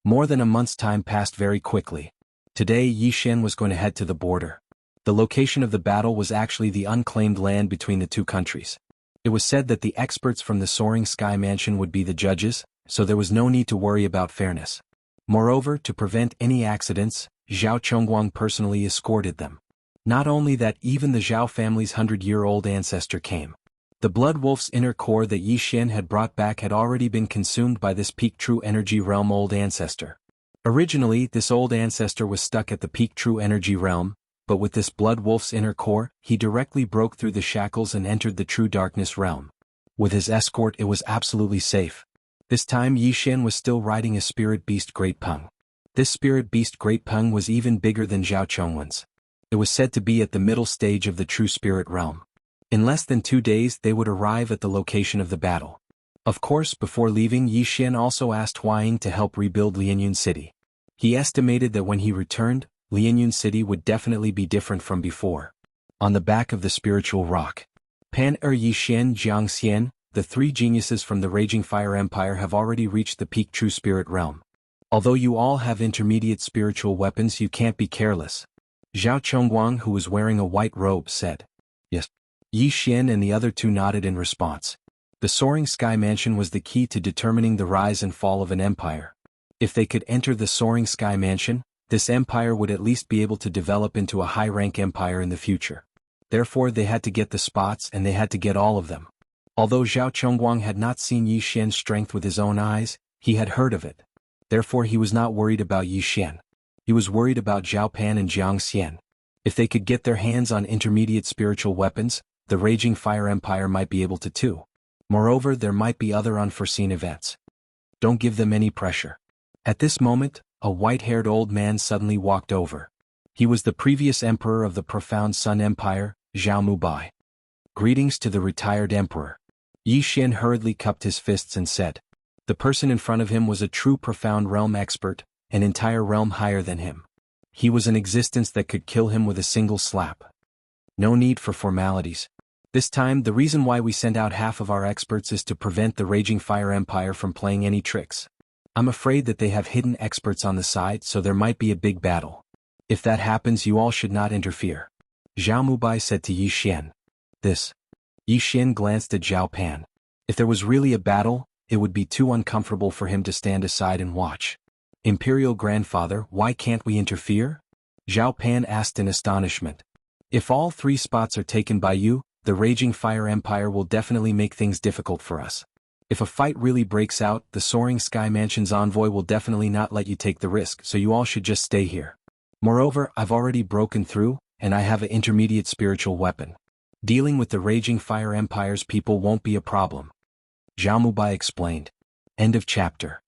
More than a month's time passed very quickly. Today, Yi Xian was going to head to the border. The location of the battle was actually the unclaimed land between the 2 countries. It was said that the experts from the Soaring Sky Mansion would be the judges, so there was no need to worry about fairness. Moreover, to prevent any accidents, Zhao Chongguang personally escorted them. Not only that, even the Zhao family's 100-year-old ancestor came. The Blood Wolf's inner core that Yi Xian had brought back had already been consumed by this peak True Energy realm old ancestor. Originally, this old ancestor was stuck at the peak True Energy realm, but with this Blood Wolf's inner core, he directly broke through the shackles and entered the True Darkness realm. With his escort, it was absolutely safe. This time, Yi Xian was still riding a Spirit Beast Great Peng. This Spirit Beast Great Peng was even bigger than Zhao Chongwen's. It was said to be at the middle stage of the True Spirit realm. In less than 2 days, they would arrive at the location of the battle. Of course, before leaving, Yi Xian also asked Huaying to help rebuild Lianyun City. He estimated that when he returned, Lianyun City would definitely be different from before. On the back of the spiritual rock, Pan Yi Xian Jiangxian, the 3 geniuses from the Raging Fire Empire have already reached the peak True Spirit realm. Although you all have intermediate spiritual weapons, you can't be careless. Zhao Chongguang, who was wearing a white robe, said. Yes. Yi Xian and the other 2 nodded in response. The Soaring Sky Mansion was the key to determining the rise and fall of an empire. If they could enter the Soaring Sky Mansion, this empire would at least be able to develop into a high-rank empire in the future. Therefore they had to get the spots and they had to get all of them. Although Zhao Chongguang had not seen Yi Xian's strength with his own eyes, he had heard of it. Therefore he was not worried about Yi Xian. He was worried about Zhao Pan and Jiang Xian. If they could get their hands on intermediate spiritual weapons, the Raging Fire Empire might be able to too. Moreover, there might be other unforeseen events. Don't give them any pressure. At this moment, a white-haired old man suddenly walked over. He was the previous emperor of the Profound Sun Empire, Zhao Mubai. Greetings to the retired emperor. Yi Xian hurriedly cupped his fists and said. The person in front of him was a true Profound Realm expert, an entire realm higher than him. He was an existence that could kill him with a single slap. No need for formalities. This time, the reason why we send out half of our experts is to prevent the Raging Fire Empire from playing any tricks. I'm afraid that they have hidden experts on the side, so there might be a big battle. If that happens, you all should not interfere. Zhao Mubai said to Yi Xian. Yi Xian glanced at Zhao Pan. If there was really a battle, it would be too uncomfortable for him to stand aside and watch. Imperial Grandfather, why can't we interfere? Zhao Pan asked in astonishment. If all 3 spots are taken by you, the Raging Fire Empire will definitely make things difficult for us. If a fight really breaks out, the Soaring Sky Mansion's envoy will definitely not let you take the risk, so you all should just stay here. Moreover, I've already broken through, and I have an intermediate spiritual weapon. Dealing with the Raging Fire Empire's people won't be a problem. Zhao Mubai explained. End of chapter.